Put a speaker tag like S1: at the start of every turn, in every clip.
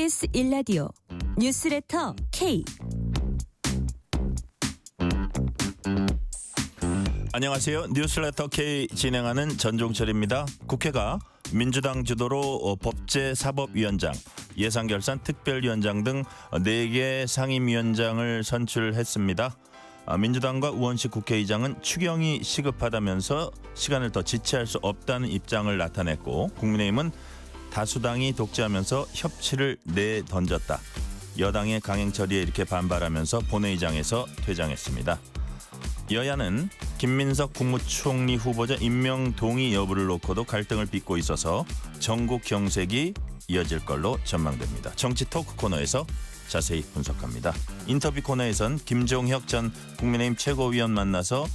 S1: KBS 1라디오 뉴스레터 K.
S2: 안녕하세요. 뉴스레터 K 진행하는 전종철입니다. 국회가 민주당 주도로 법제사법위원장, 예산결산 특별위원장 등 4개 상임위원장을 선출했습니다. 민주당과 우원식 국회의장은 추경이 시급하다면서 시간을 더 지체할 수 없다는 입장을 나타냈고, 국민의힘은 다수당이 독재하면서 협치를 내던졌다. 여당의 강행 처리에 이렇게 반발하면서 본회의장에서 퇴장했습니다. 여야는 김민석 국무총리 후보자 임명 동의 여부를 놓고도 갈등을 빚고 있어서 전국 경색이 이어질 걸로 전망됩니다. 정치 토크 코너에서 자세히 분석합니다. 인터뷰 코너에선 김종혁 전 국민의힘 최고위원 만나서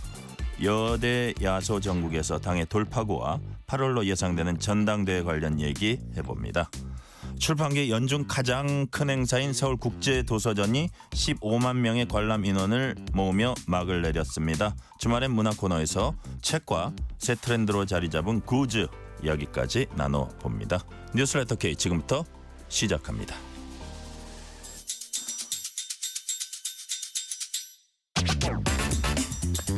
S2: 여대 야소 정국에서 당의 돌파구와 8월로 예상되는 전당대회 관련 얘기 해봅니다. 출판계 연중 가장 큰 행사인 서울국제도서전이 15만 명의 관람 인원을 모으며 막을 내렸습니다. 주말엔 문화 코너에서 책과 새 트렌드로 자리 잡은 굿즈 이야기까지 나눠봅니다. 뉴스레터 K 지금부터 시작합니다.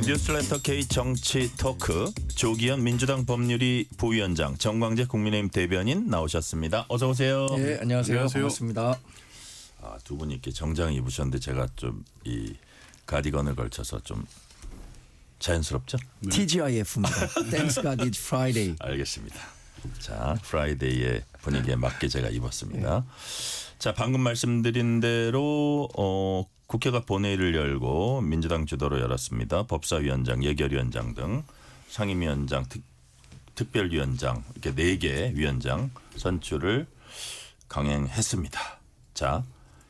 S2: 뉴스레터 K 정치 토크, 조기현 민주당 법률위 부위원장, 정광재 국민의힘 대변인 나오셨습니다. 어서 오세요.
S3: 네, 안녕하세요.
S4: 안녕하세요.
S3: 반갑습니다.
S2: 두 분이 이렇게 정장 입으셨는데 제가 좀 이 가디건을 걸쳐서 좀 자연스럽죠?
S3: TGIF입니다. Thanks God It's Friday.
S2: 알겠습니다. 자, 프라이데이의 분위기에 맞게 제가 입었습니다. 자, 방금 말씀드린 대로 국회가 본회의를 열고 민주당 주도로 열었습니다. 법사위원장, 예결위원장 등 상임위원장, 특별위원장 이렇게 4개 위원장 선출을 강행했습니다. 자,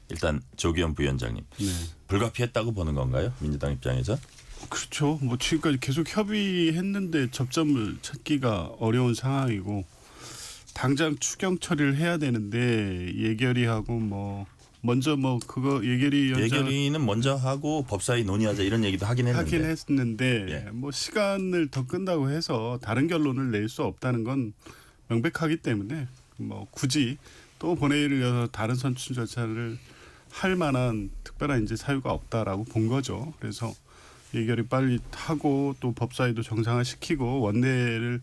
S2: 일단 조기현 부위원장님, 불가피했다고 보는 건가요? 민주당 입장에서?
S4: 그렇죠. 뭐 지금까지 계속 협의했는데 접점을 찾기가 어려운 상황이고, 당장 추경 처리를 해야 되는데 예결위하고 뭐 먼저 뭐 그거
S2: 예결위는 먼저 하고 법사위 논의하자 이런 얘기도 하긴 했는데 예.
S4: 뭐 시간을 더 끈다고 해서 다른 결론을 낼 수 없다는 건 명백하기 때문에 뭐 굳이 또 본회의를 열어서 다른 선출 절차를 할 만한 특별한 이제 사유가 없다라고 본 거죠. 그래서 예결위 빨리 하고 또 법사위도 정상화시키고 원내를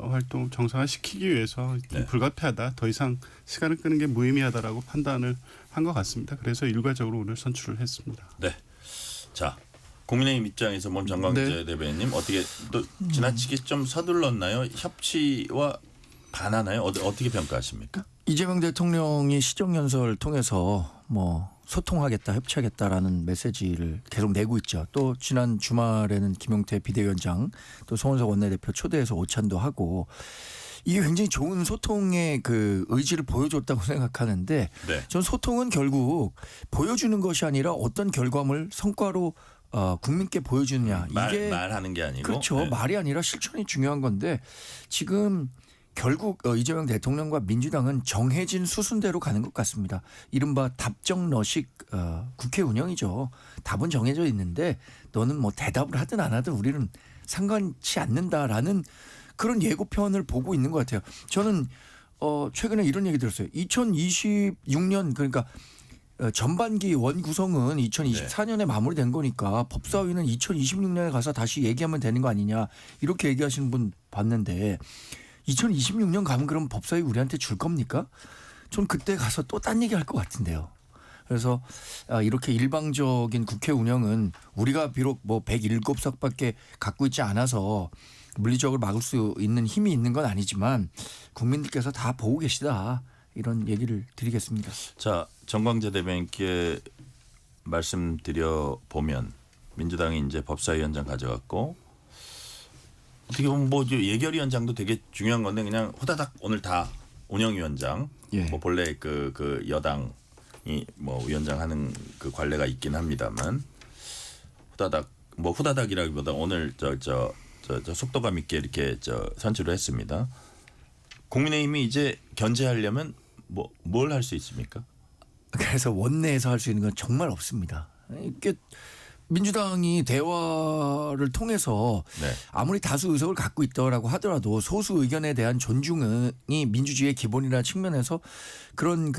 S4: 활동 정상화시키기 위해서
S2: 네.
S4: 불가피하다. 더 이상 시간을 끄는 게 무의미하다라고 판단을 한 것 같습니다. 그래서 일괄적으로 오늘 선출을 했습니다.
S2: 네. 자, 국민의힘 입장에서 정광재
S3: 네.
S2: 대변인님 어떻게 또 지나치게 좀 서둘렀나요? 협치와 반하나요? 어떻게 평가하십니까?
S3: 이재명 대통령이 시정연설을 통해서 뭐 소통하겠다, 협치하겠다라는 메시지를 계속 내고 있죠. 또 지난 주말에는 김용태 비대위원장, 또 송원석 원내대표 초대해서 오찬도 하고, 이게 굉장히 좋은 소통의 그 의지를 보여줬다고 생각하는데,
S2: 네.
S3: 전 소통은 결국 보여주는 것이 아니라 어떤 결과물, 성과로 국민께 보여주느냐. 이게
S2: 말하는 게 아니고.
S3: 그렇죠.
S2: 네.
S3: 말이 아니라 실천이 중요한 건데, 지금 결국 이재명 대통령과 민주당은 정해진 수순대로 가는 것 같습니다. 이른바 답정너식 국회 운영이죠. 답은 정해져 있는데 너는 뭐 대답을 하든 안 하든 우리는 상관치 않는다라는 그런 예고편을 보고 있는 것 같아요. 저는 최근에 이런 얘기 들었어요. 2026년 그러니까 전반기 원 구성은 2024년에 마무리된 거니까 법사위는 2026년에 가서 다시 얘기하면 되는 거 아니냐 이렇게 얘기하시는 분 봤는데, 2026년 가면 그럼 법사위 우리한테 줄 겁니까? 전 그때 가서 또 딴 얘기 할 것 같은데요. 그래서 이렇게 일방적인 국회 운영은 우리가 비록 뭐 107석밖에 갖고 있지 않아서 물리적으로 막을 수 있는 힘이 있는 건 아니지만 국민들께서 다 보고 계시다, 이런 얘기를 드리겠습니다.
S2: 자, 정광재 대변인께 말씀드려 보면 민주당이 이제 법사위원장 가져갔고, 어떻게 보면 뭐 예결위원장도 되게 중요한 건데 그냥 호다닥 오늘 다 운영위원장,
S3: 예.
S2: 뭐 본래 그 여당이 뭐 위원장 하는 그 관례가 있긴 합니다만 후다닥이라기보다 오늘 저 속도감 있게 이렇게 선출을 했습니다. 국민의힘이 이제 견제하려면 뭘 할 수 있습니까?
S3: 그래서 원내에서 할 수 있는 건 정말 없습니다. 이게 민주당이 대화를 통해서
S2: 네.
S3: 아무리 다수 의석을 갖고 있더라고 하더라도 소수 의견에 대한 존중이 민주주의의 기본이라는 측면에서 그런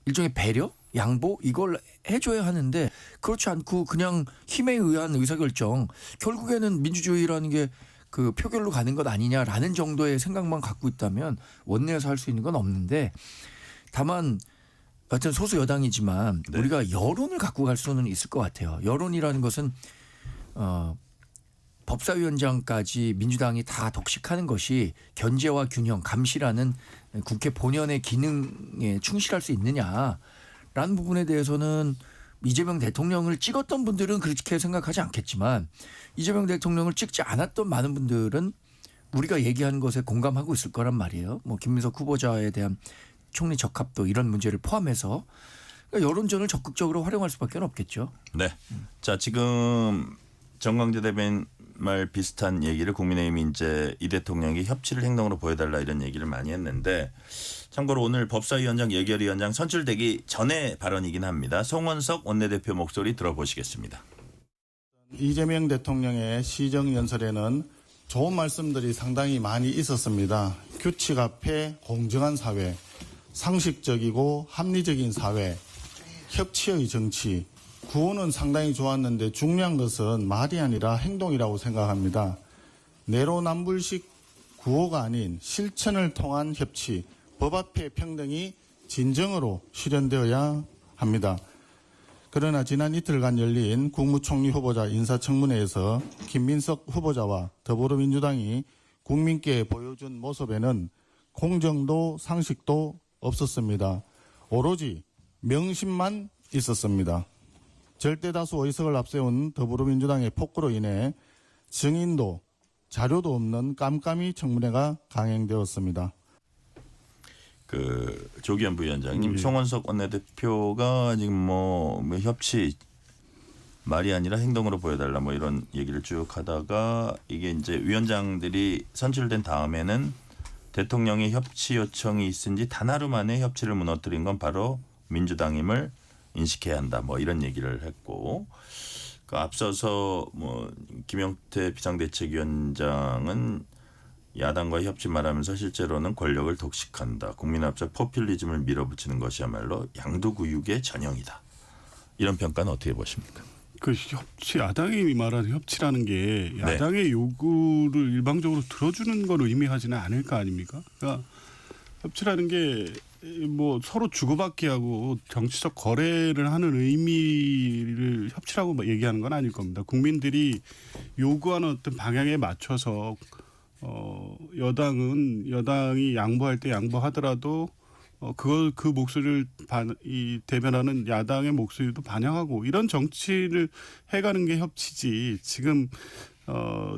S3: 일종의 배려, 양보 이걸 해줘야 하는데 그렇지 않고 그냥 힘에 의한 의사결정 결국에는 민주주의라는 게 그 표결로 가는 것 아니냐라는 정도의 생각만 갖고 있다면 원내에서 할 수 있는 건 없는데 다만 하여튼 소수 여당이지만
S2: 네.
S3: 우리가 여론을 갖고 갈 수는 있을 것 같아요. 여론이라는 것은 법사위원장까지 민주당이 다 독식하는 것이 견제와 균형, 감시라는 국회 본연의 기능에 충실할 수 있느냐라는 부분에 대해서는 이재명 대통령을 찍었던 분들은 그렇게 생각하지 않겠지만 이재명 대통령을 찍지 않았던 많은 분들은 우리가 얘기하는 것에 공감하고 있을 거란 말이에요. 뭐 김민석 후보자에 대한 총리 적합도 이런 문제를 포함해서 그러니까 여론전을 적극적으로 활용할 수밖에 없겠죠.
S2: 네. 자, 지금 정광재 대변인 말 비슷한 얘기를 국민의힘이 이제 이 대통령이 협치를 행동으로 보여달라 이런 얘기를 많이 했는데 참고로 오늘 법사위원장 예결위원장 선출되기 전에 발언이긴 합니다. 송원석 원내대표 목소리 들어보시겠습니다.
S5: 이재명 대통령의 시정연설에는 좋은 말씀들이 상당히 많이 있었습니다. 규칙 앞에 공정한 사회, 상식적이고 합리적인 사회, 협치의 정치, 구호는 상당히 좋았는데 중요한 것은 말이 아니라 행동이라고 생각합니다. 내로남불식 구호가 아닌 실천을 통한 협치, 법 앞의 평등이 진정으로 실현되어야 합니다. 그러나 지난 이틀간 열린 국무총리 후보자 인사청문회에서 김민석 후보자와 더불어민주당이 국민께 보여준 모습에는 공정도 상식도 없었습니다. 오로지 명심만 있었습니다. 절대다수 의석을 앞세운 더불어민주당의 폭로로 인해 증인도 자료도 없는 깜깜이 청문회가 강행되었습니다.
S2: 그 조기현 부위원장님, 송원석 원내대표가 지금 뭐 협치 말이 아니라 행동으로 보여달라 뭐 이런 얘기를 쭉 하다가 이게 이제 위원장들이 선출된 다음에는 대통령의 협치 요청이 있은지 단 하루 만에 협치를 무너뜨린 건 바로 민주당임을 인식해야 한다. 뭐 이런 얘기를 했고 그 앞서서 뭐 김영태 비상대책위원장은 야당과의 협치 말하면서 실제로는 권력을 독식한다. 국민 앞서 포퓰리즘을 밀어붙이는 것이야말로 양도구육의 전형이다. 이런 평가는 어떻게 보십니까?
S4: 그 협치 야당이 말하는 협치라는 게 야당의 요구를 일방적으로 들어주는 걸 의미하지는 않을 거 아닙니까? 그러니까 협치라는 게 뭐 서로 주고받기 하고 정치적 거래를 하는 의미를 협치라고 얘기하는 건 아닐 겁니다. 국민들이 요구하는 어떤 방향에 맞춰서 여당이 양보할 때 양보하더라도 그 목소리를 대변하는 야당의 목소리도 반영하고 이런 정치를 해가는 게 협치지. 지금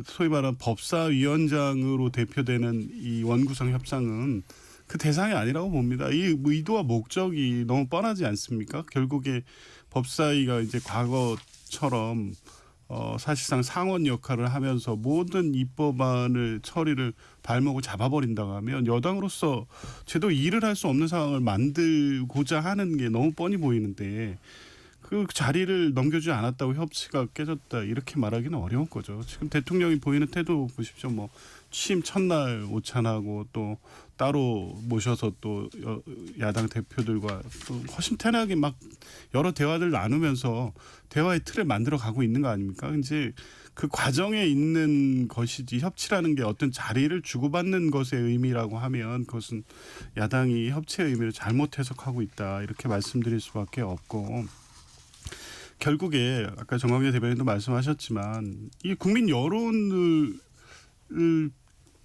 S4: 소위 말하는 법사위원장으로 대표되는 이 원구성 협상은 그 대상이 아니라고 봅니다. 이 의도와 목적이 너무 뻔하지 않습니까? 결국에 법사위가 이제 과거처럼 사실상 상원 역할을 하면서 모든 입법안을 처리를 발목을 잡아버린다고 하면 여당으로서 제대로 일을 할 수 없는 상황을 만들고자 하는 게 너무 뻔히 보이는데 그 자리를 넘겨주지 않았다고 협치가 깨졌다 이렇게 말하기는 어려운 거죠. 지금 대통령이 보이는 태도 보십시오. 뭐 취임 첫날 오찬하고 또 따로 모셔서 또 야당 대표들과 또 허심탄회하게 막 여러 대화를 나누면서 대화의 틀을 만들어 가고 있는 거 아닙니까? 이제 그 과정에 있는 것이지 협치라는 게 어떤 자리를 주고받는 것의 의미라고 하면 그것은 야당이 협치의 의미를 잘못 해석하고 있다 이렇게 말씀드릴 수밖에 없고 결국에 아까 정광재 대변인도 말씀하셨지만 이 국민 여론을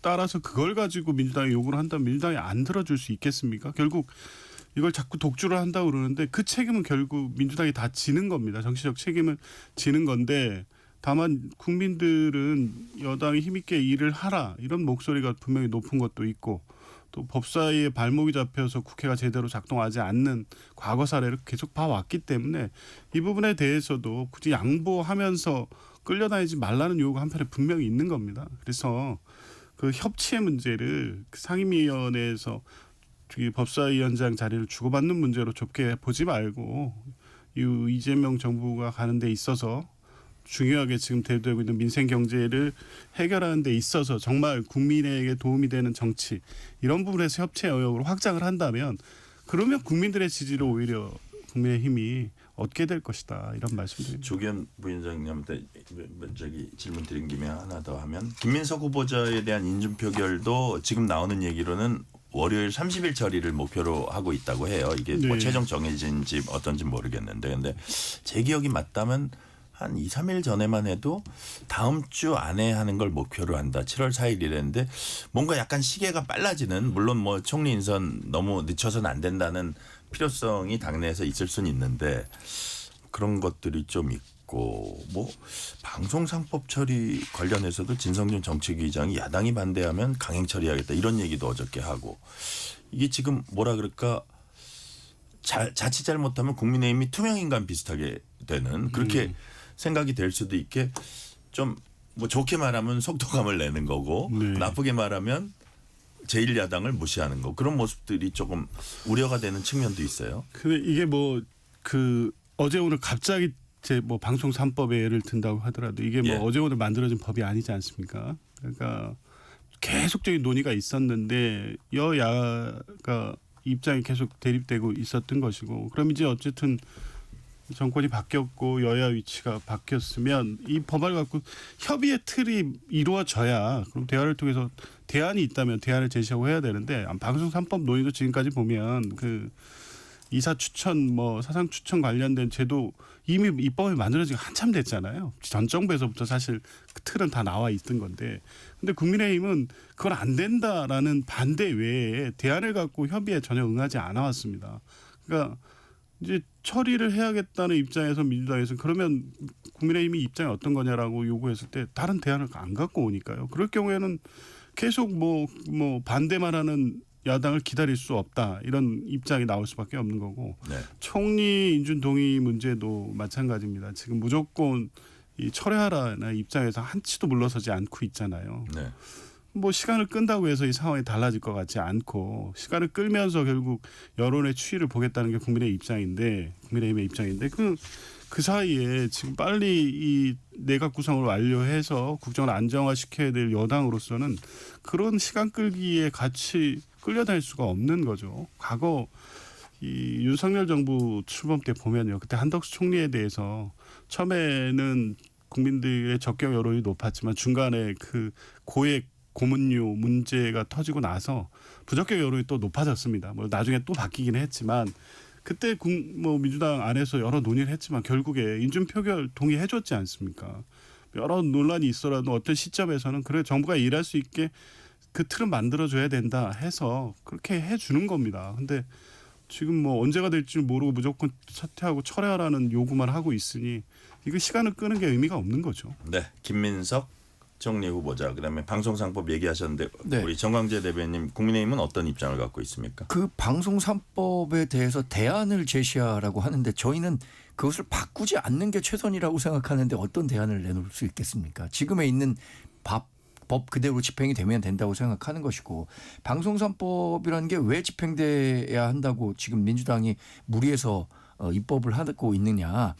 S4: 따라서 그걸 가지고 민주당이 요구를 한다면 민주당이 안 들어줄 수 있겠습니까? 결국 이걸 자꾸 독주를 한다고 그러는데 그 책임은 결국 민주당이 다 지는 겁니다. 정치적 책임은 지는 건데 다만 국민들은 여당이 힘있게 일을 하라 이런 목소리가 분명히 높은 것도 있고 또 법사위에 발목이 잡혀서 국회가 제대로 작동하지 않는 과거 사례를 계속 봐왔기 때문에 이 부분에 대해서도 굳이 양보하면서 끌려다니지 말라는 요구가 한편에 분명히 있는 겁니다. 그래서 그 협치의 문제를 상임위원회에서 법사위원장 자리를 주고받는 문제로 좁게 보지 말고 이 이재명 정부가 가는 데 있어서 중요하게 지금 대두되고 있는 민생 경제를 해결하는 데 있어서 정말 국민에게 도움이 되는 정치 이런 부분에서 협치 영역으로 확장을 한다면 그러면 국민들의 지지를 오히려 국민의힘이 얻게 될 것이다 이런 말씀드립니다.
S2: 조기현 부위원장님한테 질문 드린 김에 하나 더 하면 김민석 후보자에 대한 인준 표결도 지금 나오는 얘기로는 월요일 30일 처리를 목표로 하고 있다고 해요. 이게 뭐
S4: 네.
S2: 최종 정해진지 어떤지 모르겠는데 근데 제 기억이 맞다면 한 2, 3일 전에만 해도 다음 주 안에 하는 걸 목표로 한다. 7월 4일이랬는데 뭔가 약간 시계가 빨라지는 물론 뭐 총리 인선 너무 늦춰서는 안 된다는 필요성이 당내에서 있을 수는 있는데 그런 것들이 좀 있고 뭐 방송상법 처리 관련해서도 진성준 정책위의장이 야당이 반대하면 강행 처리하겠다 이런 얘기도 어저께 하고 이게 지금 뭐라 그럴까 자칫 잘못하면 국민의힘이 투명인간 비슷하게 되는 그렇게 생각이 될 수도 있게 좀 뭐 좋게 말하면 속도감을 내는 거고
S4: 네.
S2: 나쁘게 말하면 제1야당을 무시하는 거 그런 모습들이 조금 우려가 되는 측면도 있어요.
S4: 근데 이게 뭐 그 어제 오늘 갑자기 제 뭐 방송 3법에 예를 든다고 하더라도 이게 뭐
S2: 예.
S4: 어제 오늘 만들어진 법이 아니지 않습니까? 그러니까 계속적인 논의가 있었는데 여야가 입장이 계속 대립되고 있었던 것이고 그럼 이제 어쨌든 정권이 바뀌었고 여야 위치가 바뀌었으면 이 법안을 갖고 협의의 틀이 이루어져야 그럼 대화를 통해서 대안이 있다면 대안을 제시하고 해야 되는데 방송 3법 논의도 지금까지 보면 그 이사 추천 뭐 사상 추천 관련된 제도 이미 입법이 만들어진 지 한참 됐잖아요. 전 정부에서부터 사실 그 틀은 다 나와 있던 건데 근데 국민의힘은 그건 안 된다라는 반대 외에 대안을 갖고 협의에 전혀 응하지 않아 왔습니다. 그러니까 이제 처리를 해야겠다는 입장에서 민주당에서는 그러면 국민의힘이 입장이 어떤 거냐라고 요구했을 때 다른 대안을 안 갖고 오니까요. 그럴 경우에는 계속 뭐 반대만 하는 야당을 기다릴 수 없다 이런 입장이 나올 수밖에 없는 거고
S2: 네.
S4: 총리 인준 동의 문제도 마찬가지입니다. 지금 무조건 이 철회하라는 입장에서 한치도 물러서지 않고 있잖아요.
S2: 네.
S4: 뭐 시간을 끈다고 해서 이 상황이 달라질 것 같지 않고 시간을 끌면서 결국 여론의 추이를 보겠다는 게 국민의힘의 입장인데 그 사이에 지금 빨리 이 내각 구성을 완료해서 국정을 안정화시켜야 될 여당으로서는 그런 시간 끌기에 같이 끌려다닐 수가 없는 거죠. 과거 이 윤석열 정부 출범 때 보면요. 그때 한덕수 총리에 대해서 처음에는 국민들의 적격 여론이 높았지만 중간에 그 고액 고문료 문제가 터지고 나서 부적격 여론이 또 높아졌습니다. 뭐 나중에 또 바뀌긴 했지만 그때 뭐 민주당 안에서 여러 논의를 했지만 결국에 인준 표결 동의해줬지 않습니까? 여러 논란이 있어라도 어떤 시점에서는 그래 정부가 일할 수 있게 그 틀은 만들어줘야 된다 해서 그렇게 해주는 겁니다. 근데 지금 뭐 언제가 될지 모르고 무조건 사퇴하고 철회하라는 요구만 하고 있으니 이거 시간을 끄는 게 의미가 없는 거죠.
S2: 네, 김민석 총리 후보자 그다음에 방송상법 얘기하셨는데
S3: 네.
S2: 우리 정광재 대변인 국민의힘은 어떤 입장을 갖고 있습니까?
S3: 그 방송 3법에 대해서 대안을 제시하라고 하는데 저희는 그것을 바꾸지 않는 게 최선이라고 생각하는데 어떤 대안을 내놓을 수 있겠습니까? 지금에 있는 법 그대로 집행이 되면 된다고 생각하는 것이고 방송 3법이라는 게 왜 집행돼야 한다고 지금 민주당이 무리해서 입법을 하고 있느냐.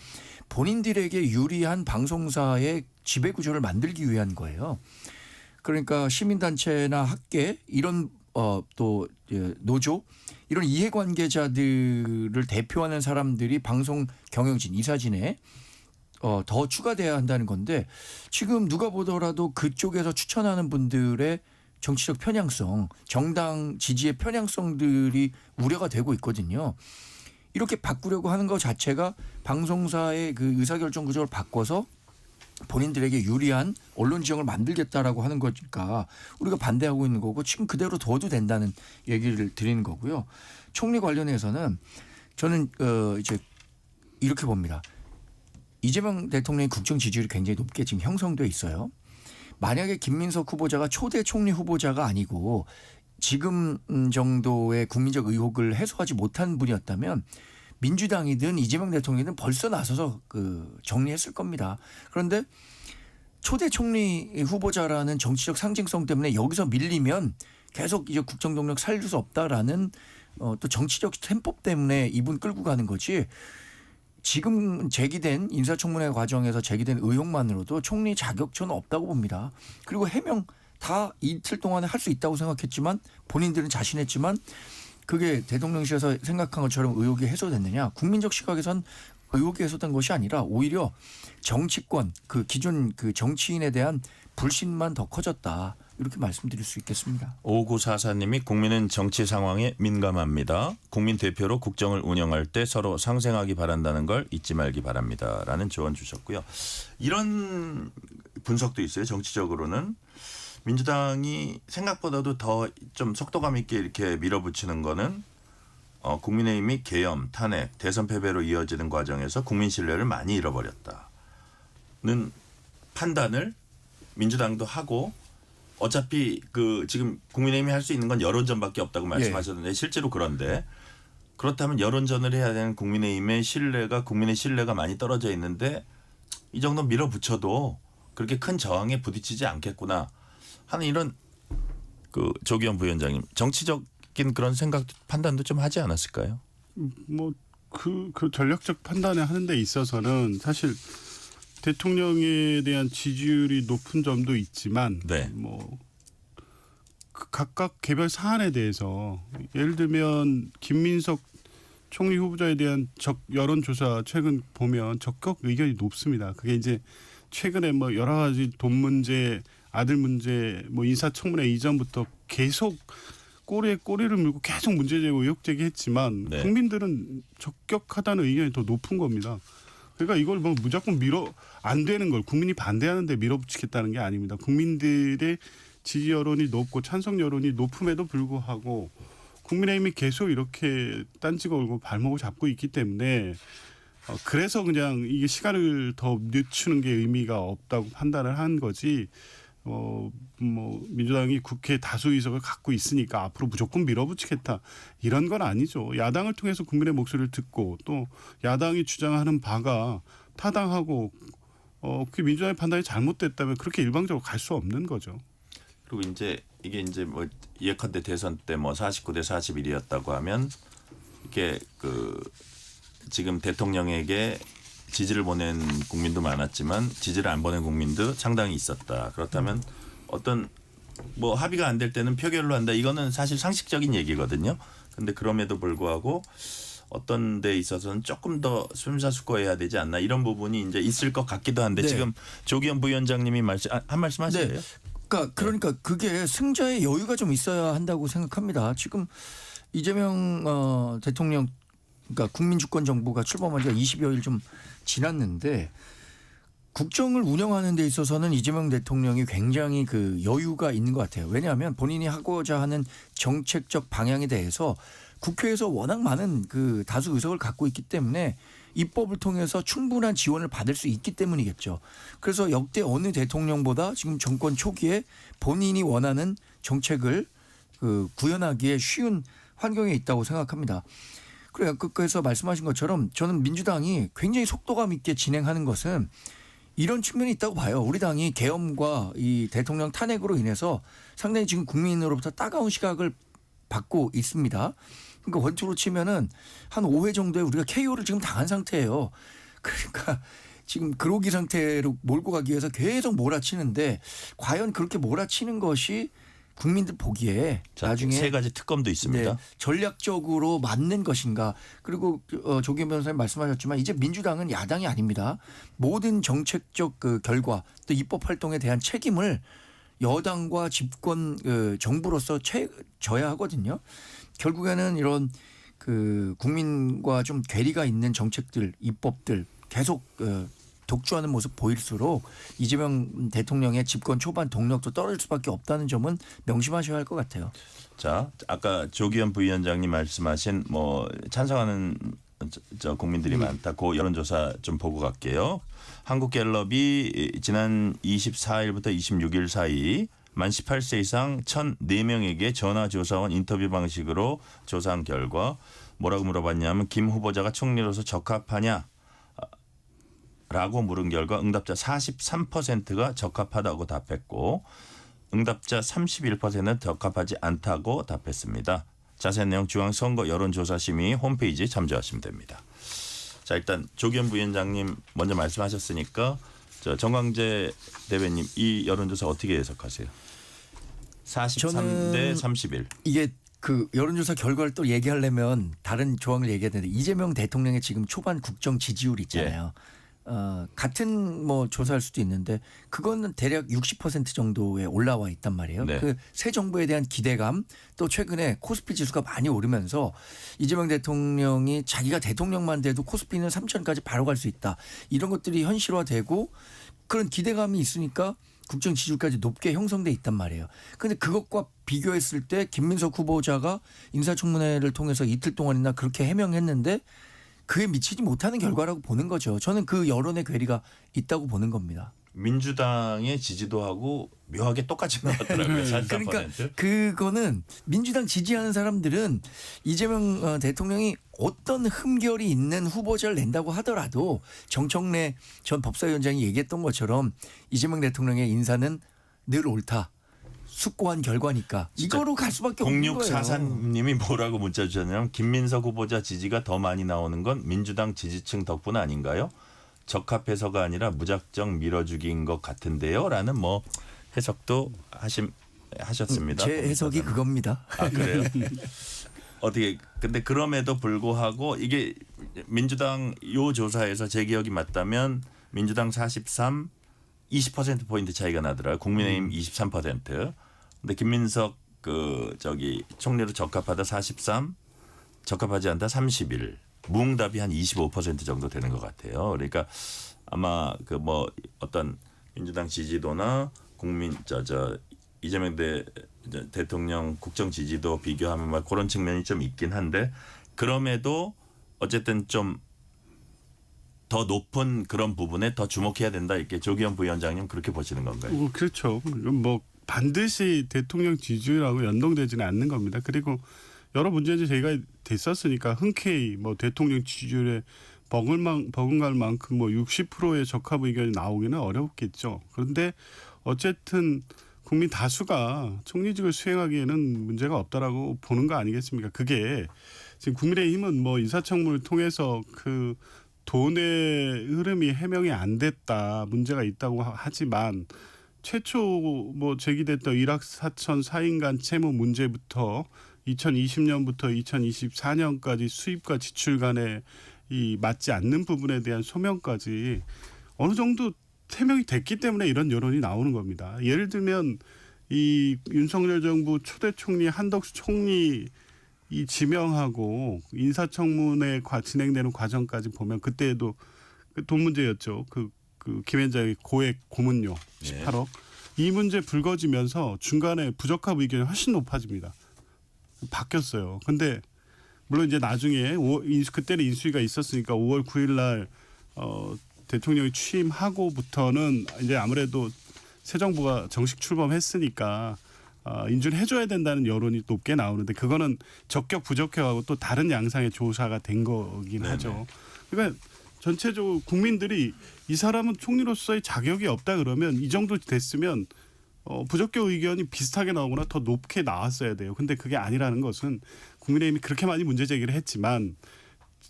S3: 본인들에게 유리한 방송사의 지배구조를 만들기 위한 거예요. 그러니까 시민단체나 학계 이런 또 노조 이런 이해관계자들을 대표하는 사람들이 방송 경영진 이사진에 더 추가돼야 한다는 건데 지금 누가 보더라도 그쪽에서 추천하는 분들의 정치적 편향성, 정당 지지의 편향성들이 우려가 되고 있거든요. 이렇게 바꾸려고 하는 것 자체가 방송사의 그 의사결정 구조를 바꿔서 본인들에게 유리한 언론 지형을 만들겠다라고 하는 거니까 우리가 반대하고 있는 거고 지금 그대로 둬도 된다는 얘기를 드리는 거고요. 총리 관련해서는 저는 이제 이렇게 봅니다. 이재명 대통령의 국정 지지율이 굉장히 높게 지금 형성돼 있어요. 만약에 김민석 후보자가 초대 총리 후보자가 아니고 지금 정도의 국민적 의혹을 해소하지 못한 분이었다면 민주당이든 이재명 대통령이든 벌써 나서서 정리했을 겁니다. 그런데 초대 총리 후보자라는 정치적 상징성 때문에 여기서 밀리면 계속 이제 국정 동력 살릴 수 없다라는 또 정치적 템포 때문에 이분 끌고 가는 거지. 지금 제기된 인사청문회 과정에서 제기된 의혹만으로도 총리 자격증은 없다고 봅니다. 그리고 해명 다 이틀 동안에 할 수 있다고 생각했지만 본인들은 자신했지만 그게 대통령실에서 생각한 것처럼 의혹이 해소됐느냐. 국민적 시각에선 의혹이 해소된 것이 아니라 오히려 정치권 그 기존 그 정치인에 대한 불신만 더 커졌다. 이렇게 말씀드릴 수 있겠습니다.
S2: 5944님이 국민은 정치 상황에 민감합니다. 국민 대표로 국정을 운영할 때 서로 상생하기 바란다는 걸 잊지 말기 바랍니다. 라는 조언 주셨고요. 이런 분석도 있어요. 정치적으로는. 민주당이 생각보다도 더 좀 속도감 있게 이렇게 밀어붙이는 거는 국민의힘이 계엄, 탄핵, 대선 패배로 이어지는 과정에서 국민 신뢰를 많이 잃어버렸다는 판단을 민주당도 하고 어차피 그 지금 국민의힘이 할 수 있는 건 여론전밖에 없다고 말씀하셨는데 실제로 그런데 그렇다면 여론전을 해야 되는 국민의힘의 신뢰가 국민의 신뢰가 많이 떨어져 있는데 이 정도 밀어붙여도 그렇게 큰 저항에 부딪히지 않겠구나 하는 이런 그 조기현 부위원장님 정치적인 그런 생각 판단도 좀 하지 않았을까요?
S4: 뭐 그 전략적 판단을 하는 데 있어서는 사실 대통령에 대한 지지율이 높은 점도 있지만
S2: 네.
S4: 뭐 각각 개별 사안에 대해서 예를 들면 김민석 총리 후보자에 대한 여론조사 최근 보면 적극 의견이 높습니다. 그게 이제 최근에 뭐 여러 가지 돈 문제, 아들 문제, 뭐 인사청문회 이전부터 계속 꼬리에 꼬리를 물고 계속 문제제고 의혹 제기했지만
S2: 네.
S4: 국민들은 적격하다는 의견이 더 높은 겁니다. 그러니까 이걸 뭐 무조건 안 되는 걸 국민이 반대하는데 밀어붙이겠다는 게 아닙니다. 국민들의 지지 여론이 높고 찬성 여론이 높음에도 불구하고 국민의힘이 계속 이렇게 딴지 걸고 발목을 잡고 있기 때문에 그래서 그냥 이게 시간을 더 늦추는 게 의미가 없다고 판단을 한 거지. 뭐 민주당이 국회 다수 의석을 갖고 있으니까 앞으로 무조건 밀어붙이겠다 이런 건 아니죠. 야당을 통해서 국민의 목소리를 듣고 또 야당이 주장하는 바가 타당하고 그 민주당의 판단이 잘못됐다면 그렇게 일방적으로 갈 수 없는 거죠.
S2: 그리고 이제 이게 이제 뭐 예컨대 대선 때 뭐 49대 41이었다고 하면 이게 그 지금 대통령에게 지지를 보낸 국민도 많았지만 지지를 안 보낸 국민도 상당히 있었다. 그렇다면 어떤 뭐 합의가 안 될 때는 표결로 한다. 이거는 사실 상식적인 얘기거든요. 그런데 그럼에도 불구하고 어떤 데 있어서는 조금 더 심사숙고해야 되지 않나 이런 부분이 이제 있을 것 같기도 한데
S3: 네.
S2: 지금 조기현 부위원장님이 한 말씀 하실래요?
S3: 네. 그러니까 그게 승자의 여유가 좀 있어야 한다고 생각합니다. 지금 이재명 대통령 그러니까 국민주권정부가 출범한 지가 20여일 좀 지났는데 국정을 운영하는 데 있어서는 이재명 대통령이 굉장히 그 여유가 있는 것 같아요. 왜냐하면 본인이 하고자 하는 정책적 방향에 대해서 국회에서 워낙 많은 그 다수 의석을 갖고 있기 때문에 입법을 통해서 충분한 지원을 받을 수 있기 때문이겠죠. 그래서 역대 어느 대통령보다 지금 정권 초기에 본인이 원하는 정책을 그 구현하기에 쉬운 환경에 있다고 생각합니다. 그래서 말씀하신 것처럼 저는 민주당이 굉장히 속도감 있게 진행하는 것은 이런 측면이 있다고 봐요. 우리 당이 계엄과 이 대통령 탄핵으로 인해서 상당히 지금 국민으로부터 따가운 시각을 받고 있습니다. 그러니까 원투로 치면은 한 5회 정도에 우리가 KO를 지금 당한 상태예요. 그러니까 지금 그로기 상태로 몰고 가기 위해서 계속 몰아치는데 과연 그렇게 몰아치는 것이 국민들 보기에 나중에
S2: 세 가지 특검도 있습니다.
S3: 네, 전략적으로 맞는 것인가. 그리고 조기현 변호사님 말씀하셨지만 이제 민주당은 야당이 아닙니다. 모든 정책적 그 결과 또 입법 활동에 대한 책임을 여당과 집권 정부로서 져야 하거든요. 결국에는 이런 그 국민과 좀 괴리가 있는 정책들, 입법들 계속 독주하는 모습 보일수록 이재명 대통령의 집권 초반 동력도 떨어질 수밖에 없다는 점은 명심하셔야 할 것 같아요.
S2: 자, 아까 조기현 부위원장님 말씀하신 뭐 찬성하는 국민들이 많다. 그 여론조사 좀 보고 갈게요. 한국갤럽이 지난 24일부터 26일 사이 만 18세 이상 1,004명에게 전화조사원 인터뷰 방식으로 조사한 결과 뭐라고 물어봤냐면 김 후보자가 총리로서 적합하냐? 라고 물은 결과 응답자 43%가 적합하다고 답했고 응답자 31%는 적합하지 않다고 답했습니다. 자세한 내용 중앙선거 여론조사심의 홈페이지에 참조하시면 됩니다. 자, 일단 조기현 부위원장님 먼저 말씀하셨으니까 정광재 대변인 이 여론조사 어떻게 해석하세요? 43대 31.
S3: 이게 그 여론조사 결과를 또 얘기하려면 다른 조항을 얘기해야 되는데 이재명 대통령의 지금 초반 국정 지지율 있잖아요. 같은 뭐 조사할 수도 있는데 그거는 대략 60% 정도에 올라와 있단 말이에요.
S2: 네.
S3: 그 새 정부에 대한 기대감 또 최근에 코스피 지수가 많이 오르면서 이재명 대통령이 자기가 대통령만 돼도 코스피는 3천까지 바로 갈 수 있다. 이런 것들이 현실화되고 그런 기대감이 있으니까 국정 지지율까지 높게 형성돼 있단 말이에요. 그런데 그것과 비교했을 때 김민석 후보자가 인사청문회를 통해서 이틀 동안이나 그렇게 해명했는데 그에 미치지 못하는 결과라고 보는 거죠. 저는 그 여론의 괴리가 있다고 보는 겁니다.
S2: 민주당의 지지도하고 묘하게 똑같이 나왔더라고요. 43%.
S3: 그러니까 그거는 민주당 지지하는 사람들은 이재명 대통령이 어떤 흠결이 있는 후보자를 낸다고 하더라도 정청래 전 법사위원장이 얘기했던 것처럼 이재명 대통령의 인사는 늘 옳다. 숙고한 결과니까 이거로 갈 수밖에 없는 거예요.
S2: 0644님이 뭐라고 문자 주셨냐면 김민석 후보자 지지가 더 많이 나오는 건 민주당 지지층 덕분 아닌가요? 적합해서가 아니라 무작정 밀어주기인 것 같은데요. 라는 뭐 해석도 하셨습니다.
S3: 제 해석이 그겁니다.
S2: 아, 그래요? 어떻게 근데 그럼에도 불구하고 이게 민주당 요 조사에서 제 기억이 맞다면 민주당 43 20%포인트 차이가 나더라고요. 국민의힘 23%. 근데 김민석 총리로 적합하다 43, 적합하지 않다 31. 무응답이 한 25% 정도 되는 것 같아요. 그러니까 아마 어떤 민주당 지지도나 이재명 대통령 국정 지지도 비교하면 막 그런 측면이 좀 있긴 한데 그럼에도 어쨌든 좀 더 높은 그런 부분에 더 주목해야 된다 이렇게 조기현 부위원장님 그렇게 보시는 건가요?
S4: 그렇죠. 뭐 반드시 대통령 지지율하고 연동되지는 않는 겁니다. 그리고 여러 문제들이 제기가 됐었으니까 흔쾌히 뭐 대통령 지지율에 버금갈 만큼 뭐 60%의 적합 의견이 나오기는 어렵겠죠. 그런데 어쨌든 국민 다수가 총리직을 수행하기에는 문제가 없다라고 보는 거 아니겠습니까? 그게 지금 국민의힘은 뭐 인사청문을 통해서 그 돈의 흐름이 해명이 안 됐다, 문제가 있다고 하지만 최초 뭐 제기됐던 일확사천 4인간 채무 문제부터 2020년부터 2024년까지 수입과 지출 간의 이 맞지 않는 부분에 대한 소명까지 어느 정도 해명이 됐기 때문에 이런 여론이 나오는 겁니다. 예를 들면 이 윤석열 정부 초대 총리 한덕수 총리 이 지명하고 인사청문회 진행되는 과정까지 보면 그때도 그 돈 문제였죠. 그 김현장의 고액 고문료 18억 이 문제 불거지면서 중간에 부적합 의견이 훨씬 높아집니다. 바뀌었어요. 근데 물론 이제 나중에 그때는 인수위가 있었으니까 5월 9일 날 대통령이 취임하고부터는 이제 아무래도 새 정부가 정식 출범했으니까 인준을 해줘야 된다는 여론이 높게 나오는데 그거는 적격 부적격하고 또 다른 양상의 조사가 된 거긴 하죠. 그러니까 전체적으로 국민들이 이 사람은 총리로서의 자격이 없다 그러면 이 정도 됐으면 부적격 의견이 비슷하게 나오거나 더 높게 나왔어야 돼요. 근데 그게 아니라는 것은 국민의힘이 그렇게 많이 문제 제기를 했지만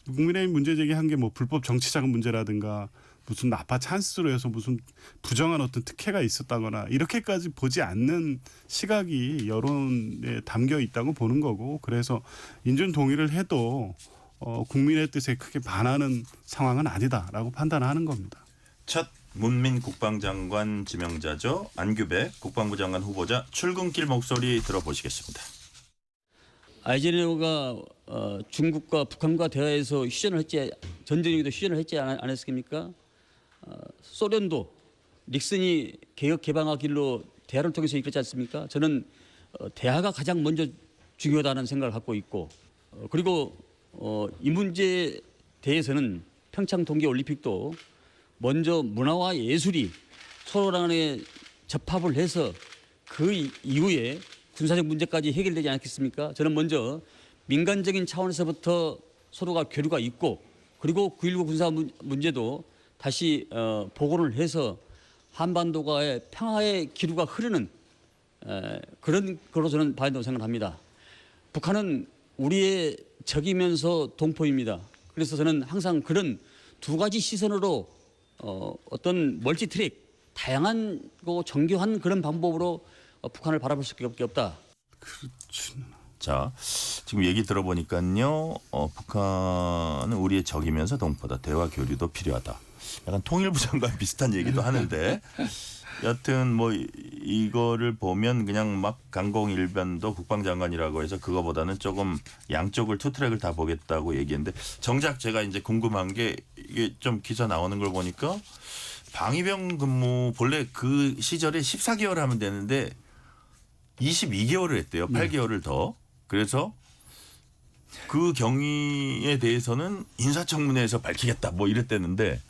S4: 국민의힘 문제 제기한 게 뭐 불법 정치자금 문제라든가 무슨 나파 찬스로 해서 무슨 부정한 어떤 특혜가 있었다거나 이렇게까지 보지 않는 시각이 여론에 담겨 있다고 보는 거고 그래서 인준 동의를 해도 국민의 뜻에 크게 반하는 상황은 아니다라고 판단하는 겁니다.
S2: 첫 문민 국방장관 지명자죠. 안규백 국방부 장관 후보자 출근길 목소리 들어보시겠습니다.
S6: 아이젠하워가 중국과 북한과 대화에서 휴전을 했지 전쟁에도 휴전을 했지 않았습니까? 소련도 닉슨이 개혁 개방화 길로 대화를 통해서 이끌지 않습니까? 저는 대화가 가장 먼저 중요하다는 생각을 갖고 있고 그리고 이 문제에 대해서는 평창 동계올림픽도 먼저 문화와 예술이 서로 간에 접합을 해서 그 이후에 군사적 문제까지 해결되지 않겠습니까? 저는 먼저 민간적인 차원에서부터 서로가 교류가 있고 그리고 9.19 군사 문제도 다시 복원을 해서 한반도가의 평화의 기류가 흐르는 그런 거로 저는 봐야 된다고 생각합니다. 북한은 우리의 적이면서 동포입니다. 그래서 저는 항상 그런 두 가지 시선으로 어떤 멀티트랙 다양하고 정교한 그런 방법으로 북한을 바라볼 수밖에 없다.
S2: 자, 지금 얘기 들어보니까요, 북한은 우리의 적이면서 동포다. 대화 교류도 필요하다. 약간 통일부 장관 비슷한 얘기도 하는데, 여튼 뭐 이거를 보면 그냥 막 강공일변도 국방장관이라고 해서 그거보다는 조금 양쪽을 투트랙을 다 보겠다고 얘기했는데, 정작 제가 이제 궁금한 게 이게 좀 기사 나오는 걸 보니까 방위병 근무 본래 그 시절에 14개월 하면 되는데 22개월을 했대요. 8개월을 더. 그래서 그 경위에 대해서는 인사청문회에서 밝히겠다 뭐 이랬대는데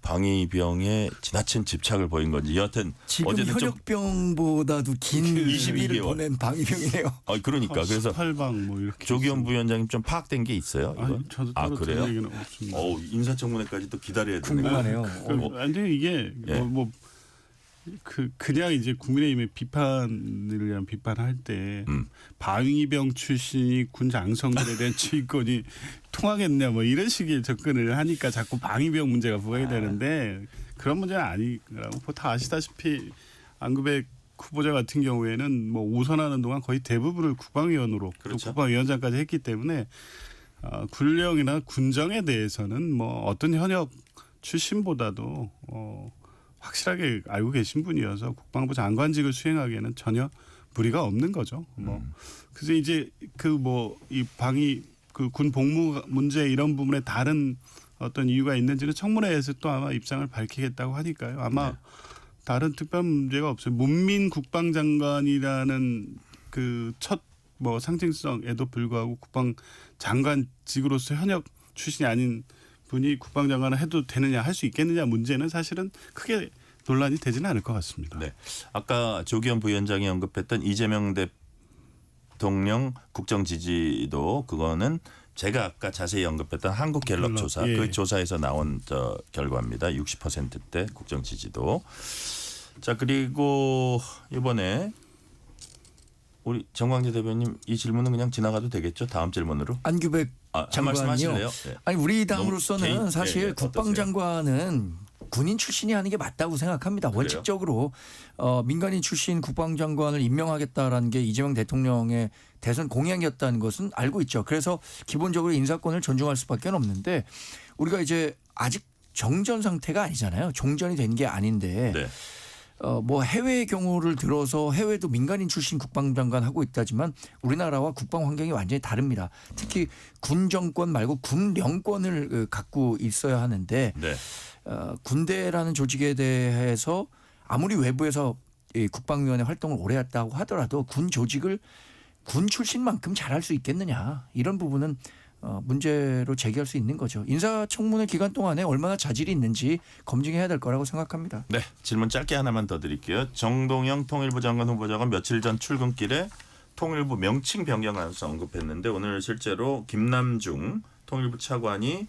S2: 방위병에 지나친 집착을 보인 건지 여하튼
S3: 지금
S2: 어제는 좀
S3: 현역병보다도 긴
S2: 22개월.
S3: 시기를 보낸 방위병이네요.
S2: 그러니까 그래서
S4: 8방 뭐 이렇게
S2: 조기현 부위원장님 좀 파악된 게 있어요. 이건?
S4: 아니, 저도 따로
S2: 그래요?
S4: 들은 얘기는 없습니다.
S2: 인사청문회까지 또 기다려야 되는
S3: 궁금하네요.
S4: 근데 이게
S2: 예.
S4: 그냥 이제 국민의힘의 비판을 위한 비판할 때
S2: 음.
S4: 방위병 출신이 군 장성들에 대한 지휘권이 통하겠냐 뭐 이런 식의 접근을 하니까 자꾸 방위병 문제가 부각이 되는데 그런 문제는 아니라고 다 아시다시피 안구백 후보자 같은 경우에는 뭐 오선하는 동안 거의 대부분을 국방위원으로
S2: 그렇죠.
S4: 또 국방위원장까지 했기 때문에 군령이나 군정에 대해서는 뭐 어떤 현역 출신보다도 확실하게 알고 계신 분이어서 국방부 장관직을 수행하기에는 전혀 무리가 없는 거죠. 그래서 이제 그 군 복무 문제 이런 부분에 다른 어떤 이유가 있는지는 청문회에서 또 아마 입장을 밝히겠다고 하니까요. 아마 다른 특별한 문제가 없어요. 문민 국방장관이라는 그 첫 뭐 상징성에도 불구하고 국방장관직으로서 현역 출신이 아닌 분이 국방장관을 해도 되느냐 할 수 있겠느냐 문제는 사실은 크게 논란이 되지는 않을 것 같습니다.
S2: 네. 아까 조기현 부위원장이 언급했던 이재명 대통령 국정 지지도 그거는 제가 아까 자세히 언급했던 한국갤럽 조사
S4: 예.
S2: 그 조사에서 나온 결과입니다. 60%대 국정 지지도. 자 그리고 이번에 우리 정광재 대변인 이 질문은 그냥 지나가도 되겠죠? 다음 질문으로.
S3: 안규백
S2: 한
S3: 장관이요.
S2: 말씀하실래요? 네.
S3: 아니 우리
S2: 너무
S3: 당으로서는
S2: 개인-
S3: 사실
S2: 예, 예.
S3: 국방장관은 군인 출신이 하는 게 맞다고 생각합니다.
S2: 그래요?
S3: 원칙적으로 민간인 출신 국방장관을 임명하겠다라는 게 이재명 대통령의 대선 공약이었다는 것은 알고 있죠. 그래서 기본적으로 인사권을 존중할 수밖에 없는데 우리가 이제 아직 정전 상태가 아니잖아요. 종전이 된 게 아닌데
S2: 네.
S3: 뭐 해외의 경우를 들어서 해외도 민간인 출신 국방장관 하고 있다지만 우리나라와 국방 환경이 완전히 다릅니다. 특히 군 정권 말고 군령권을 갖고 있어야 하는데
S2: 네.
S3: 군대라는 조직에 대해서 아무리 외부에서 이 국방위원회 활동을 오래 했다고 하더라도 군 조직을 군 출신만큼 잘할 수 있겠느냐 이런 부분은 문제로 제기할 수 있는 거죠. 인사청문회 기간 동안에 얼마나 자질이 있는지 검증해야 될 거라고 생각합니다.
S2: 네, 질문 짧게 하나만 더 드릴게요. 정동영 통일부 장관 후보자가 며칠 전 출근길에 통일부 명칭 변경안에서 언급했는데 오늘 실제로 김남중 통일부 차관이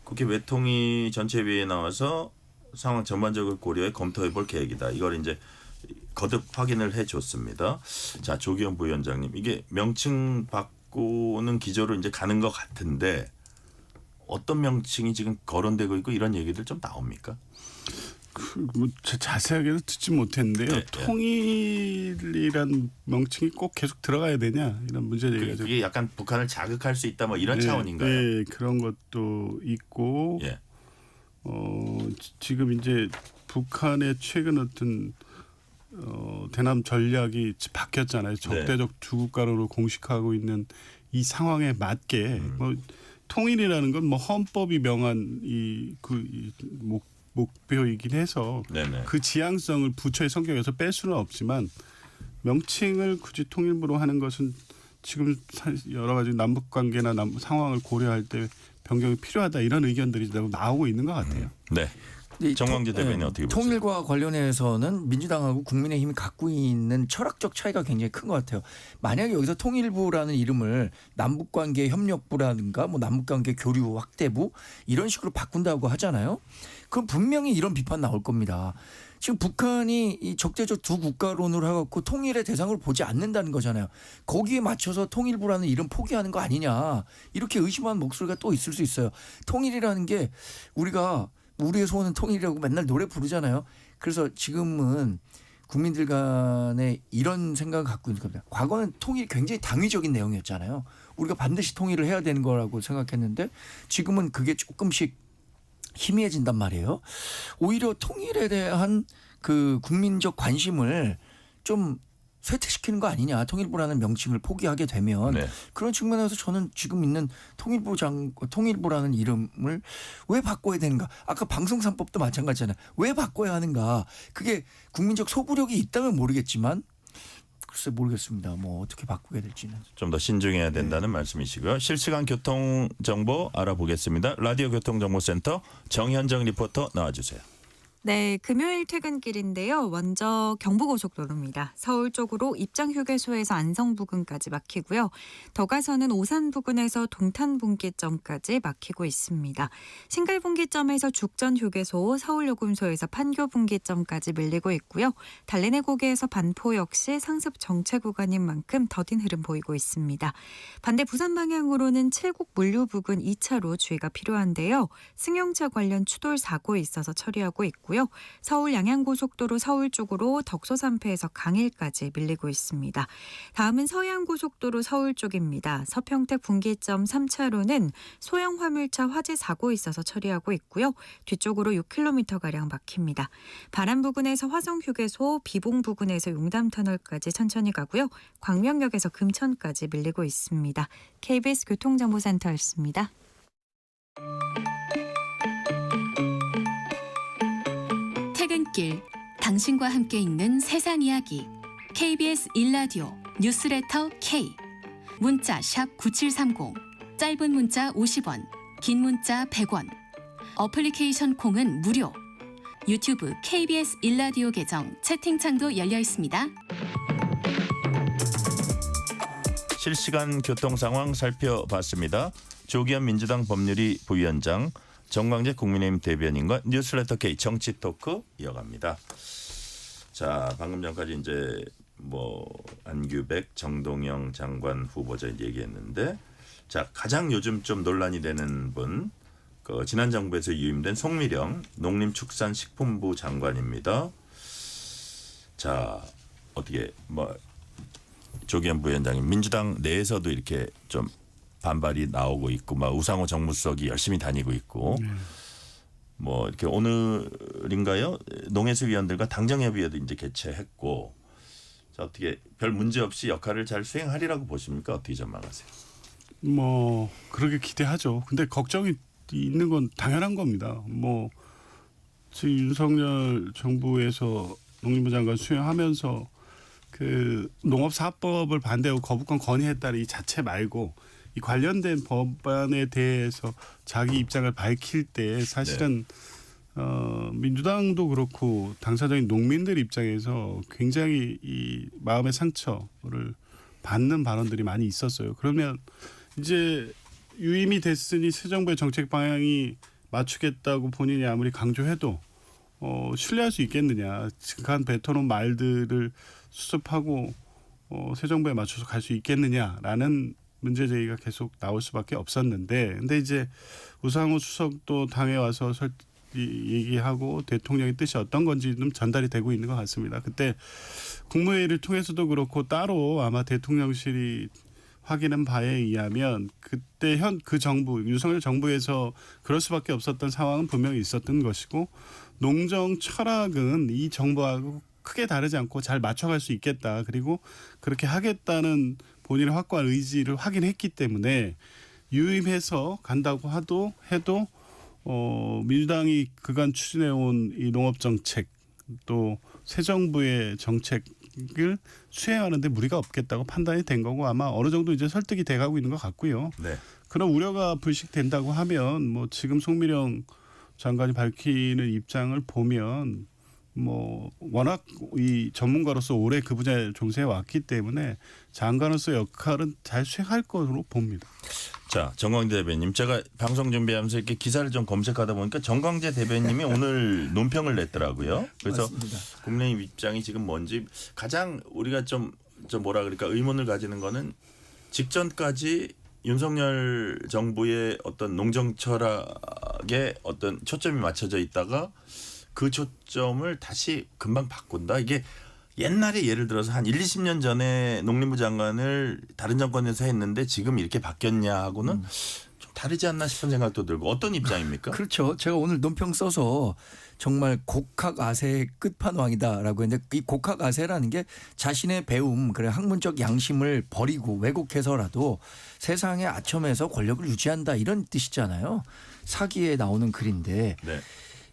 S2: 국회 외통위 전체회의에 나와서 상황 전반적으로 고려해 검토해 볼 계획이다. 이걸 이제 거듭 확인을 해줬습니다. 자, 조기현 부위원장님, 이게 명칭 바꾸는 기조로 이제 가는 것 같은데 어떤 명칭이 지금 거론되고 있고 이런 얘기들 좀 나옵니까?
S4: 뭐 자세하게는 듣지 못했는데요.
S2: 네, 네.
S4: 통일이란 명칭이 꼭 계속 들어가야 되냐 이런 문제 제기가 좀
S2: 그게 약간 북한을 자극할 수 있다 뭐 이런 차원인가요?
S4: 네, 그런 것도 있고
S2: 예.
S4: 지금 이제 북한의 최근 어떤 대남 전략이 바뀌었잖아요. 적대적 두 국가로 공식화하고 있는 이 상황에 맞게 뭐 통일이라는 건 뭐 헌법이 명한 이 목표이긴 해서
S2: 네네.
S4: 그 지향성을 부처의 성격에서 뺄 수는 없지만 명칭을 굳이 통일부로 하는 것은 지금 여러 가지 남북 관계나 상황을 고려할 때 변경이 필요하다 이런 의견들이 나오고 있는 것 같아요.
S2: 네. 정광재 대변인 어떻게 보세요?
S3: 통일과 관련해서는 민주당하고 국민의힘이 갖고 있는 철학적 차이가 굉장히 큰 것 같아요. 만약에 여기서 통일부라는 이름을 남북관계 협력부라든가 뭐 남북관계 교류 확대부 이런 식으로 바꾼다고 하잖아요. 그럼 분명히 이런 비판 나올 겁니다. 지금 북한이 이 적대적 두 국가론을 해갖고 통일의 대상을 보지 않는다는 거잖아요. 거기에 맞춰서 통일부라는 이름 포기하는 거 아니냐 이렇게 의심하는 목소리가 또 있을 수 있어요. 통일이라는 게 우리가 우리의 소원은 통일이라고 맨날 노래 부르잖아요. 그래서 지금은 국민들 간에 이런 생각을 갖고 있는 겁니다. 과거는 통일이 굉장히 당위적인 내용이었잖아요. 우리가 반드시 통일을 해야 되는 거라고 생각했는데 지금은 그게 조금씩 희미해진단 말이에요. 오히려 통일에 대한 그 국민적 관심을 좀 쇠퇴시키는 거 아니냐. 통일부라는 명칭을 포기하게 되면
S2: 네.
S3: 그런 측면에서 저는 지금 있는 통일부라는 이름을 왜 바꿔야 되는가. 아까 방송3법도 마찬가지잖아요. 왜 바꿔야 하는가. 그게 국민적 소구력이 있다면 모르겠지만 글쎄 모르겠습니다. 뭐 어떻게 바꾸게 될지는.
S2: 좀 더 신중해야 된다는 말씀이시고요. 실시간 교통 정보 알아보겠습니다. 라디오 교통정보센터 정현정 리포터 나와주세요.
S7: 네, 금요일 퇴근길인데요. 먼저 경부고속도로입니다. 서울 쪽으로 입장휴게소에서 안성 부근까지 막히고요. 더 가서는 오산 부근에서 동탄 분기점까지 막히고 있습니다. 신갈 분기점에서 죽전 휴게소, 서울요금소에서 판교 분기점까지 밀리고 있고요. 달래내 고개에서 반포 역시 상습 정체 구간인 만큼 더딘 흐름 보이고 있습니다. 반대 부산 방향으로는 칠곡 물류 부근 2차로 주의가 필요한데요. 승용차 관련 추돌 사고 있어서 처리하고 있고요. 서울 양양고속도로 서울 쪽으로 덕소산패에서 강일까지 밀리고 있습니다. 다음은 서해안고속도로 서울 쪽입니다. 서평택 분기점 3차로는 소형 화물차 화재 사고 있어서 처리하고 있고요. 뒤쪽으로 6km가량 막힙니다. 바람 부근에서 화성휴게소, 비봉 부근에서 용담터널까지 천천히 가고요. 광명역에서 금천까지 밀리고 있습니다. KBS 교통정보센터였습니다.
S8: 퇴근길, 당신과 함께 읽는 세상 이야기. KBS 1라디오 뉴스레터 K. 문자 샵 9730, 짧은 문자 50원, 긴 문자 100원. 어플리케이션 콩은 무료. 유튜브 KBS 1라디오 계정 채팅창도 열려 있습니다.
S2: 실시간 교통 상황 살펴봤습니다. 조기현 민주당 법률위 부위원장, 정광재 국민의힘 대변인과 뉴스레터 K 정치 토크 이어갑니다. 자, 방금 전까지 이제 뭐 안규백, 정동영 장관 후보자 얘기했는데, 자, 가장 요즘 좀 논란이 되는 분, 그 지난 정부에서 유임된 송미령 농림축산식품부 장관입니다. 자, 어떻게 뭐 조기현 부위원장님, 민주당 내에서도 이렇게 좀 반발이 나오고 있고, 막 우상호 정무수석이 열심히 다니고 있고, 뭐 이렇게 오늘인가요? 농해수 위원들과 당정협의회도 이제 개최했고, 자, 어떻게 별 문제 없이 역할을 잘 수행하리라고 보십니까? 어떻게 전망하세요?
S4: 뭐 그렇게 기대하죠. 근데 걱정이 있는 건 당연한 겁니다. 뭐 지금 윤석열 정부에서 농림부 장관 수행하면서 그 농업사업법을 반대하고 거부권 건의했다는 이 자체 말고, 이 관련된 법안에 대해서 자기 입장을 밝힐 때 사실은 민주당도 그렇고 당사자인 농민들 입장에서 굉장히 이 마음의 상처를 받는 발언들이 많이 있었어요. 그러면 이제 유임이 됐으니 새 정부의 정책 방향이 맞추겠다고 본인이 아무리 강조해도 신뢰할 수 있겠느냐. 즉한 뱉어놓은 말들을 수습하고 새 정부에 맞춰서 갈 수 있겠느냐라는 문제 제기가 계속 나올 수밖에 없었는데, 근데 이제 우상호 수석도 당에 와서 얘기하고 대통령의 뜻이 어떤 건지 좀 전달이 되고 있는 것 같습니다. 그때 국무회의를 통해서도 그렇고 따로 아마 대통령실이 확인한 바에 의하면 그때 그 정부, 윤석열 정부에서 그럴 수밖에 없었던 상황은 분명히 있었던 것이고, 농정 철학은 이 정부하고 크게 다르지 않고 잘 맞춰갈 수 있겠다. 그리고 그렇게 하겠다는 본인의 확고한 의지를 확인했기 때문에 유임해서 간다고 해도 민주당이 그간 추진해온 이 농업정책, 또 새 정부의 정책을 수행하는데 무리가 없겠다고 판단이 된 거고, 아마 어느 정도 이제 설득이 돼가고 있는 것 같고요.
S2: 네.
S4: 그런 우려가 불식된다고 하면 뭐 지금 송미령 장관이 밝히는 입장을 보면 뭐 워낙 이 전문가로서 오래 그 분야에 종사해 왔기 때문에 장관으로서 역할은 잘 수행할 것으로 봅니다.
S2: 자, 정광재 대변인, 제가 방송 준비하면서 이렇게 기사를 좀 검색하다 보니까 정광재 대변인이 오늘 논평을 냈더라고요. 그래서
S3: 맞습니다.
S2: 국민의힘 입장이 지금 뭔지 가장 우리가 좀 뭐라 그럴까 의문을 가지는 거는 직전까지 윤석열 정부의 어떤 농정 철학에 어떤 초점이 맞춰져 있다가 그 초점을 다시 금방 바꾼다. 이게 옛날에 예를 들어서 한 20년 전에 농림부 장관을 다른 정권에서 했는데 지금 이렇게 바뀌었냐 하고는 좀 다르지 않나 싶은 생각도 들고 어떤 입장입니까?
S3: 그렇죠. 제가 오늘 논평 써서 정말 곡학아세의 끝판왕이다라고 했는데 이 곡학아세라는 게 자신의 배움, 그래 학문적 양심을 버리고 왜곡해서라도 세상의 아첨에서 권력을 유지한다 이런 뜻이잖아요. 사기에 나오는 글인데
S2: 네.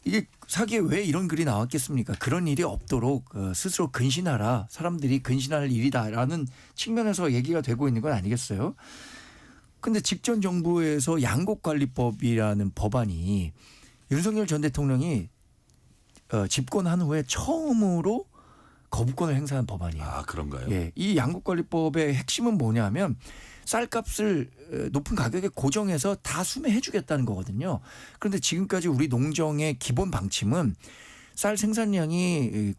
S3: 이게 사기에 왜 이런 글이 나왔겠습니까? 그런 일이 없도록 스스로 근신하라. 사람들이 근신할 일이다라는 측면에서 얘기가 되고 있는 건 아니겠어요? 근데 직전 정부에서 양곡관리법이라는 법안이 윤석열 전 대통령이 집권한 후에 처음으로 거부권을 행사한 법안이에요.
S2: 아, 그런가요?
S3: 예, 이 양곡관리법의 핵심은 뭐냐면 쌀값을 높은 가격에 고정해서 다 수매해 주겠다는 거거든요. 그런데 지금까지 우리 농정의 기본 방침은 쌀 생산량이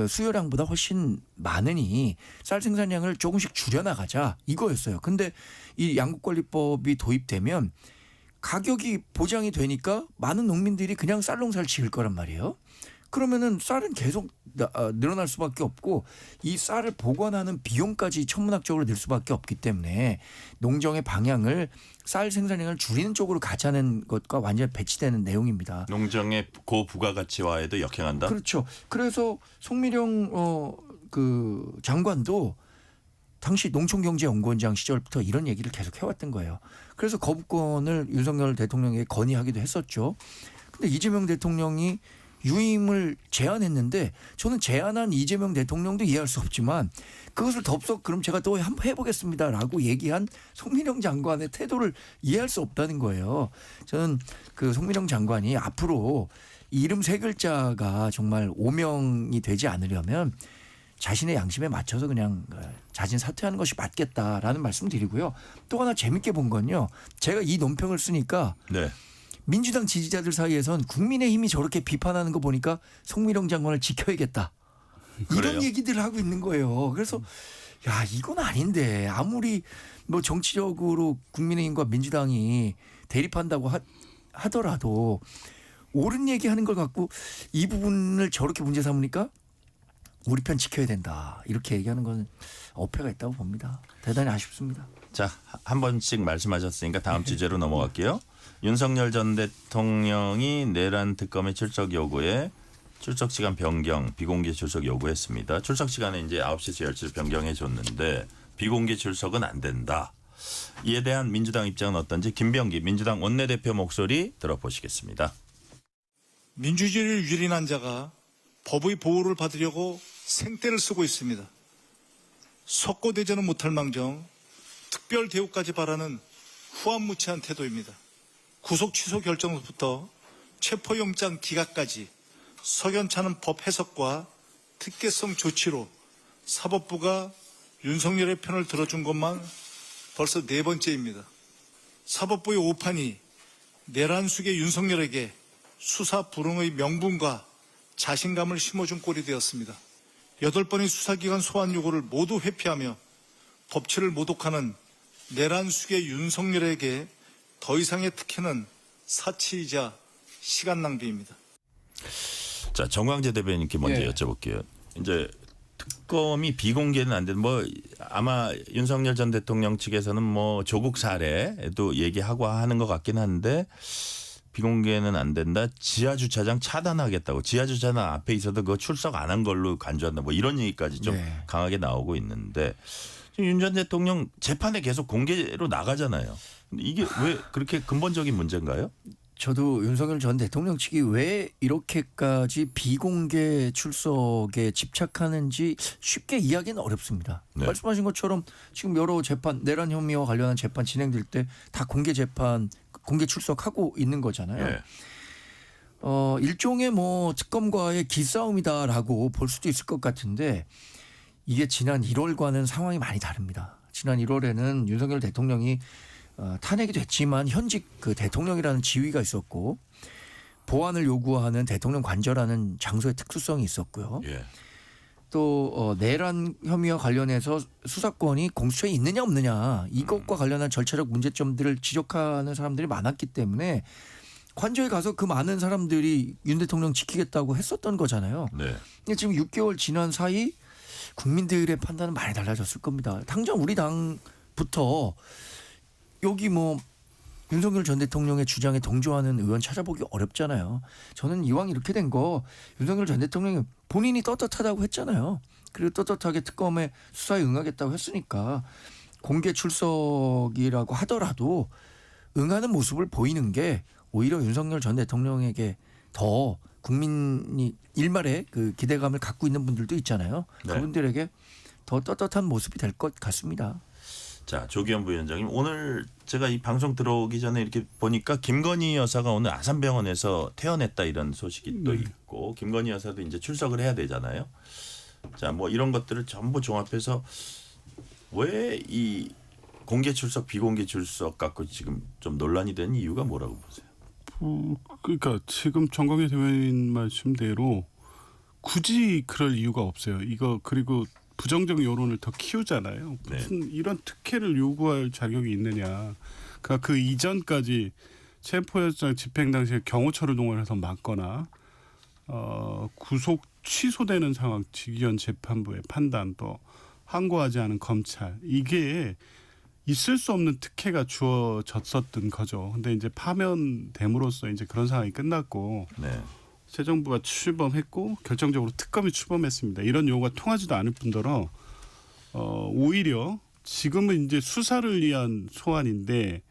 S3: 수요량보다 훨씬 많으니 쌀 생산량을 조금씩 줄여나가자 이거였어요. 근데 이 양곡관리법이 도입되면 가격이 보장이 되니까 많은 농민들이 그냥 쌀 농사를 지을 거란 말이에요. 그러면은 쌀은 계속 늘어날 수밖에 없고 이 쌀을 보관하는 비용까지 천문학적으로 늘 수밖에 없기 때문에 농정의 방향을 쌀 생산량을 줄이는 쪽으로 가자는 것과 완전히 배치되는 내용입니다.
S2: 농정의 고부가가치화에도 역행한다.
S3: 그렇죠. 그래서 송미령 그 장관도 당시 농촌경제연구원장 시절부터 이런 얘기를 계속 해왔던 거예요. 그래서 거부권을 윤석열 대통령에게 건의하기도 했었죠. 근데 이재명 대통령이 유임을 제안했는데 저는 제안한 이재명 대통령도 이해할 수 없지만 그것을 덥석 그럼 제가 또 한번 해보겠습니다라고 얘기한 송민영 장관의 태도를 이해할 수 없다는 거예요. 저는 그 송민영 장관이 앞으로 이름 세 글자가 정말 오명이 되지 않으려면 자신의 양심에 맞춰서 그냥 자진 사퇴하는 것이 맞겠다라는 말씀 드리고요. 또 하나 재밌게 본 건요. 제가 이 논평을 쓰니까
S2: 네.
S3: 민주당 지지자들 사이에선 국민의힘이 저렇게 비판하는 거 보니까 송미령 장관을 지켜야겠다.
S2: 그래요?
S3: 이런 얘기들을 하고 있는 거예요. 그래서 야 이건 아닌데 아무리 뭐 정치적으로 국민의힘과 민주당이 대립한다고 하더라도 옳은 얘기하는 걸 갖고 이 부분을 저렇게 문제 삼으니까 우리 편 지켜야 된다. 이렇게 얘기하는 건 어폐가 있다고 봅니다. 대단히 아쉽습니다.
S2: 자, 한 번씩 말씀하셨으니까 다음 주제로 넘어갈게요. 윤석열 전 대통령이 내란 특검의 출석 요구에 출석 시간 변경, 비공개 출석 요구했습니다. 출석 시간에 이제 9시에서 10시로 변경해 줬는데 비공개 출석은 안 된다. 이에 대한 민주당 입장은 어떤지 김병기 민주당 원내대표 목소리 들어보시겠습니다.
S9: 민주주의를 유린한 자가 법의 보호를 받으려고 생떼를 쓰고 있습니다. 석고대전은 못할 망정 특별 대우까지 바라는 후한무치한 태도입니다. 구속 취소 결정부터 체포영장 기각까지 석연찮은 법 해석과 특혜성 조치로 사법부가 윤석열의 편을 들어준 것만 벌써 4번째입니다. 사법부의 오판이 내란숙의 윤석열에게 수사 불응의 명분과 자신감을 심어준 꼴이 되었습니다. 8번의 수사기관 소환 요구를 모두 회피하며 법치를 모독하는 내란숙의 윤석열에게 더 이상의 특혜는 사치이자 시간 낭비입니다.
S2: 자, 정광재 대변인께 먼저
S3: 예.
S2: 여쭤볼게요. 이제 특검이 비공개는 안 되는 뭐 아마 윤석열 전 대통령 측에서는 뭐 조국 사례도 얘기하고 하는 것 같긴 한데 비공개는 안 된다. 지하 주차장 차단하겠다고. 지하 주차장 앞에 있어도 그거 출석 안 한 걸로 간주한다. 뭐 이런 얘기까지 좀
S3: 네.
S2: 강하게 나오고 있는데 윤 전 대통령 재판에 계속 공개로 나가잖아요. 근데 이게 왜 그렇게 근본적인 문제인가요?
S3: 저도 윤석열 전 대통령 측이 왜 이렇게까지 비공개 출석에 집착하는지 쉽게 이해하기는 어렵습니다.
S2: 네.
S3: 말씀하신 것처럼 지금 여러 재판 내란 혐의와 관련한 재판 진행될 때 다 공개 재판 공개 출석하고 있는 거잖아요.
S2: 예.
S3: 일종의 뭐 특검과의 기싸움이다라고 볼 수도 있을 것 같은데 이게 지난 1월과는 상황이 많이 다릅니다. 지난 1월에는 윤석열 대통령이 탄핵이 됐지만 현직 그 대통령이라는 지위가 있었고 보안을 요구하는 대통령 관저라는 장소의 특수성이 있었고요.
S2: 예.
S3: 또 내란 혐의와 관련해서 수사권이 공수처에 있느냐 없느냐 이것과 관련한 절차적 문제점들을 지적하는 사람들이 많았기 때문에 관저에 가서 그 많은 사람들이 윤 대통령 지키겠다고 했었던 거잖아요.
S2: 네.
S3: 근데 지금 6개월 지난 사이 국민들의 판단은 많이 달라졌을 겁니다. 당장 우리 당부터 여기 뭐 윤석열 전 대통령의 주장에 동조하는 의원 찾아보기 어렵잖아요. 저는 이왕 이렇게 된 거 윤석열 전 대통령이 본인이 떳떳하다고 했잖아요. 그리고 떳떳하게 특검에 수사에 응하겠다고 했으니까 공개 출석이라고 하더라도 응하는 모습을 보이는 게 오히려 윤석열 전 대통령에게 더 국민이 일말의 그 기대감을 갖고 있는 분들도 있잖아요.
S2: 네.
S3: 그분들에게 더 떳떳한 모습이 될 것 같습니다.
S2: 자, 조기현 부위원장님, 오늘 제가 이 방송 들어오기 전에 이렇게 보니까 김건희 여사가 오늘 아산병원에서 퇴원했다 이런 소식이 또 있고 김건희 여사도 이제 출석을 해야 되잖아요. 자, 뭐 이런 것들을 전부 종합해서 왜 이 공개 출석, 비공개 출석 갖고 지금 좀 논란이 된 이유가 뭐라고 보세요?
S4: 그러니까 지금 정광희 대변인 말씀대로 굳이 그럴 이유가 없어요. 이거 그리고 부정적 여론을 더 키우잖아요. 무슨 이런 특혜를 요구할 자격이 있느냐. 그러니까 그 이전까지 체포영장 집행 당시에 경호처를 동원해서 막거나 구속 취소되는 상황, 직위원 재판부의 판단 또 항고하지 않은 검찰 이게 있을 수 없는 특혜가 주어졌었던 거죠. 근데 이제 파면됨으로써 이제 그런 상황이 끝났고
S2: 네.
S4: 새 정부가 출범했고 결정적으로 특검이 출범했습니다. 이런 요구가 통하지도 않을 뿐더러 오히려 지금은 이제 수사를 위한 소환인데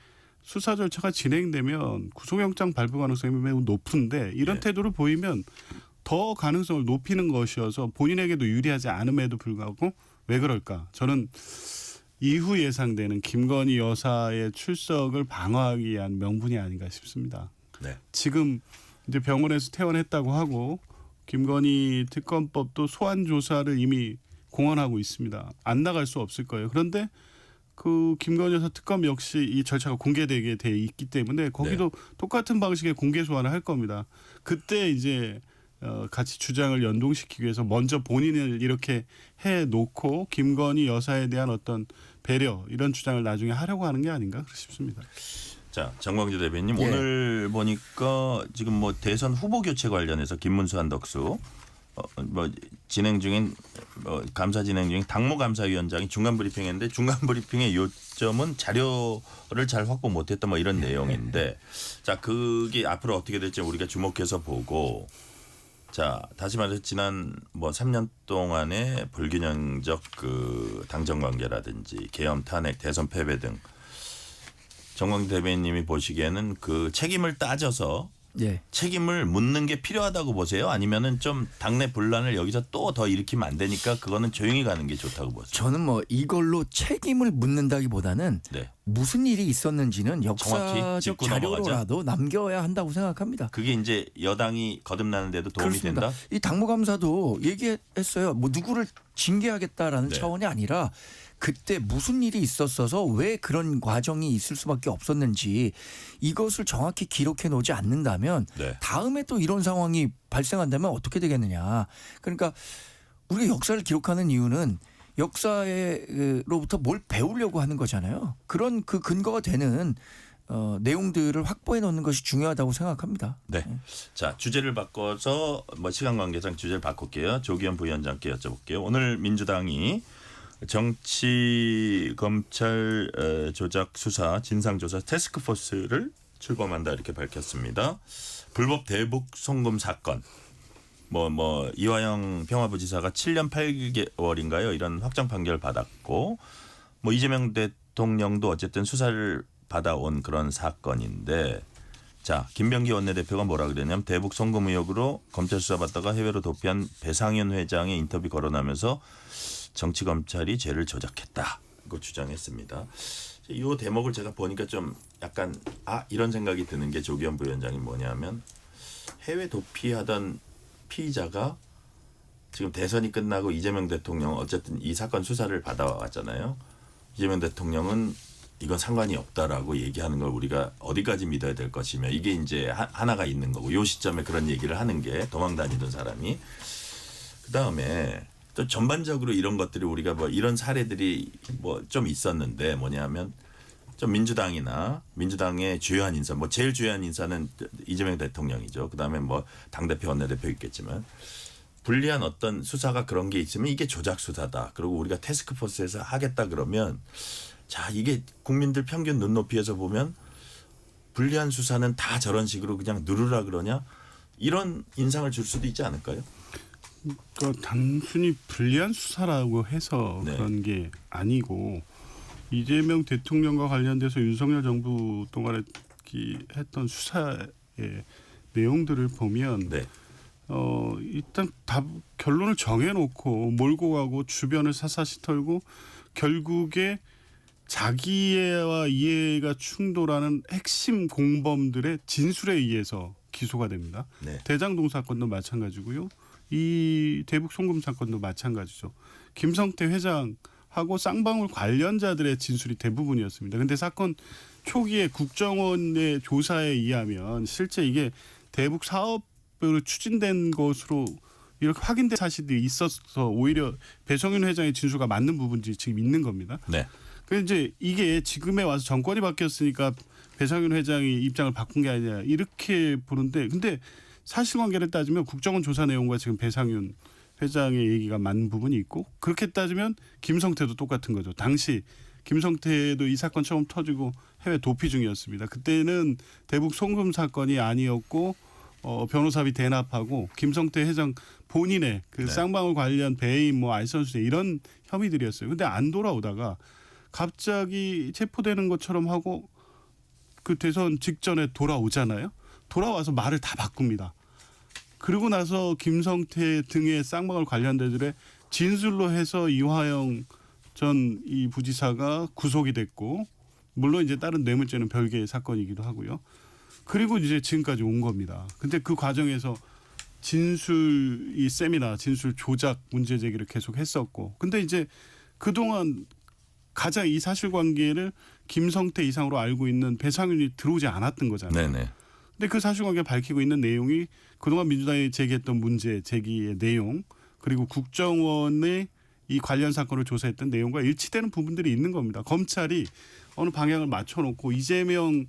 S4: 수사 절차가 진행되면 구속영장 발부 가능성이 매우 높은데 이런 태도를 보이면 더 가능성을 높이는 것이어서 본인에게도 유리하지 않음에도 불구하고 왜 그럴까? 저는 이후 예상되는 김건희 여사의 출석을 방어하기 위한 명분이 아닌가 싶습니다.
S2: 네.
S4: 지금 이제 병원에서 퇴원했다고 하고 김건희 특검법도 소환 조사를 이미 공언하고 있습니다. 안 나갈 수 없을 거예요. 그런데 그 김건희 여사 특검 역시 이 절차가 공개되게 돼 있기 때문에 거기도 똑같은 방식의 공개 소환을 할 겁니다. 그때 이제 같이 주장을 연동시키기 위해서 먼저 본인을 이렇게 해놓고 김건희 여사에 대한 어떤 배려 이런 주장을 나중에 하려고 하는 게 아닌가 싶습니다.
S2: 자, 정광주 대변인
S3: 예.
S2: 오늘 보니까 지금 뭐 대선 후보 교체 관련해서 김문수 한덕수 뭐 진행 중인 감사 진행 중인 당무감사위원장이 중간 브리핑했는데 중간 브리핑의 요점은 자료를 잘 확보 못했다 뭐 이런 내용인데 자, 그게 앞으로 어떻게 될지 우리가 주목해서 보고 자, 다시 말해서 지난 뭐 3년 동안의 불균형적 그 당정 관계라든지 계엄 탄핵 대선 패배 등 정광주 대변인님이 보시기에는 그 책임을 따져서
S3: 예.
S2: 책임을 묻는 게 필요하다고 보세요? 아니면은 좀 당내 분란을 여기서 또 더 일으키면 안 되니까 그거는 조용히 가는 게 좋다고 보세요?
S3: 저는 뭐 이걸로 책임을 묻는다기보다는
S2: 네.
S3: 무슨 일이 있었는지는
S2: 정확히
S3: 역사적
S2: 짚고
S3: 자료로라도 남겨야 한다고 생각합니다.
S2: 그게 이제 여당이 거듭나는데도 도움이
S3: 그렇습니다.
S2: 된다?
S3: 이 당무감사도 얘기했어요. 뭐 누구를 징계하겠다라는
S2: 네.
S3: 차원이 아니라 그때 무슨 일이 있었어서 왜 그런 과정이 있을 수밖에 없었는지 이것을 정확히 기록해 놓지 않는다면
S2: 네.
S3: 다음에 또 이런 상황이 발생한다면 어떻게 되겠느냐. 그러니까 우리가 역사를 기록하는 이유는 역사로부터 뭘 배우려고 하는 거잖아요. 그런 그 근거가 되는 내용들을 확보해 놓는 것이 중요하다고 생각합니다.
S2: 네. 자, 주제를 바꿔서 뭐 시간 관계상 주제를 바꿀게요. 조기현 부위원장께 여쭤볼게요. 오늘 민주당이 정치 검찰 조작 수사 진상조사 태스크포스를 출범한다 이렇게 밝혔습니다. 불법 대북 송금 사건 뭐 이화영 평화부지사가 7년 8개월인가요? 이런 확정 판결 받았고 뭐 이재명 대통령도 어쨌든 수사를 받아온 그런 사건인데 자, 김병기 원내대표가 뭐라 그랬냐면 대북 송금 의혹으로 검찰 수사받다가 해외로 도피한 배상현 회장의 인터뷰 거론하면서 정치검찰이 죄를 조작했다. 고 주장했습니다. 이 대목을 제가 보니까 좀 약간 이런 생각이 드는 게 조기현 부위원장이 뭐냐면 해외 도피하던 피의자가 지금 대선이 끝나고 이재명 대통령 어쨌든 이 사건 수사를 받아왔잖아요. 이재명 대통령은 이건 상관이 없다라고 얘기하는 걸 우리가 어디까지 믿어야 될 것이며 이게 이제 하나가 있는 거고 요 시점에 그런 얘기를 하는 게 도망 다니던 사람이 그다음에 또 전반적으로 이런 것들이 우리가 뭐 이런 사례들이 뭐 좀 있었는데 뭐냐면 좀 민주당의 주요한 인사 뭐 제일 주요한 인사는 이재명 대통령이죠. 그다음에 뭐 당대표 원내대표 있겠지만 불리한 어떤 수사가 그런 게 있으면 이게 조작 수사다. 그리고 우리가 태스크포스에서 하겠다 그러면 자 이게 국민들 평균 눈높이에서 보면 불리한 수사는 다 저런 식으로 그냥 누르라 그러냐 이런 인상을 줄 수도 있지 않을까요?
S4: 그러니까 단순히 불리한 수사라고 해서
S2: 네.
S4: 그런 게 아니고 이재명 대통령과 관련돼서 윤석열 정부 동안에 했던 수사의 내용들을 보면
S2: 네.
S4: 일단 다 결론을 정해놓고 몰고 가고 주변을 샅샅이 털고 결국에 자기와 이해가 충돌하는 핵심 공범들의 진술에 의해서 기소가 됩니다.
S2: 네.
S4: 대장동 사건도 마찬가지고요. 이 대북 송금 사건도 마찬가지죠. 김성태 회장하고 쌍방울 관련자들의 진술이 대부분이었습니다. 그런데 사건 초기에 국정원의 조사에 의하면 실제 이게 대북 사업으로 추진된 것으로 이렇게 확인된 사실들이 있어서 오히려 배성윤 회장의 진술과 맞는 부분들이 지금 있는 겁니다.
S2: 네.
S4: 그런데 이제 이게 지금에 와서 정권이 바뀌었으니까 배성윤 회장이 입장을 바꾼 게 아니냐 이렇게 보는데 근데 사실관계를 따지면 국정원 조사 내용과 지금 배상윤 회장의 얘기가 맞는 부분이 있고 그렇게 따지면 김성태도 똑같은 거죠. 당시 김성태도 이 사건 처음 터지고 해외 도피 중이었습니다. 그때는 대북 송금 사건이 아니었고 변호사비 대납하고 김성태 회장 본인의 그
S2: 네.
S4: 쌍방울 관련 배임 뭐 알선수재 이런 혐의들이었어요. 근데 안 돌아오다가 갑자기 체포되는 것처럼 하고 그 대선 직전에 돌아오잖아요. 돌아와서 말을 다 바꿉니다. 그리고 나서 김성태 등의 쌍방울 관련자들의 진술로 해서 이화영 전 이 부지사가 구속이 됐고 물론 이제 다른 뇌물죄는 별개의 사건이기도 하고요. 그리고 이제 지금까지 온 겁니다. 근데 그 과정에서 진술 이 세미나 진술 조작 문제 제기를 계속 했었고 근데 이제 그동안 가장 이 사실관계를 김성태 이상으로 알고 있는 배상윤이 들어오지 않았던 거잖아요.
S2: 네네.
S4: 근데 그 사실관계 밝히고 있는 내용이 그동안 민주당이 제기했던 문제 제기의 내용 그리고 국정원의 이 관련 사건을 조사했던 내용과 일치되는 부분들이 있는 겁니다. 검찰이 어느 방향을 맞춰놓고 이재명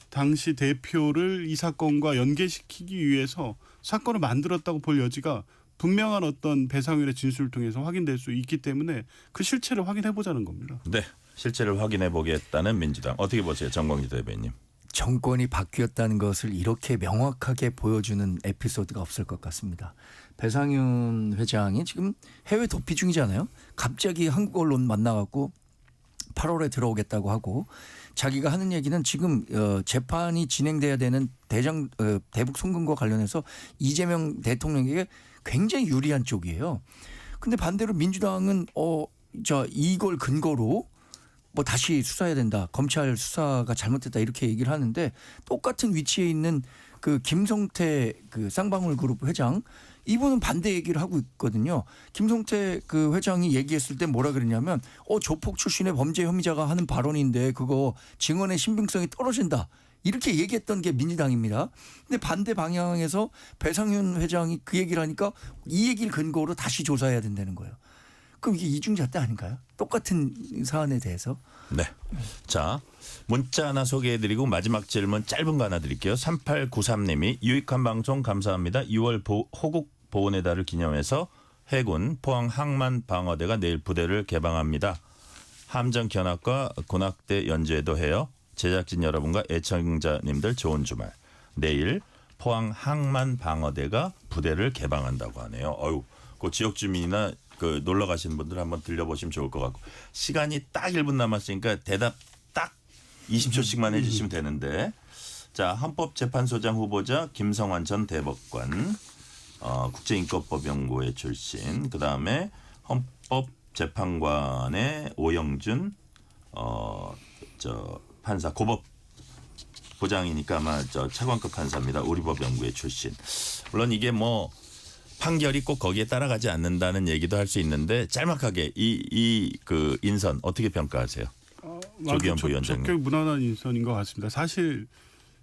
S4: 당시 대표를 이 사건과 연계시키기 위해서 사건을 만들었다고 볼 여지가 분명한 어떤 배상윤의 진술을 통해서 확인될 수 있기 때문에 그 실체를 확인해 보자는 겁니다.
S2: 네. 실체를 확인해 보겠다는 민주당. 어떻게 보세요? 정광지 대변인.
S3: 정권이 바뀌었다는 것을 이렇게 명확하게 보여주는 에피소드가 없을 것 같습니다. 배상윤 회장이 지금 해외 도피 중이잖아요. 갑자기 한국 언론 만나갖고 8월에 들어오겠다고 하고 자기가 하는 얘기는 지금 재판이 진행돼야 되는 대북 송금과 관련해서 이재명 대통령에게 굉장히 유리한 쪽이에요. 근데 반대로 민주당은 이걸 근거로 뭐 다시 수사해야 된다. 검찰 수사가 잘못됐다 이렇게 얘기를 하는데 똑같은 위치에 있는 그 김성태 그 쌍방울 그룹 회장 이분은 반대 얘기를 하고 있거든요. 김성태 그 회장이 얘기했을 때 뭐라 그랬냐면 조폭 출신의 범죄 혐의자가 하는 발언인데 그거 증언의 신빙성이 떨어진다. 이렇게 얘기했던 게 민주당입니다. 근데 반대 방향에서 배상윤 회장이 그 얘기를 하니까 이 얘기를 근거로 다시 조사해야 된다는 거예요. 그럼 이게 이중잣대 아닌가요? 똑같은 사안에 대해서.
S2: 네. 자, 문자 하나 소개해드리고 마지막 질문 짧은 거 하나 드릴게요. 3893님이 유익한 방송 감사합니다. 6월 호국 보훈의 달을 기념해서 해군 포항 항만 방어대가 내일 부대를 개방합니다. 함정 견학과 군악대 연주회도 해요. 제작진 여러분과 애청자님들 좋은 주말. 내일 포항 항만 방어대가 부대를 개방한다고 하네요. 그 지역 주민이나 그 놀러 가시는 분들 한번 들려보시면 좋을 것 같고 시간이 딱 1분 남았으니까 대답 딱 20초씩만 해주시면 되는데 자 헌법재판소장 후보자 김성환 전 대법관 국제인권법 연구회 출신 그다음에 헌법재판관의 오영준 판사 고법 부장이니까 아마 차관급 판사입니다. 우리법 연구회 출신. 물론 이게 뭐 판결이 꼭 거기에 따라가지 않는다는 얘기도 할 수 있는데 짤막하게 이 그 인선 어떻게 평가하세요? 조기현 부위원장님.
S4: 적격 무난한 인선인 것 같습니다. 사실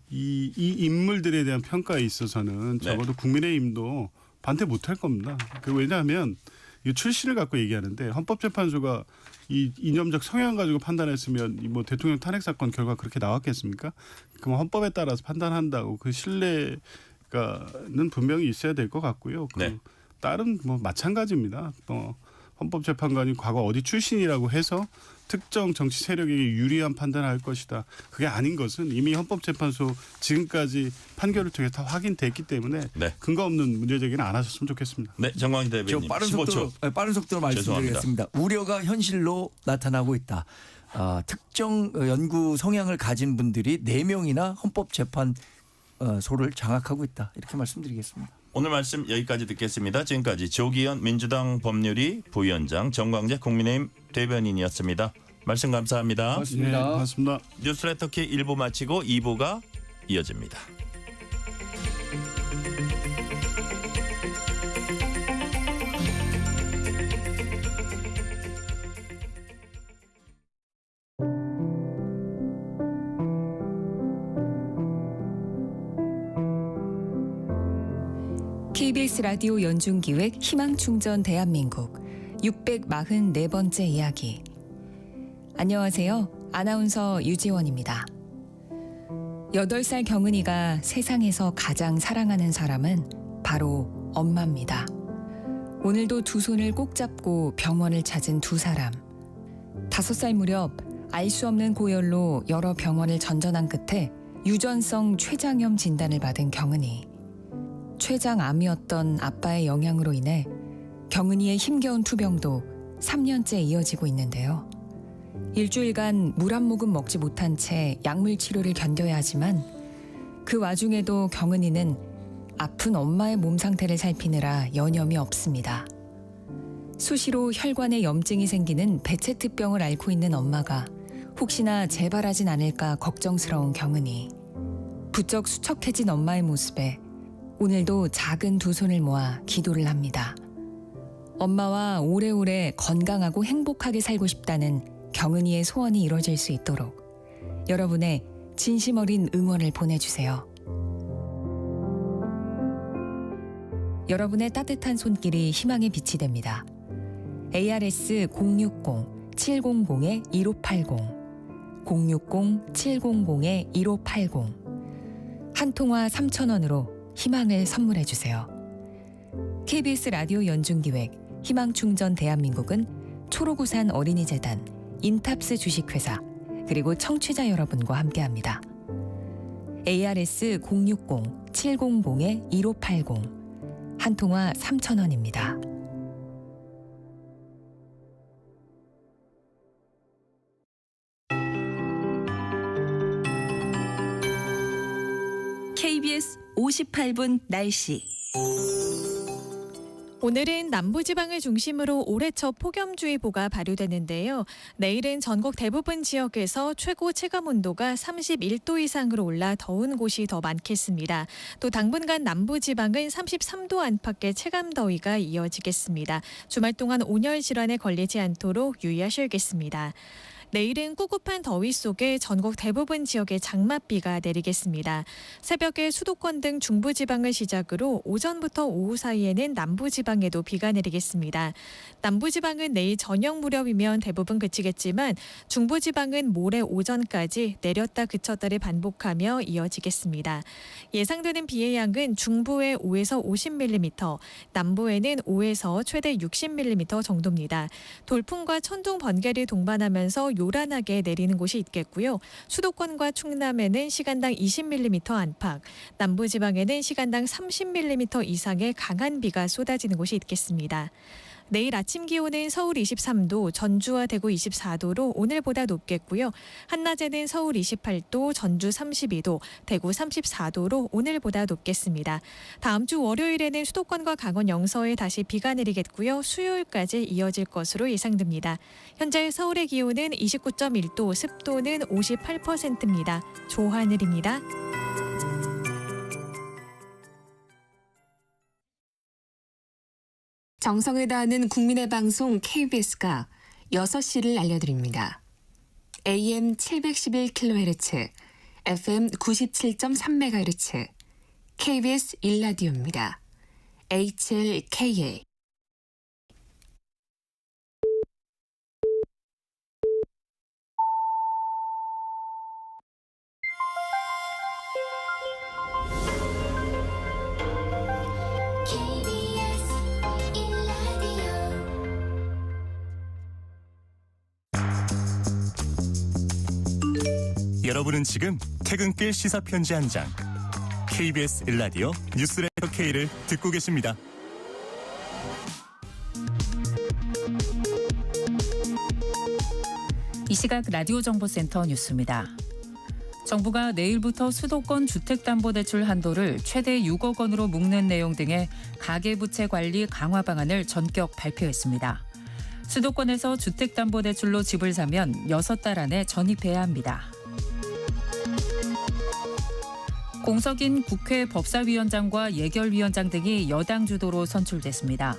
S4: 이 인물들에 대한 평가에 있어서는 적어도 국민의힘도 반대 못할 겁니다. 왜냐하면 이 출신을 갖고 얘기하는데 헌법재판소가 이 이념적 성향 가지고 판단했으면 뭐 대통령 탄핵 사건 결과 그렇게 나왔겠습니까? 그럼 헌법에 따라서 판단한다고 그 신뢰가는 분명히 있어야 될 것 같고요.
S2: 네.
S4: 다른 뭐 마찬가지입니다. 헌법재판관이 과거 어디 출신이라고 해서 특정 정치 세력에게 유리한 판단을 할 것이다. 그게 아닌 것은 이미 헌법재판소 지금까지 판결을 통해 다 확인됐기 때문에 근거 없는 문제 제기는 안 하셨으면 좋겠습니다.
S2: 네, 정광희 대변인.
S3: 빠른
S2: 15초.
S3: 빠른 속도로 말씀드리겠습니다. 우려가 현실로 나타나고 있다. 특정 연구 성향을 가진 분들이 4명이나 헌법재판소를 장악하고 있다. 이렇게 말씀드리겠습니다.
S2: 오늘 말씀 여기까지 듣겠습니다. 지금까지 조기현 민주당 법률위 부위원장, 정광재 국민의힘 대변인이었습니다. 말씀 감사합니다.
S3: 고맙습니다.
S4: 고맙습니다.
S2: 뉴스레터 K 1부 마치고 2부가 이어집니다.
S1: KBS 라디오 연중기획 희망충전 대한민국 644번째 이야기. 안녕하세요. 아나운서 유지원입니다. 8살 경은이가 세상에서 가장 사랑하는 사람은 바로 엄마입니다. 오늘도 두 손을 꼭 잡고 병원을 찾은 두 사람. 5살 무렵 알 수 없는 고열로 여러 병원을 전전한 끝에 유전성 췌장염 진단을 받은 경은이. 췌장암이었던 아빠의 영향으로 인해 경은이의 힘겨운 투병도 3년째 이어지고 있는데요. 일주일간 물 한 모금 먹지 못한 채 약물 치료를 견뎌야 하지만 그 와중에도 경은이는 아픈 엄마의 몸 상태를 살피느라 여념이 없습니다. 수시로 혈관에 염증이 생기는 베체트병을 앓고 있는 엄마가 혹시나 재발하진 않을까 걱정스러운 경은이. 부쩍 수척해진 엄마의 모습에 오늘도 작은 두 손을 모아 기도를 합니다. 엄마와 오래오래 건강하고 행복하게 살고 싶다는 경은이의 소원이 이루어질 수 있도록 여러분의 진심 어린 응원을 보내주세요. 여러분의 따뜻한 손길이 희망의 빛이 됩니다. ARS 060-700-1580 060-700-1580 한 통화 3,000원으로 희망을 선물해 주세요. KBS 라디오 연중기획 희망충전 대한민국은 초록우산 어린이재단, 인탑스 주식회사, 그리고 청취자 여러분과 함께합니다. ARS 060-700-1580 한 통화 3,000원입니다. KBS 58분 날씨.
S10: 오늘은 남부지방을 중심으로 올해 첫 폭염주의보가 발효되는데요. 내일은 전국 대부분 지역에서 최고 체감온도가 31도 이상으로 올라 더운 곳이 더 많겠습니다. 또 당분간 남부지방은 33도 안팎의 체감더위가 이어지겠습니다. 주말 동안 온열 질환에 걸리지 않도록 유의하셔야겠습니다. 내일은 꿉꿉한 더위 속에 전국 대부분 지역에 장맛비가 내리겠습니다. 새벽에 수도권 등 중부지방을 시작으로 오전부터 오후 사이에는 남부지방에도 비가 내리겠습니다. 남부지방은 내일 저녁 무렵이면 대부분 그치겠지만 중부지방은 모레 오전까지 내렸다 그쳤다를 반복하며 이어지겠습니다. 예상되는 비의 양은 중부에 5에서 50mm, 남부에는 5에서 최대 60mm 정도입니다. 돌풍과 천둥, 번개를 동반하면서 요란하게 내리는 곳이 있겠고요. 수도권과 충남에는 시간당 20mm 안팎, 남부지방에는 시간당 30mm 이상의 강한 비가 쏟아지는 곳이 있겠습니다. 내일 아침 기온은 서울 23도, 전주와 대구 24도로 오늘보다 높겠고요. 한낮에는 서울 28도, 전주 32도, 대구 34도로 오늘보다 높겠습니다. 다음 주 월요일에는 수도권과 강원 영서에 다시 비가 내리겠고요. 수요일까지 이어질 것으로 예상됩니다. 현재 서울의 기온은 29.1도, 습도는 58%입니다. 조하늘입니다.
S11: 정성을 다하는 국민의 방송 KBS가 6시를 알려드립니다. AM 711kHz, FM 97.3MHz, KBS 1라디오입니다. HLKA.
S12: 여러분은 지금 퇴근길 시사편지 한 장, KBS 1라디오 뉴스레터 K를 듣고 계십니다.
S13: 이 시각 라디오 정보센터 뉴스입니다. 정부가 내일부터 수도권 주택담보대출 한도를 최대 6억 원으로 묶는 내용 등의 가계부채 관리 강화 방안을 전격 발표했습니다. 수도권에서 주택담보대출로 집을 사면 6달 안에 전입해야 합니다. 공석인 국회 법사위원장과 예결위원장 등이 여당 주도로 선출됐습니다.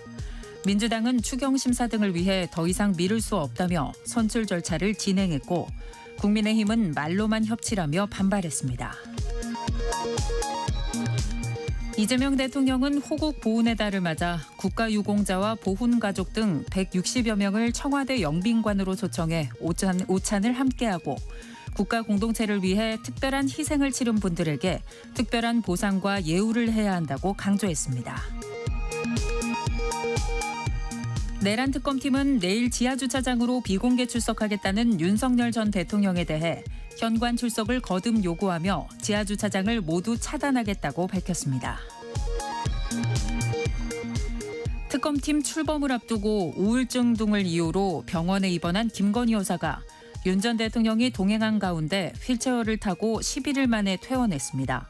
S13: 민주당은 추경 심사 등을 위해 더 이상 미룰 수 없다며 선출 절차를 진행했고 국민의힘은 말로만 협치라며 반발했습니다. 이재명 대통령은 호국 보훈의 달을 맞아 국가유공자와 보훈가족 등 160여 명을 청와대 영빈관으로 초청해 오찬을 함께하고 국가 공동체를 위해 특별한 희생을 치른 분들에게 특별한 보상과 예우를 해야 한다고 강조했습니다. 내란 특검팀은 내일 지하주차장으로 비공개 출석하겠다는 윤석열 전 대통령에 대해 현관 출석을 거듭 요구하며 지하주차장을 모두 차단하겠다고 밝혔습니다. 특검팀 출범을 앞두고 우울증 등을 이유로 병원에 입원한 김건희 여사가 윤 전 대통령이 동행한 가운데 휠체어를 타고 11일 만에 퇴원했습니다.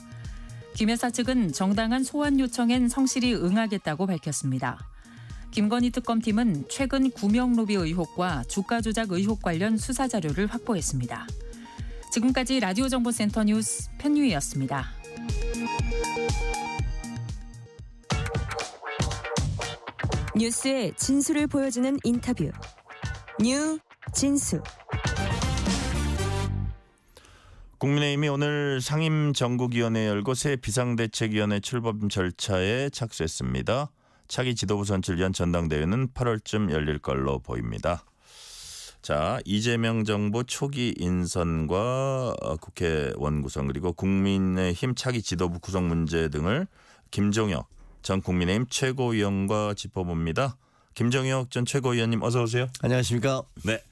S13: 김 여사 측은 정당한 소환 요청엔 성실히 응하겠다고 밝혔습니다. 김건희 특검팀은 최근 구명 로비 의혹과 주가 조작 의혹 관련 수사 자료를 확보했습니다. 지금까지 라디오 정보센터 뉴스 편유희였습니다.
S14: 뉴스의 진수를 보여주는 인터뷰. 뉴 진수.
S2: 국민의힘이 오늘 상임정국위원회 열고 새 비상대책위원회 출범 절차에 착수했습니다. 차기 지도부 선출위원 전당대회는 8월쯤 열릴 걸로 보입니다. 자, 이재명 정부 초기 인선과 국회의원 구성 그리고 국민의힘 차기 지도부 구성 문제 등을 김종혁 전 국민의힘 최고위원과 짚어봅니다. 김종혁 전 최고위원님 어서 오세요.
S15: 안녕하십니까.
S2: 네.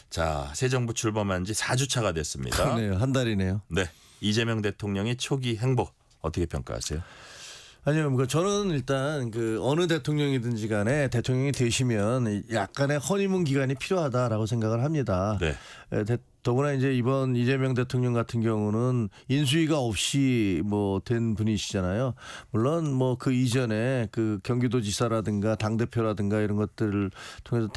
S2: 자, 새 정부 출범한 지 4주차가 됐습니다.
S15: 네, 한 달이네요.
S2: 네. 이재명 대통령의 초기 행보 어떻게 평가하세요?
S15: 아니요, 저는 일단 어느 대통령이든지 간에 대통령이 되시면 약간의 허니문 기간이 필요하다라고 생각을 합니다.
S2: 네.
S15: 더구나 이제 이번 이재명 대통령 같은 경우는 인수위가 없이 된 분이시잖아요. 물론 그 이전에 경기도지사라든가 당대표라든가 이런 것들을 통해서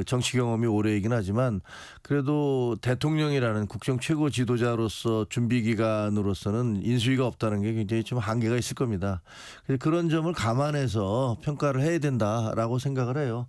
S15: 정치 경험이 오래이긴 하지만 그래도 대통령이라는 국정 최고 지도자로서 준비 기간으로서는 인수위가 없다는 게 굉장히 좀 한계가 있을 겁니다. 그래서 그런 점을 감안해서 평가를 해야 된다라고 생각을 해요.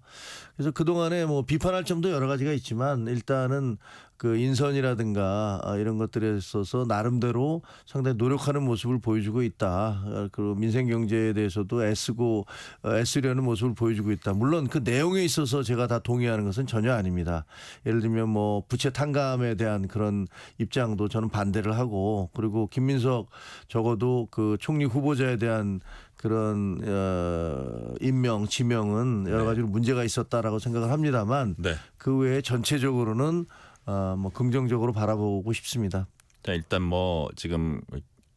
S15: 그래서 그동안에 비판할 점도 여러 가지가 있지만 일단은 인선이라든가 이런 것들에 있어서 나름대로 상당히 노력하는 모습을 보여주고 있다. 그리고 민생 경제에 대해서도 애쓰려는 모습을 보여주고 있다. 물론 그 내용에 있어서 제가 다 동의하는 것은 전혀 아닙니다. 예를 들면 부채 탕감에 대한 그런 입장도 저는 반대를 하고 그리고 김민석 적어도 총리 후보자에 대한 그런 임명, 지명은 여러 가지로 문제가 있었다라고 생각을 합니다만
S2: 네.
S15: 그 외에 전체적으로는 긍정적으로 바라보고 싶습니다.
S2: 자, 일단 지금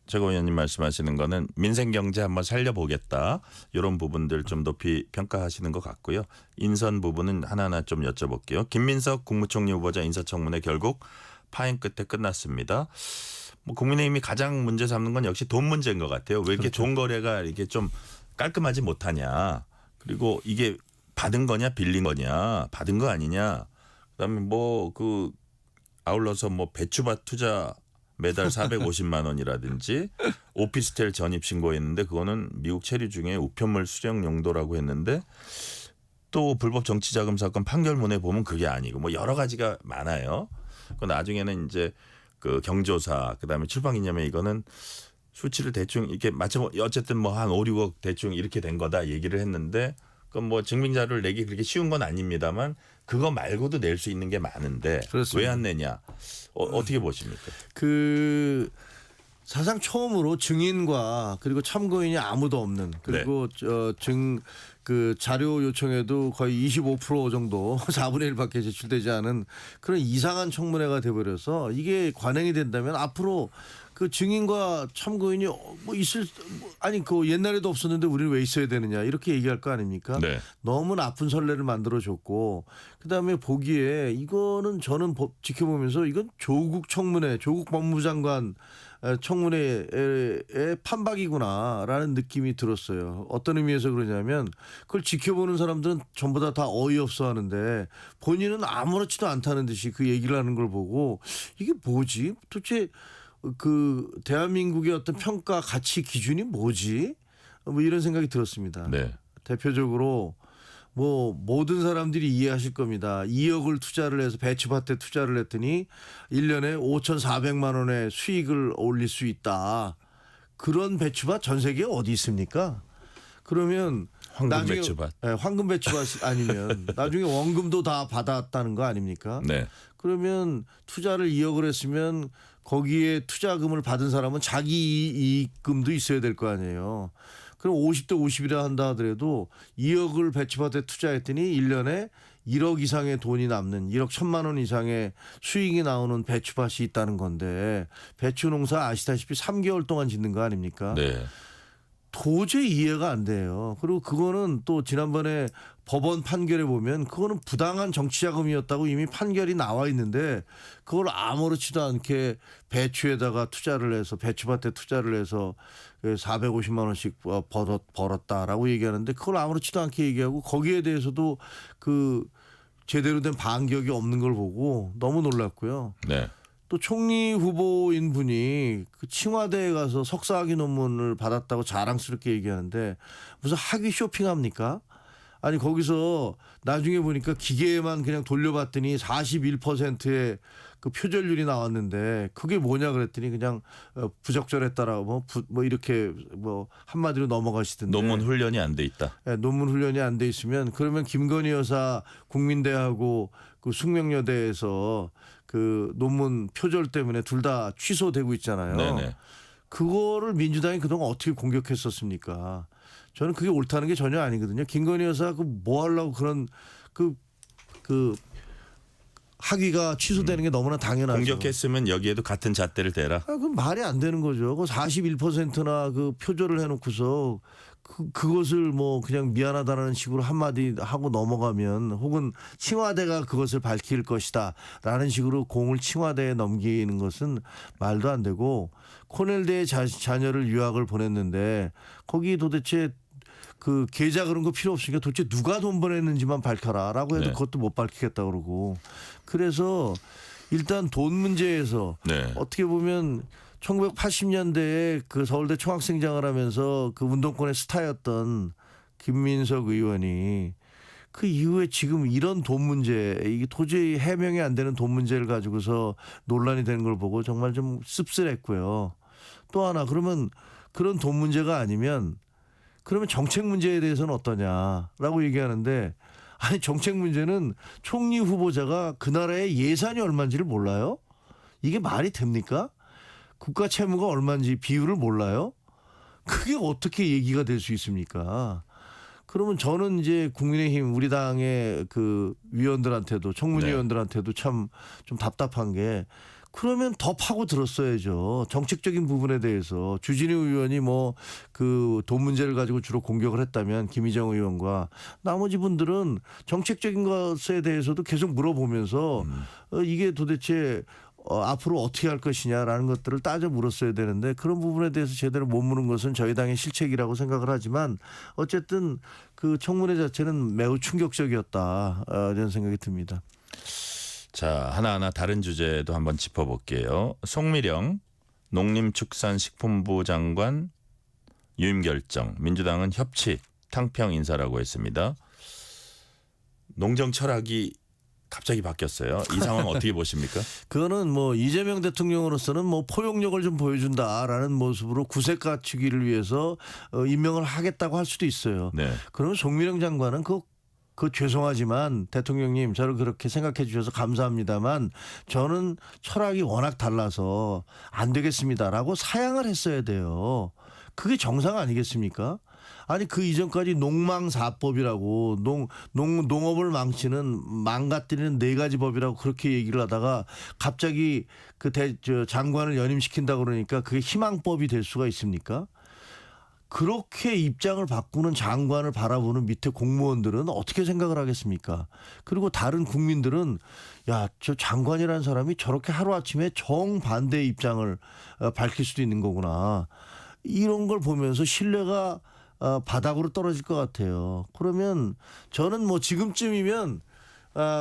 S2: 최고위원님 말씀하시는 거는 민생 경제 한번 살려보겠다. 이런 부분들 좀 높이 평가하시는 것 같고요. 인선 부분은 하나하나 좀 여쭤볼게요. 김민석 국무총리 후보자 인사청문회 결국 파행 끝에 끝났습니다. 국민의힘이 가장 문제 삼는 건 역시 돈 문제인 것 같아요. 왜 이렇게
S15: 그렇죠.
S2: 돈 거래가 이렇게 좀 깔끔하지 못하냐. 그리고 이게 받은 거냐 빌린 거냐. 받은 거 아니냐. 그다음에 아울러서 배추밭 투자 매달 450만 원이라든지 오피스텔 전입 신고했는데 그거는 미국 체류 중에 우편물 수령 용도라고 했는데 또 불법 정치자금 사건 판결문에 보면 그게 아니고 여러 가지가 많아요. 그 나중에는 이제 그 경조사 그다음에 출판기념회 이거는 수치를 대충 이렇게 맞춰 어쨌든 뭐 한 5, 6억 대충 이렇게 된 거다 얘기를 했는데 그건 뭐 증빙자료를 내기 그렇게 쉬운 건 아닙니다만 그거 말고도 낼 수 있는 게 많은데 왜 안 내냐? 어떻게 보십니까?
S15: 그 사상 처음으로 증인과 그리고 참고인이 아무도 없는 그리고 그 자료 요청에도 거의 25% 정도 4분의 1밖에 제출되지 않은 그런 이상한 청문회가 돼버려서 이게 관행이 된다면 앞으로 그 증인과 참고인이 뭐 있을 아니 그 옛날에도 없었는데 우리는 왜 있어야 되느냐 이렇게 얘기할 거 아닙니까?
S2: 네.
S15: 너무 나쁜 선례를 만들어줬고 그다음에 보기에 이거는 저는 지켜보면서 이건 조국 청문회, 조국 법무장관 청문회의 판박이구나라는 느낌이 들었어요. 어떤 의미에서 그러냐면 그걸 지켜보는 사람들은 전부 다 어이없어 하는데 본인은 아무렇지도 않다는 듯이 그 얘기를 하는 걸 보고 이게 뭐지? 도대체 그 대한민국의 어떤 평가 가치 기준이 뭐지? 뭐 이런 생각이 들었습니다.
S2: 네.
S15: 대표적으로 뭐 모든 사람들이 이해하실 겁니다. 2억을 투자를 해서 배추밭에 투자를 했더니 1년에 5,400만 원의 수익을 올릴 수 있다. 그런 배추밭 전 세계에 어디 있습니까? 그러면
S2: 황금 배추밭.
S15: 네, 황금 배추밭이 아니면 나중에 원금도 다 받았다는 거 아닙니까?
S2: 네.
S15: 그러면 투자를 2억을 했으면 거기에 투자금을 받은 사람은 자기 이익금도 있어야 될 거 아니에요. 그럼 50대 50이라 한다 하더라도 2억을 배추밭에 투자했더니 1년에 1억 이상의 돈이 남는 1억 1,000만 원 이상의 수익이 나오는 배추밭이 있다는 건데 배추 농사 아시다시피 3개월 동안 짓는 거 아닙니까?
S2: 네.
S15: 도저히 이해가 안 돼요. 그리고 그거는 또 지난번에 법원 판결에 보면 그거는 부당한 정치자금이었다고 이미 판결이 나와 있는데 그걸 아무렇지도 않게 배추에다가 투자를 해서 배추밭에 투자를 해서 450만 원씩 벌었다라고 얘기하는데 그걸 아무렇지도 않게 얘기하고 거기에 대해서도 그 제대로 된 반격이 없는 걸 보고 너무 놀랐고요.
S2: 네.
S15: 또 총리 후보인 분이 그 칭화대에 가서 석사학위 논문을 받았다고 자랑스럽게 얘기하는데 무슨 학위 쇼핑합니까? 아니 거기서 나중에 보니까 기계에만 그냥 돌려봤더니 41%의 그 표절률이 나왔는데 그게 뭐냐 그랬더니 그냥 부적절했다라고 뭐 이렇게 뭐 한마디로 넘어가시던데
S2: 논문 훈련이 안 돼 있다.
S15: 네, 논문 훈련이 안 돼 있으면 그러면 김건희 여사 국민대하고 그 숙명여대에서 그 논문 표절 때문에 둘 다 취소되고 있잖아요.
S2: 네네.
S15: 그거를 민주당이 그동안 어떻게 공격했었습니까? 저는 그게 옳다는 게 전혀 아니거든요. 김건희 여사 그 뭐 하려고 그런 그 학위가 취소되는 게 너무나 당연하죠.
S2: 공격했으면 여기에도 같은 잣대를 대라.
S15: 그건 말이 안 되는 거죠. 그 41%나 그 표절을 해놓고서 그것을 뭐 그냥 미안하다는 식으로 한마디 하고 넘어가면 혹은 칭화대가 그것을 밝힐 것이다라는 식으로 공을 칭화대에 넘기는 것은 말도 안 되고 코넬대의 자녀를 유학을 보냈는데 거기 도대체 그 계좌 그런 거 필요 없으니까 도대체 누가 돈 보냈는지만 밝혀라라고 해도
S2: 네.
S15: 그것도 못 밝히겠다 그러고 그래서 일단 돈 문제에서
S2: 네.
S15: 어떻게 보면 1980년대에 그 서울대 총학생장을 하면서 그 운동권의 스타였던 김민석 의원이 그 이후에 지금 이런 돈 문제 이게 도저히 해명이 안 되는 돈 문제를 가지고서 논란이 되는 걸 보고 정말 좀 씁쓸했고요. 또 하나 그러면 그런 돈 문제가 아니면 그러면 정책 문제에 대해서는 어떠냐라고 얘기하는데 아니 정책 문제는 총리 후보자가 그 나라의 예산이 얼마인지를 몰라요? 이게 말이 됩니까? 국가 채무가 얼마인지 비율을 몰라요? 그게 어떻게 얘기가 될 수 있습니까? 그러면 저는 이제 국민의힘 우리 당의 그 위원들한테도 청문위원들한테도 참 좀 답답한 게 그러면 더 파고 들었어야죠. 정책적인 부분에 대해서 주진우 의원이 뭐 그 돈 문제를 가지고 주로 공격을 했다면 김희정 의원과 나머지 분들은 정책적인 것에 대해서도 계속 물어보면서 이게 도대체 앞으로 어떻게 할 것이냐라는 것들을 따져 물었어야 되는데 그런 부분에 대해서 제대로 못 물은 것은 저희 당의 실책이라고 생각을 하지만 어쨌든 그 청문회 자체는 매우 충격적이었다 이런 생각이 듭니다.
S2: 자, 하나하나 다른 주제도 한번 짚어볼게요. 송미령 농림축산식품부 장관 유임 결정. 민주당은 협치, 탕평 인사라고 했습니다. 농정 철학이 갑자기 바뀌었어요. 이 상황 어떻게 보십니까?
S15: 그거는 뭐 이재명 대통령으로서는 뭐 포용력을 좀 보여준다라는 모습으로 구색 갖추기를 위해서 임명을 하겠다고 할 수도 있어요.
S2: 네.
S15: 그러면 송미령 장관은 그 죄송하지만 대통령님 저를 그렇게 생각해 주셔서 감사합니다만 저는 철학이 워낙 달라서 안 되겠습니다라고 사양을 했어야 돼요. 그게 정상 아니겠습니까? 아니 그 이전까지 농망사법이라고 농업을 망가뜨리는 4가지 법이라고 그렇게 얘기를 하다가 갑자기 장관을 연임시킨다 그러니까 그게 희망법이 될 수가 있습니까? 그렇게 입장을 바꾸는 장관을 바라보는 밑에 공무원들은 어떻게 생각을 하겠습니까? 그리고 다른 국민들은 야, 저 장관이라는 사람이 저렇게 하루아침에 정반대의 입장을 밝힐 수도 있는 거구나. 이런 걸 보면서 신뢰가 바닥으로 떨어질 것 같아요. 그러면 저는 뭐 지금쯤이면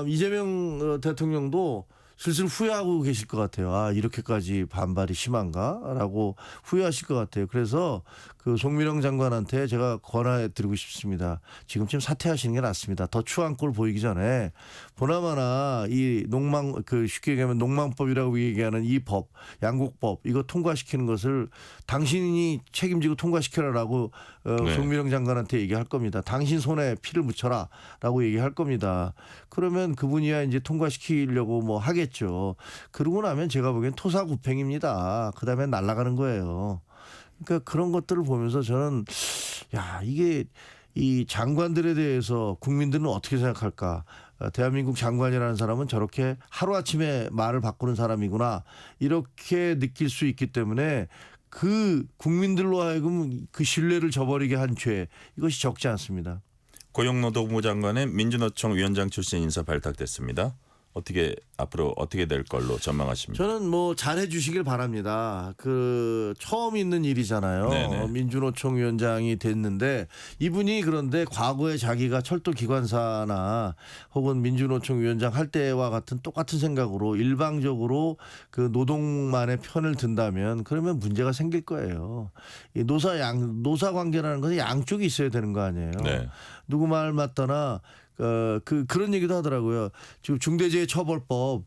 S15: 이재명 대통령도 슬슬 후회하고 계실 것 같아요. 아, 이렇게까지 반발이 심한가라고 후회하실 것 같아요. 그래서 그 송미령 장관한테 제가 권해 드리고 싶습니다. 지금쯤 사퇴하시는 게 낫습니다. 더 추한 꼴 보이기 전에 보나마나 이 쉽게 얘기하면 농망법이라고 얘기하는 이 법, 양곡법 이거 통과시키는 것을 당신이 책임지고 통과시켜라라고
S2: 네.
S15: 송미령 장관한테 얘기할 겁니다. 당신 손에 피를 묻혀라라고 얘기할 겁니다. 그러면 그분이야 이제 통과시키려고 뭐 하겠죠. 그러고 나면 제가 보기엔 토사구팽입니다. 그다음에 날아가는 거예요. 그러니까 그런 것들을 보면서 저는 야 이게 이 장관들에 대해서 국민들은 어떻게 생각할까? 대한민국 장관이라는 사람은 저렇게 하루아침에 말을 바꾸는 사람이구나 이렇게 느낄 수 있기 때문에 그 국민들로 하여금 그 신뢰를 저버리게 한 죄 이것이 적지 않습니다.
S2: 고용노동부 장관의 민주노총 위원장 출신 인사 발탁됐습니다. 앞으로 어떻게 될 걸로 전망하십니까?
S15: 저는 뭐 잘해 주시길 바랍니다. 그 처음 있는 일이잖아요.
S2: 네네.
S15: 민주노총 위원장이 됐는데 이분이 그런데 과거에 자기가 철도 기관사나 혹은 민주노총 위원장 할 때와 같은 똑같은 생각으로 일방적으로 그 노동만의 편을 든다면 그러면 문제가 생길 거예요. 이 노사 관계라는 것은 양쪽이 있어야 되는 거 아니에요.
S2: 네.
S15: 누구 말 맞다나 그런 얘기도 하더라고요. 지금 중대재해처벌법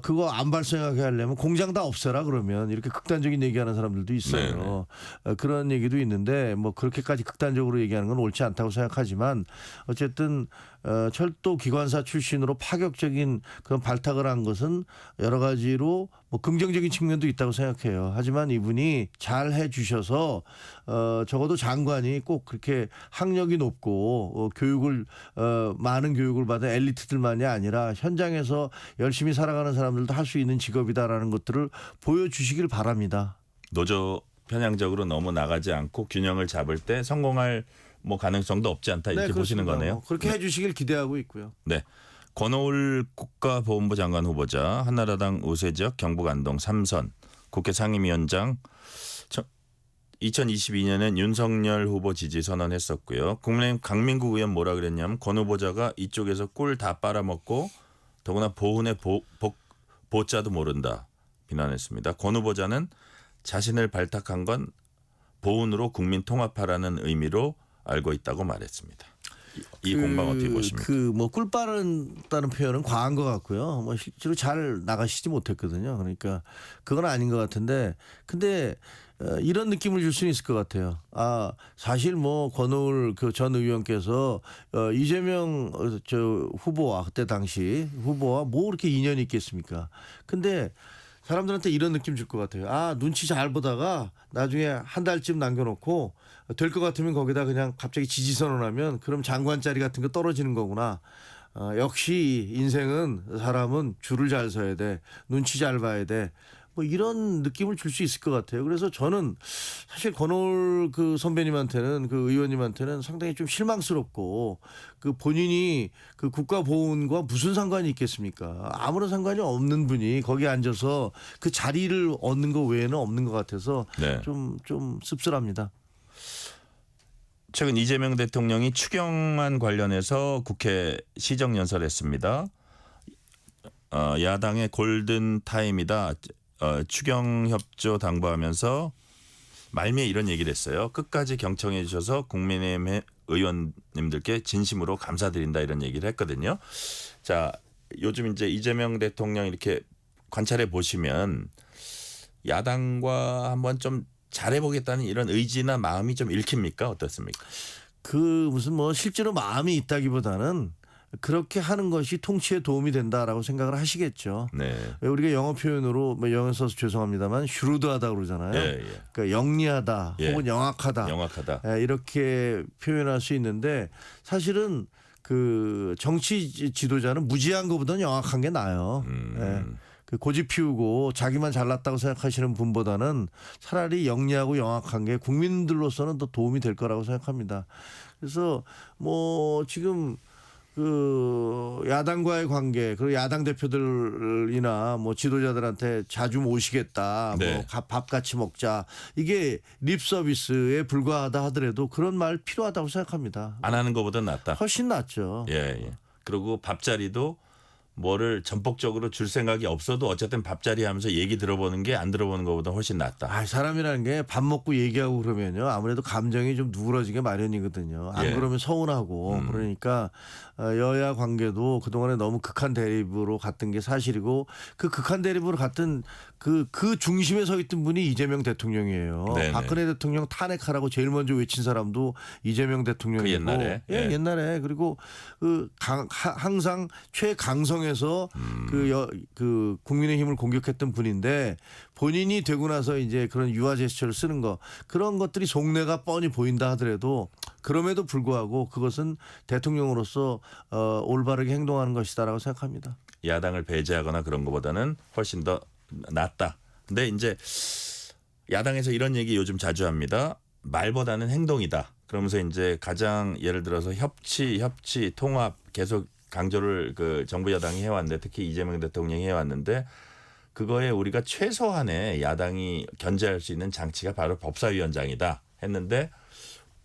S15: 그거 안 발생하게 하려면 공장 다 없애라 그러면 이렇게 극단적인 얘기하는 사람들도 있어요. 그런 얘기도 있는데 뭐 그렇게까지 극단적으로 얘기하는 건 옳지 않다고 생각하지만 어쨌든 철도 기관사 출신으로 파격적인 그런 발탁을 한 것은 여러 가지로 뭐 긍정적인 측면도 있다고 생각해요. 하지만 이분이 잘 해주셔서 적어도 장관이 꼭 그렇게 학력이 높고 많은 교육을 받은 엘리트들만이 아니라 현장에서 열심히 살아가는 사람들도 할 수 있는 직업이다라는 것들을 보여주시길 바랍니다.
S2: 노조 편향적으로 너무 나가지 않고 균형을 잡을 때 성공할 뭐 가능성도 없지 않다 이렇게 보시는 거네요.
S15: 그렇게 해주시길 기대하고 있고요.
S2: 네. 권오을 국가보훈부 장관 후보자 한나라당 우세지역 경북 안동 3선 국회 상임위원장 2022년엔 윤석열 후보 지지 선언했었고요. 국민의힘 강민구 의원 뭐라 그랬냐면 권 후보자가 이쪽에서 꿀 다 빨아먹고 더구나 보훈의 보자도 모른다 비난했습니다. 권 후보자는 자신을 발탁한 건 보훈으로 국민 통합하라는 의미로 알고 있다고 말했습니다. 이 공방 어떻게 보십니까?
S15: 뭐 꿀 빠른다는 표현은 과한 것 같고요. 뭐 실제로 잘 나가시지 못했거든요. 그러니까 그건 아닌 것 같은데, 근데 이런 느낌을 줄 수는 있을 것 같아요. 아 사실 뭐 권오을 그 전 의원께서 이재명 후보와 그때 당시 후보와 뭐 그렇게 인연이 있겠습니까? 근데 사람들한테 이런 느낌 줄 것 같아요. 아 눈치 잘 보다가 나중에 한 달쯤 남겨놓고 될 것 같으면 거기다 그냥 갑자기 지지 선언하면 그럼 장관 자리 같은 거 떨어지는 거구나. 역시 인생은 사람은 줄을 잘 서야 돼. 눈치 잘 봐야 돼. 뭐 이런 느낌을 줄 수 있을 것 같아요. 그래서 저는 사실 권오을 그 선배님한테는 그 의원님한테는 상당히 좀 실망스럽고 그 본인이 그 국가보훈과 무슨 상관이 있겠습니까? 아무런 상관이 없는 분이 거기 앉아서 그 자리를 얻는 거 외에는 없는 것 같아서
S2: 네.
S15: 좀 씁쓸합니다.
S2: 최근 이재명 대통령이 추경안 관련해서 국회 시정연설했습니다. 야당의 골든타임이다. 추경협조 당부하면서 말미에 이런 얘기를 했어요. 끝까지 경청해 주셔서 국민의힘 의원님들께 진심으로 감사드린다 이런 얘기를 했거든요. 자, 요즘 이제 이재명 대통령 이렇게 관찰해 보시면 야당과 한번 좀 잘해보겠다는 이런 의지나 마음이 좀 읽힙니까? 어떻습니까?
S15: 그 무슨 뭐 실제로 마음이 있다기보다는 그렇게 하는 것이 통치에 도움이 된다라고 생각을 하시겠죠.
S2: 네.
S15: 왜 우리가 영어 표현으로 뭐 영어 써서 죄송합니다만 슈루드하다 그러잖아요.
S2: 예, 예.
S15: 그러니까 영리하다
S2: 예.
S15: 혹은 영악하다.
S2: 영악하다.
S15: 예, 이렇게 표현할 수 있는데 사실은 그 정치 지도자는 무지한 것보다는 영악한 게 나아요. 예. 그 고집 피우고 자기만 잘났다고 생각하시는 분보다는 차라리 영리하고 영악한 게 국민들로서는 더 도움이 될 거라고 생각합니다. 그래서 뭐 지금 그 야당과의 관계 그리고 야당 대표들이나 뭐 지도자들한테 자주 모시겠다
S2: 네.
S15: 뭐 밥 같이 먹자 이게 립 서비스에 불과하다 하더라도 그런 말 필요하다고 생각합니다.
S2: 안 하는 것보다 낫다.
S15: 훨씬 낫죠.
S2: 예, 예. 그리고 밥자리도 뭐를 전폭적으로 줄 생각이 없어도 어쨌든 밥자리 하면서 얘기 들어보는 게 안 들어보는 것보다 훨씬 낫다.
S15: 아, 사람이라는 게 밥 먹고 얘기하고 그러면요. 아무래도 감정이 좀 누그러지게 마련이거든요. 안
S2: 예.
S15: 그러면 서운하고. 그러니까 여야 관계도 그동안에 너무 극한 대립으로 갔던 게 사실이고 그 극한 대립으로 갔던 그 중심에 서 있던 분이 이재명 대통령이에요.
S2: 네네.
S15: 박근혜 대통령 탄핵하라고 제일 먼저 외친 사람도 이재명 대통령이고.
S2: 그 옛날에.
S15: 예,
S2: 예.
S15: 옛날에. 그리고 항상 최강성에서 그 국민의힘을 공격했던 분인데 본인이 되고 나서 이제 그런 유화 제스처를 쓰는 거 그런 것들이 속내가 뻔히 보인다 하더라도 그럼에도 불구하고 그것은 대통령으로서 올바르게 행동하는 것이다라고 생각합니다.
S2: 야당을 배제하거나 그런 것보다는 훨씬 더 낫다. 근데 이제 야당에서 이런 얘기 요즘 자주 합니다. 말보다는 행동이다. 그러면서 이제 가장 예를 들어서 협치, 통합 계속 강조를 그 정부 여당이 해왔는데 특히 이재명 대통령이 해왔는데 그거에 우리가 최소한의 야당이 견제할 수 있는 장치가 바로 법사위원장이다 했는데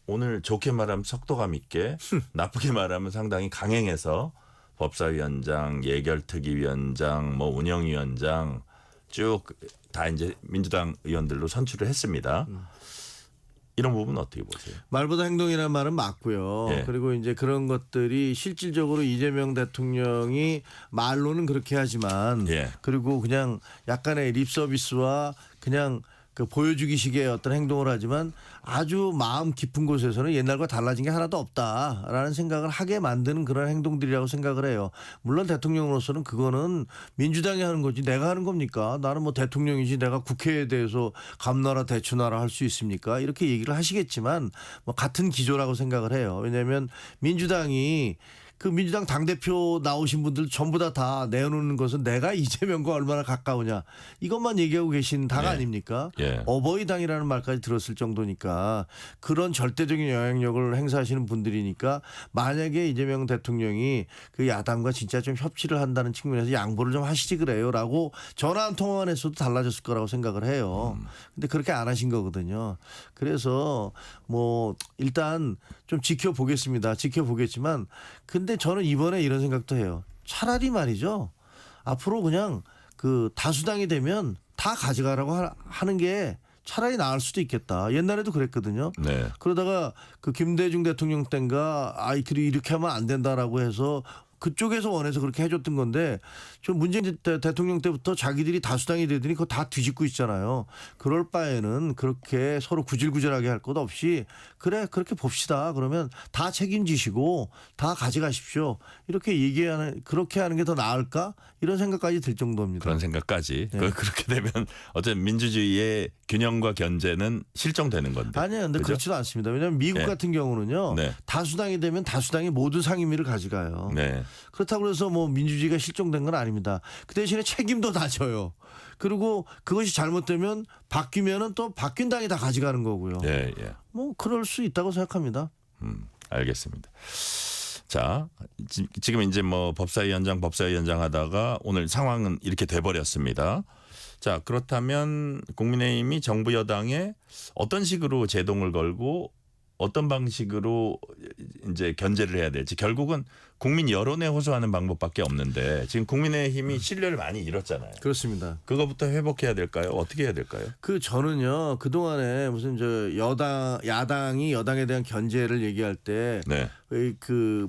S2: 오늘 좋게 말하면 속도감 있게 나쁘게 말하면 상당히 강행해서 법사위원장, 예결특위위원장, 뭐 운영위원장 쭉 다 이제 민주당 의원들로 선출을 했습니다. 이런 부분은 어떻게 보세요?
S15: 말보다 행동이라는 말은 맞고요.
S2: 예.
S15: 그리고 이제 그런 것들이 실질적으로 이재명 대통령이 말로는 그렇게 하지만
S2: 예.
S15: 그리고 그냥 약간의 립 서비스와 그냥 그 보여주기식의 어떤 행동을 하지만 아주 마음 깊은 곳에서는 옛날과 달라진 게 하나도 없다라는 생각을 하게 만드는 그런 행동들이라고 생각을 해요. 물론 대통령으로서는 그거는 민주당이 하는 거지 내가 하는 겁니까? 나는 뭐 대통령이지 내가 국회에 대해서 감나라 대추나라 할 수 있습니까? 이렇게 얘기를 하시겠지만 뭐 같은 기조라고 생각을 해요. 왜냐하면 민주당이 그 민주당 당대표 나오신 분들 전부 다 내놓는 것은 내가 이재명과 얼마나 가까우냐 이것만 얘기하고 계신 당
S2: 예.
S15: 아닙니까?
S2: 예.
S15: 어버이당이라는 말까지 들었을 정도니까 그런 절대적인 영향력을 행사하시는 분들이니까 만약에 이재명 대통령이 그 야당과 진짜 좀 협치를 한다는 측면에서 양보를 좀 하시지 그래요라고 전화 한 통화만 했어도 달라졌을 거라고 생각을 해요. 근데 그렇게 안 하신 거거든요. 그래서 뭐 일단 좀 지켜보겠지만 근데 저는 이번에 이런 생각도 해요. 차라리 말이죠. 앞으로 그냥 그 다수당이 되면 다 가져가라고 하는 게 차라리 나을 수도 있겠다. 옛날에도 그랬거든요.
S2: 네.
S15: 그러다가 그 김대중 대통령 때인가 이렇게 하면 안 된다라고 해서 그쪽에서 원해서 그렇게 해줬던 건데 저 문재인 대통령 때부터 자기들이 다수당이 되더니 그거 다 뒤집고 있잖아요. 그럴 바에는 그렇게 서로 구질구질하게 할 것 없이 그래 그렇게 봅시다. 그러면 다 책임지시고 다 가져가십시오. 이렇게 그렇게 하는 게 더 나을까? 이런 생각까지 들 정도입니다.
S2: 그런 생각까지.
S15: 네.
S2: 그렇게 되면 어쨌든 민주주의의 균형과 견제는 실종되는 건데.
S15: 아니요. 근데
S2: 그죠?
S15: 그렇지도 않습니다. 왜냐하면 미국
S2: 네.
S15: 같은 경우는요.
S2: 네.
S15: 다수당이 되면 다수당이 모든 상임위를 가져가요.
S2: 네.
S15: 그렇다고 해서 뭐 민주주의가 실종된 건 아닙니다. 그 대신에 책임도 다 져요. 그리고 그것이 잘못되면 바뀌면은 또 바뀐 당이 다 가져가는 거고요.
S2: 예, 예.
S15: 뭐 그럴 수 있다고 생각합니다.
S2: 알겠습니다. 자, 지금 이제 뭐 법사위원장 하다가 오늘 상황은 이렇게 돼버렸습니다. 자, 그렇다면 국민의힘이 정부 여당에 어떤 식으로 제동을 걸고 어떤 방식으로 이제 견제를 해야 될지 결국은 국민 여론에 호소하는 방법밖에 없는데 지금 국민의힘이 신뢰를 많이 잃었잖아요.
S15: 그렇습니다.
S2: 그거부터 회복해야 될까요? 어떻게 해야 될까요?
S15: 저는요 그동안에 무슨 야당이 여당에 대한 견제를 얘기할 때
S2: 네.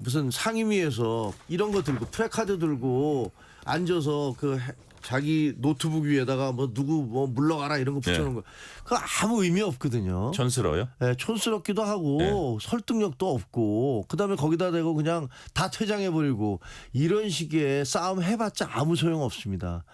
S15: 무슨 상임위에서 이런 거 들고 프레카드 들고 앉아서 자기 노트북 위에다가 뭐 누구 뭐 물러가라 이런 거 붙여놓은 거 그거 아무 의미 없거든요.
S2: 촌스러워요?
S15: 네, 촌스럽기도 하고 설득력도 없고 그다음에 거기다 대고 그냥 다 퇴장해버리고 이런 식의 싸움 해봤자 아무 소용 없습니다.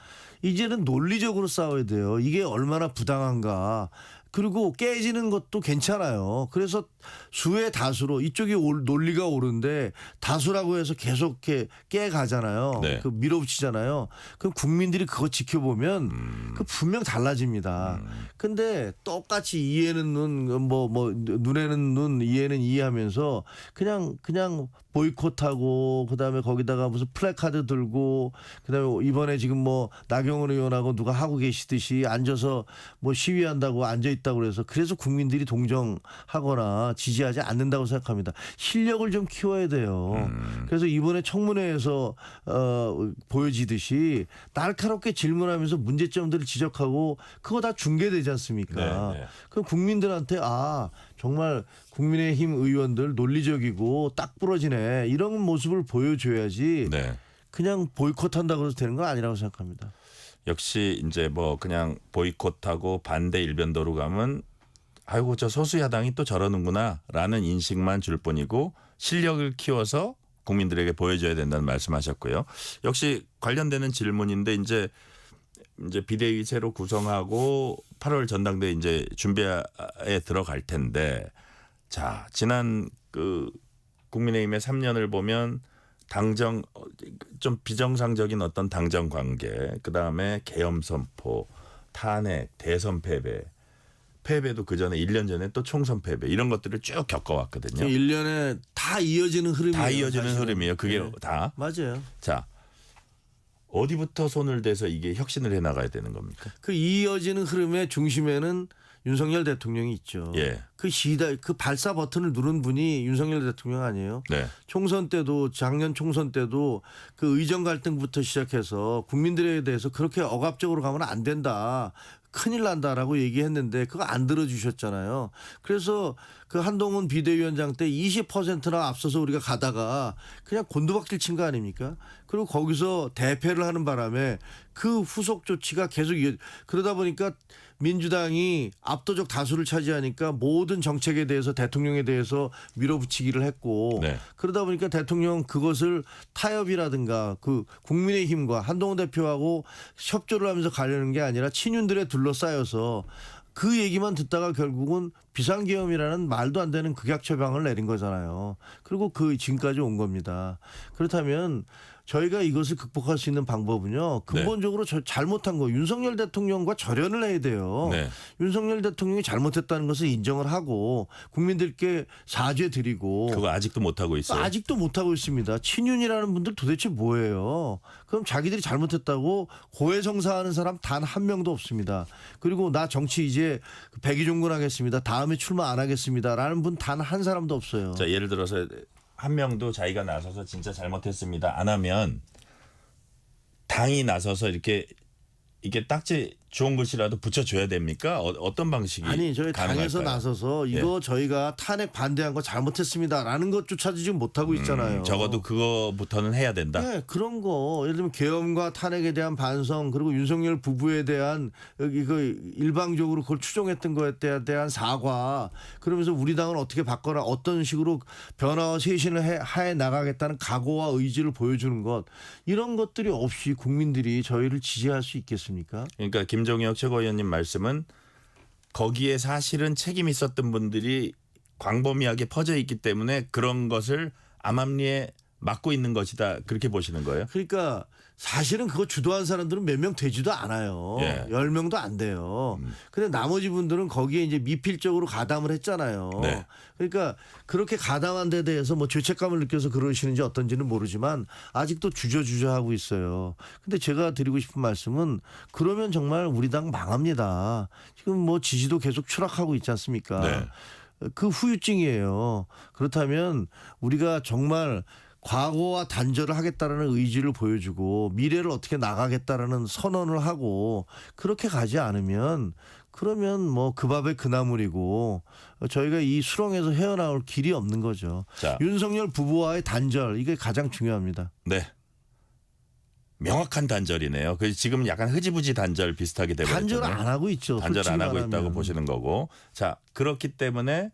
S15: 이제는 논리적으로 싸워야 돼요. 이게 얼마나 부당한가. 그리고 깨지는 것도 괜찮아요. 그래서 수의 다수로 이쪽이 논리가 옳은데 다수라고 해서 계속 이렇게 깨가잖아요.
S2: 네.
S15: 밀어붙이잖아요. 그럼 국민들이 그거 지켜보면 그 분명 달라집니다. 근데 똑같이 이해는 눈에는 눈, 이해는 이해하면서 그냥 보이콧하고 그다음에 거기다가 무슨 플래카드 들고 그다음에 이번에 지금 뭐 나경원 의원하고 누가 하고 계시듯이 앉아서 뭐 시위한다고 앉아 있다고 그래서 국민들이 동정하거나 지지하지 않는다고 생각합니다. 실력을 좀 키워야 돼요. 그래서 이번에 청문회에서 보여지듯이 날카롭게 질문하면서 문제점들을 지적하고 그거 다 중계되지 않습니까?
S2: 네.
S15: 그럼 국민들한테 정말 국민의힘 의원들 논리적이고 딱 부러지네 이런 모습을 보여줘야지 그냥 보이콧한다고 해서 되는 건 아니라고 생각합니다.
S2: 역시 이제 뭐 그냥 보이콧하고 반대 일변도로 가면 아이고 저 소수 야당이 또 저러는구나라는 인식만 줄 뿐이고 실력을 키워서 국민들에게 보여줘야 된다는 말씀하셨고요. 역시 관련되는 질문인데 이제 비대위 새로 구성하고 8월 전당대회 이제 준비에 들어갈 텐데 자 지난 국민의힘의 3년을 보면 당정 좀 비정상적인 어떤 당정 관계 그다음에 계엄 선포 탄핵 대선 패배도 그 전에 1년 전에 또 총선 패배 이런 것들을 쭉 겪어왔거든요.
S15: 1년에 다 이어지는 흐름이에요.
S2: 다 이어지는
S15: 사실은.
S2: 흐름이에요. 그게 다.
S15: 맞아요.
S2: 자 어디부터 손을 대서 이게 혁신을 해나가야 되는 겁니까?
S15: 그 이어지는 흐름의 중심에는 윤석열 대통령이 있죠. 그 발사 버튼을 누른 분이 윤석열 대통령 아니에요?
S2: 네.
S15: 총선 때도 작년 총선 때도 그 의정 갈등부터 시작해서 국민들에 대해서 그렇게 억압적으로 가면 안 된다. 큰일 난다라고 얘기했는데 그거 안 들어주셨잖아요. 그래서 그 한동훈 비대위원장 때 20%나 앞서서 우리가 가다가 그냥 곤두박질 친 거 아닙니까? 그리고 거기서 대패를 하는 바람에 그 후속 조치가 계속 그러다 보니까 민주당이 압도적 다수를 차지하니까 모든 정책에 대해서 대통령에 대해서 밀어붙이기를 했고 그러다 보니까 대통령 그것을 타협이라든가 그 국민의힘과 한동훈 대표하고 협조를 하면서 가려는 게 아니라 친윤들에 둘러싸여서 그 얘기만 듣다가 결국은 비상계엄이라는 말도 안 되는 극약 처방을 내린 거잖아요. 그리고 지금까지 온 겁니다. 그렇다면 저희가 이것을 극복할 수 있는 방법은요. 근본적으로 잘못한 거 윤석열 대통령과 절연을 해야 돼요. 윤석열 대통령이 잘못했다는 것을 인정을 하고 국민들께 사죄 드리고.
S2: 그거 아직도 못하고 있어요.
S15: 아직도 못하고 있습니다. 친윤이라는 분들 도대체 뭐예요. 그럼 자기들이 잘못했다고 고해성사하는 사람 단 한 명도 없습니다. 그리고 나 정치 이제 백의종군하겠습니다. 다음에 출마 안 하겠습니다. 라는 분 단 한 사람도 없어요.
S2: 자, 예를 들어서 한 명도 자기가 나서서 진짜 잘못했습니다. 안 하면 당이 나서서 이게 딱지 좋은 글씨라도 붙여줘야 됩니까? 어떤 방식이
S15: 아니 저희
S2: 가능할까요?
S15: 당에서 나서서 이거 저희가 탄핵 반대한 거 잘못했습니다라는 것조차도 지금 못하고 있잖아요.
S2: 적어도 그거부터는 해야 된다.
S15: 네, 그런 거 예를 들면 계엄과 탄핵에 대한 반성 그리고 윤석열 부부에 대한 일방적으로 그걸 추종했던 거에 대한 사과 그러면서 우리 당은 어떻게 바꿔라 어떤 식으로 변화와 쇄신을 해 나가겠다는 각오와 의지를 보여주는 것 이런 것들이 없이 국민들이 저희를 지지할 수 있겠습니까?
S2: 그러니까 김종혁 최고위원님 말씀은 거기에 사실은 책임 있었던 분들이 광범위하게 퍼져 있기 때문에 그런 것을 암암리에 막고 있는 것이다. 그렇게 보시는 거예요?
S15: 그러니까 사실은 그거 주도한 사람들은 몇 명 되지도 않아요. 10명도 안 돼요. 근데 나머지 분들은 거기에 이제 미필적으로 가담을 했잖아요. 그러니까 그렇게 가담한 데 대해서 뭐 죄책감을 느껴서 그러시는지 어떤지는 모르지만 아직도 주저하고 있어요. 근데 제가 드리고 싶은 말씀은 그러면 정말 우리 당 망합니다. 지금 뭐 지지도 계속 추락하고 있지 않습니까? 그 후유증이에요. 그렇다면 우리가 정말 과거와 단절을 하겠다라는 의지를 보여주고 미래를 어떻게 나가겠다라는 선언을 하고 그렇게 가지 않으면 그러면 뭐 그 밥에 그 나물이고 저희가 이 수렁에서 헤어나올 길이 없는 거죠.
S2: 자.
S15: 윤석열 부부와의 단절 이게 가장 중요합니다.
S2: 네. 명확한 단절이네요. 그 지금 약간 흐지부지 단절 비슷하게 되버렸잖아요.
S15: 단절 안 하고 있죠.
S2: 단절 안 하고
S15: 솔직히
S2: 있다고
S15: 말하면.
S2: 보시는 거고. 자, 그렇기 때문에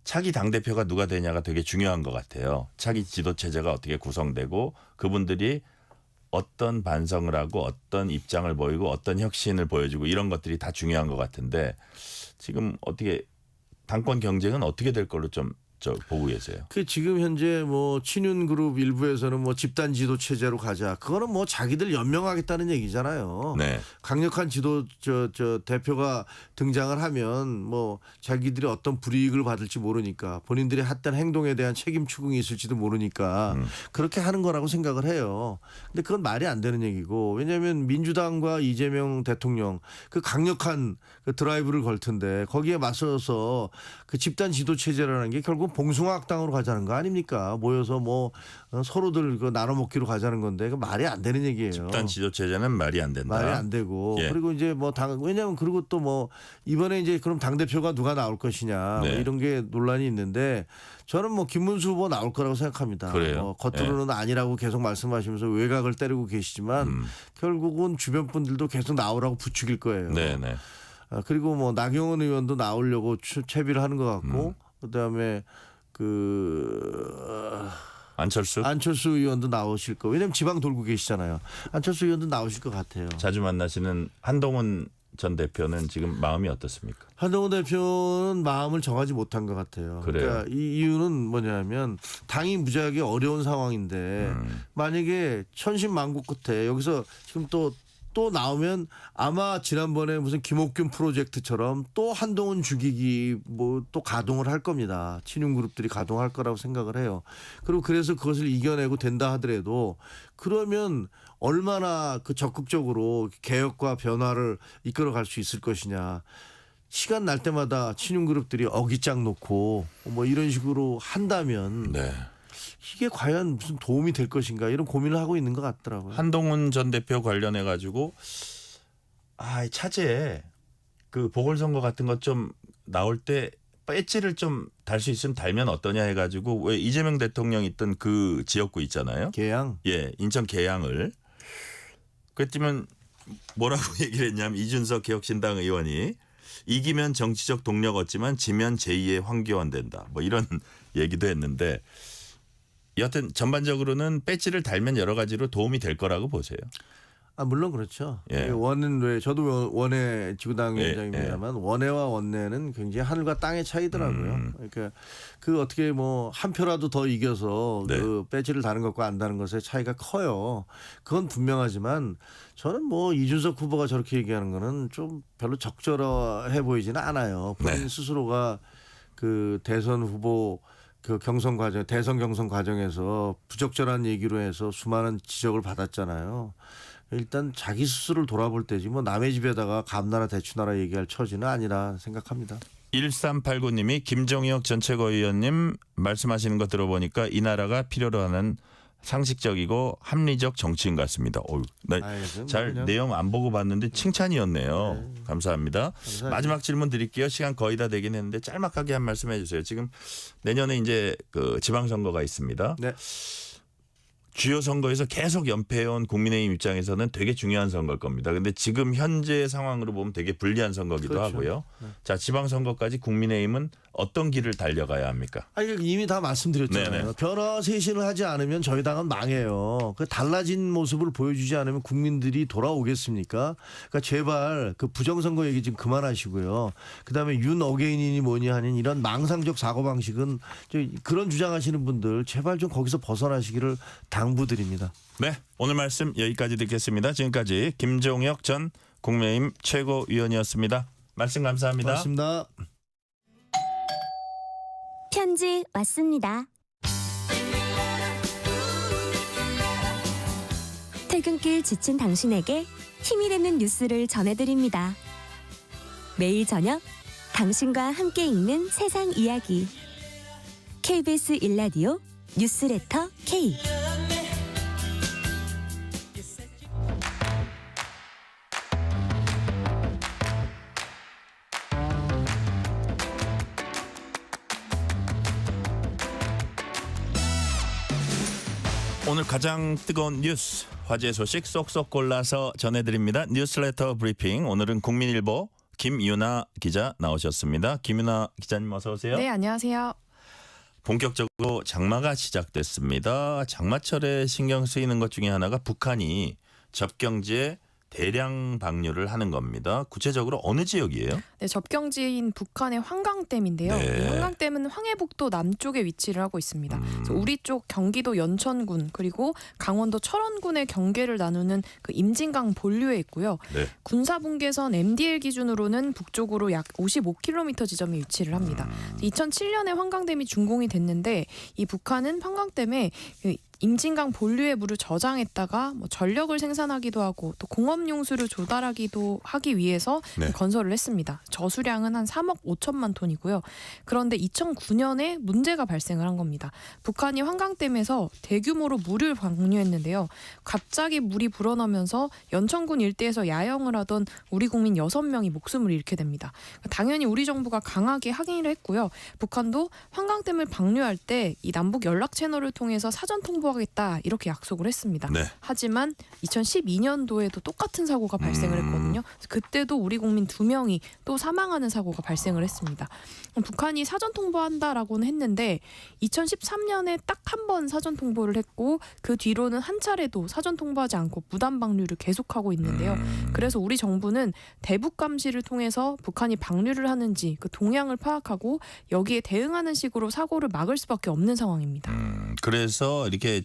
S2: 차기 당대표가 누가 되냐가 되게 중요한 것 같아요. 차기 지도체제가 어떻게 구성되고 그분들이 어떤 반성을 하고 어떤 입장을 보이고 어떤 혁신을 보여주고 이런 것들이 다 중요한 것 같은데 지금 어떻게 당권 경쟁은 어떻게 될 걸로 좀 보고 계세요?
S15: 그 지금 현재 뭐 친윤그룹 일부에서는 뭐 집단 지도 체제로 가자. 그거는 뭐 자기들 연명하겠다는 얘기잖아요.
S2: 네.
S15: 강력한 지도 저 대표가 등장을 하면 뭐 자기들이 어떤 불이익을 받을지 모르니까 본인들이 했던 행동에 대한 책임 추궁이 있을지도 모르니까 그렇게 하는 거라고 생각을 해요. 근데 그건 말이 안 되는 얘기고 왜냐하면 민주당과 이재명 대통령 그 강력한 그 드라이브를 걸 텐데 거기에 맞서서 그 집단 지도 체제라는 게 결국 봉숭아학당으로 가자는 거 아닙니까? 모여서 뭐 서로들 그 나눠 먹기로 가자는 건데 그 말이 안 되는 얘기예요.
S2: 집단 지도 체제는 말이 안 된다.
S15: 말이 안 되고
S2: 예.
S15: 그리고 이제 뭐 왜냐하면 그리고 또 뭐 이번에 이제 그럼 당 대표가 누가 나올 것이냐
S2: 네.
S15: 뭐 이런 게 논란이 있는데 저는 뭐 김문수 후보 나올 거라고 생각합니다.
S2: 그래요?
S15: 뭐 겉으로는 아니라고 계속 말씀하시면서 외곽을 때리고 계시지만 결국은 주변 분들도 계속 나오라고 부추길 거예요.
S2: 네네.
S15: 그리고 뭐 나경원 의원도 나오려고 채비를 하는 것 같고 그다음에
S2: 안철수
S15: 의원도 나오실 거. 왜냐면 지방 돌고 계시잖아요. 안철수 의원도 나오실 것 같아요.
S2: 자주 만나시는 한동훈 전 대표는 지금 마음이 어떻습니까?
S15: 한동훈 대표는 마음을 정하지 못한 것 같아요.
S2: 그래요?
S15: 그러니까 이 이유는 뭐냐면 당이 무지하게 어려운 상황인데 만약에 천신만고 끝에 여기서 지금 또 나오면 아마 지난번에 무슨 김옥균 프로젝트처럼 또 한동훈 죽이기 뭐 또 가동을 할 겁니다. 친윤 그룹들이 가동할 거라고 생각을 해요. 그리고 그래서 그것을 이겨내고 된다 하더라도 그러면 얼마나 그 적극적으로 개혁과 변화를 이끌어갈 수 있을 것이냐. 시간 날 때마다 친윤 그룹들이 어깃장 놓고 뭐 이런 식으로 한다면
S2: 네.
S15: 이게 과연 무슨 도움이 될 것인가 이런 고민을 하고 있는 것 같더라고요.
S2: 한동훈 전 대표 관련해 가지고 차제에 그 보궐선거 같은 것 좀 나올 때 배지를 좀 달 수 있으면 달면 어떠냐 해가지고 왜 이재명 대통령 있던 그 지역구 있잖아요.
S15: 계양.
S2: 예, 인천 계양을. 그랬지만 뭐라고 얘기를 했냐면 이준석 개혁신당 의원이 이기면 정치적 동력 얻지만 지면 제2의 황교안 된다. 뭐 이런 얘기도 했는데 여하튼 전반적으로는 배지를 달면 여러 가지로 도움이 될 거라고 보세요.
S15: 물론 그렇죠.
S2: 예.
S15: 원내 저도 원내 지구당
S2: 예,
S15: 위원장입니다만 원내와 원내는 굉장히 하늘과 땅의 차이더라고요. 그러니까 그 어떻게 뭐 한 표라도 더 이겨서
S2: 네.
S15: 그 배지를 다는 것과 안 다는 것의 차이가 커요. 그건 분명하지만 저는 뭐 이준석 후보가 저렇게 얘기하는 거는 좀 별로 적절해 보이지는 않아요. 본인
S2: 네.
S15: 스스로가 그 대선 후보 그 대선 경선 과정에서 부적절한 얘기로 해서 수많은 지적을 받았잖아요. 일단 자기 스스로를 돌아볼 때지 뭐 남의 집에다가 감나라 대추나라 얘기할 처지는 아니라 생각합니다.
S2: 1389님이 김종혁 전 최고위원님 말씀하시는 거 들어보니까 이 나라가 필요로 하는 상식적이고 합리적 정치인 같습니다. 잘 내용 안 보고 봤는데 칭찬이었네요.
S15: 네.
S2: 감사합니다. 마지막 질문 드릴게요. 시간 거의 다 되긴 했는데 짤막하게 한 말씀 해주세요. 지금 내년에 이제 그 지방선거가 있습니다.
S15: 네.
S2: 주요 선거에서 계속 연패해온 국민의힘 입장에서는 되게 중요한 선거일 겁니다. 그런데 지금 현재 상황으로 보면 되게 불리한 선거기도
S15: 그렇죠.
S2: 하고요.
S15: 네.
S2: 자, 지방선거까지 국민의힘은 어떤 길을 달려가야 합니까?
S15: 이미 다 말씀드렸잖아요.
S2: 네네.
S15: 변화 쇄신을 하지 않으면 저희 당은 망해요. 그 달라진 모습을 보여주지 않으면 국민들이 돌아오겠습니까? 그러니까 제발 그 부정선거 얘기 좀 그만하시고요. 그다음에 윤 어게인이니 뭐니 하는 이런 망상적 사고방식은 그런 주장하시는 분들 제발 좀 거기서 벗어나시기를 당부드립니다.
S2: 네, 오늘 말씀 여기까지 듣겠습니다. 지금까지 김종혁 전 국민의힘 최고위원이었습니다. 말씀 감사합니다.
S15: 고맙습니다.
S14: 편지 왔습니다. 퇴근길 지친 당신에게 힘이 되는 뉴스를 전해드립니다. 매일 저녁 당신과 함께 읽는 세상 이야기. KBS 일라디오 뉴스레터 K.
S2: 오늘 가장 뜨거운 뉴스, 화제 소식 쏙쏙 골라서 전해드립니다. 뉴스레터 브리핑. 오늘은 국민일보 김유나 기자 나오셨습니다. 김유나 기자님 어서 오세요.
S16: 네, 안녕하세요.
S2: 본격적으로 장마가 시작됐습니다. 장마철에 신경 쓰이는 것 중에 하나가 북한이 접경지에 대량 방류를 하는 겁니다. 구체적으로 어느 지역이에요?
S16: 네, 접경지인 북한의 환강댐인데요.
S2: 네.
S16: 이 환강댐은 황해북도 남쪽에 위치를 하고 있습니다. 그래서 우리 쪽 경기도 연천군 그리고 강원도 철원군의 경계를 나누는 그 임진강 본류에 있고요.
S2: 네.
S16: 군사분계선 MDL 기준으로는 북쪽으로 약 55km 지점에 위치를 합니다. 2007년에 환강댐이 준공이 됐는데 이 북한은 환강댐에 임진강 본류의 물을 저장했다가 전력을 생산하기도 하고 또 공업용수를 조달하기도 하기 위해서
S2: 네.
S16: 건설을 했습니다. 저수량은 한 3억 5천만 톤이고요. 그런데 2009년에 문제가 발생을 한 겁니다. 북한이 환강댐에서 대규모로 물을 방류했는데요. 갑자기 물이 불어나면서 연천군 일대에서 야영을 하던 우리 국민 6명이 목숨을 잃게 됩니다. 당연히 우리 정부가 강하게 항의를 했고요. 북한도 환강댐을 방류할 때 이 남북 연락 채널을 통해서 사전 통보하겠다 이렇게 약속을 했습니다.
S2: 네.
S16: 하지만 2012년도에도 똑같은 사고가 발생을 했거든요. 그때도 우리 국민 2명이 또 사망하는 사고가 발생을 했습니다. 북한이 사전 통보한다라고는 했는데 2013년에 딱 한 번 사전 통보를 했고 그 뒤로는 한 차례도 사전 통보하지 않고 무단 방류를 계속하고 있는데요. 그래서 우리 정부는 대북 감시를 통해서 북한이 방류를 하는지 그 동향을 파악하고 여기에 대응하는 식으로 사고를 막을 수밖에 없는 상황입니다.
S2: 그래서 이렇게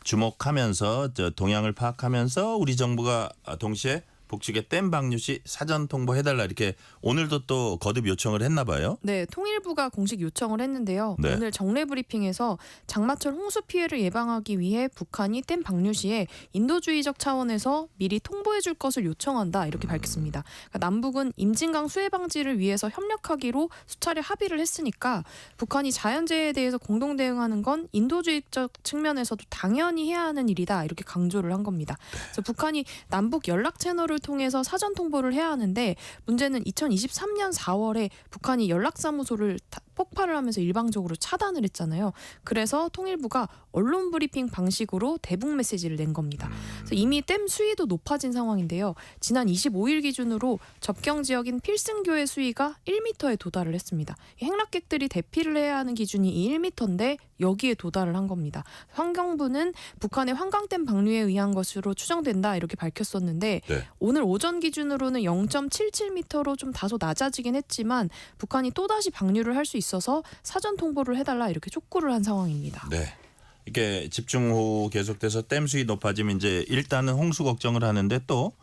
S2: 주목하면서 동향을 파악하면서 우리 정부가 동시에 북측에 댐 방류 시 사전 통보해달라 이렇게 오늘도 또 거듭 요청을 했나 봐요.
S16: 네, 통일부가 공식 요청을 했는데요.
S2: 네.
S16: 오늘 정례 브리핑에서 장마철 홍수 피해를 예방하기 위해 북한이 댐 방류 시에 인도주의적 차원에서 미리 통보해 줄 것을 요청한다 이렇게 밝혔습니다. 그러니까 남북은 임진강 수해 방지를 위해서 협력하기로 수차례 합의를 했으니까 북한이 자연재해에 대해서 공동 대응하는 건 인도주의적 측면에서도 당연히 해야 하는 일이다 이렇게 강조를 한 겁니다. 그래서 북한이 남북 연락 채널을 통해서 사전 통보를 해야 하는데 문제는 2023년 4월에 북한이 연락사무소를 폭발을 하면서 일방적으로 차단을 했잖아요. 그래서 통일부가 언론 브리핑 방식으로 대북 메시지를 낸 겁니다. 그래서 이미 댐 수위도 높아진 상황인데요. 지난 25일 기준으로 접경 지역인 필승교의 수위가 1m에 도달을 했습니다. 행락객들이 대피를 해야 하는 기준이 이 1m인데 여기에 도달을 한 겁니다. 환경부는 북한의 환강댐 방류에 의한 것으로 추정된다 이렇게 밝혔었는데
S2: 네.
S16: 오늘 오전 기준으로는 0.77m로 좀 다소 낮아지긴 했지만 북한이 또다시 방류를 할 수 있어서 사전 통보를 해달라 이렇게 촉구를 한 상황입니다.
S2: 네. 이게 집중호우 계속돼서 댐 수위 높아지면 이제 일단은 홍수 걱정을 하는데 또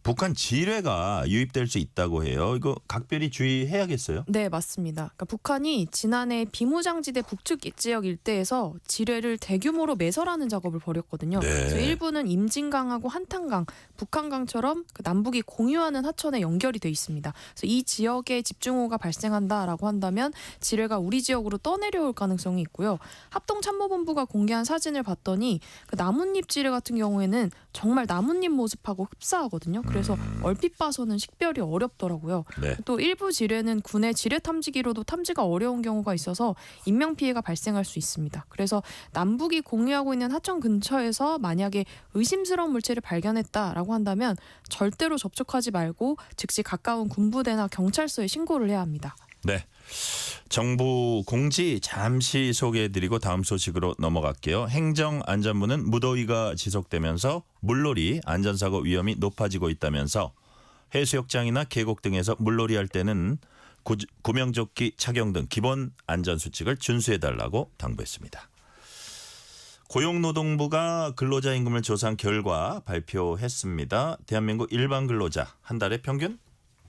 S2: 북한 지뢰가 유입될 수 있다고 해요. 이거 각별히 주의해야겠어요.
S16: 네, 맞습니다. 그러니까 북한이 지난해 비무장지대 북측 지역 일대에서 지뢰를 대규모로 매설하는 작업을 벌였거든요.
S2: 네.
S16: 그래서 일부는 임진강하고 한탄강, 북한강처럼 그 남북이 공유하는 하천에 연결이 돼 있습니다. 그래서 이 지역에 집중호우가 발생한다라고 한다면 지뢰가 우리 지역으로 떠내려올 가능성이 있고요. 합동참모본부가 공개한 사진을 봤더니 그 나뭇잎 지뢰 같은 경우에는 정말 나뭇잎 모습하고 흡사하거든요. 그래서 얼핏 봐서는 식별이 어렵더라고요.
S2: 네.
S16: 또 일부 지뢰는 군의 지뢰 탐지기로도 탐지가 어려운 경우가 있어서 인명 피해가 발생할 수 있습니다. 그래서 남북이 공유하고 있는 하천 근처에서 만약에 의심스러운 물체를 발견했다라고 한다면 절대로 접촉하지 말고 즉시 가까운 군부대나 경찰서에 신고를 해야 합니다.
S2: 네. 정부 공지 잠시 소개해드리고 다음 소식으로 넘어갈게요. 행정안전부는 무더위가 지속되면서 물놀이 안전사고 위험이 높아지고 있다면서 해수욕장이나 계곡 등에서 물놀이할 때는 구명조끼 착용 등 기본 안전수칙을 준수해달라고 당부했습니다. 고용노동부가 근로자 임금을 조사한 결과 발표했습니다. 대한민국 일반 근로자 한 달에 평균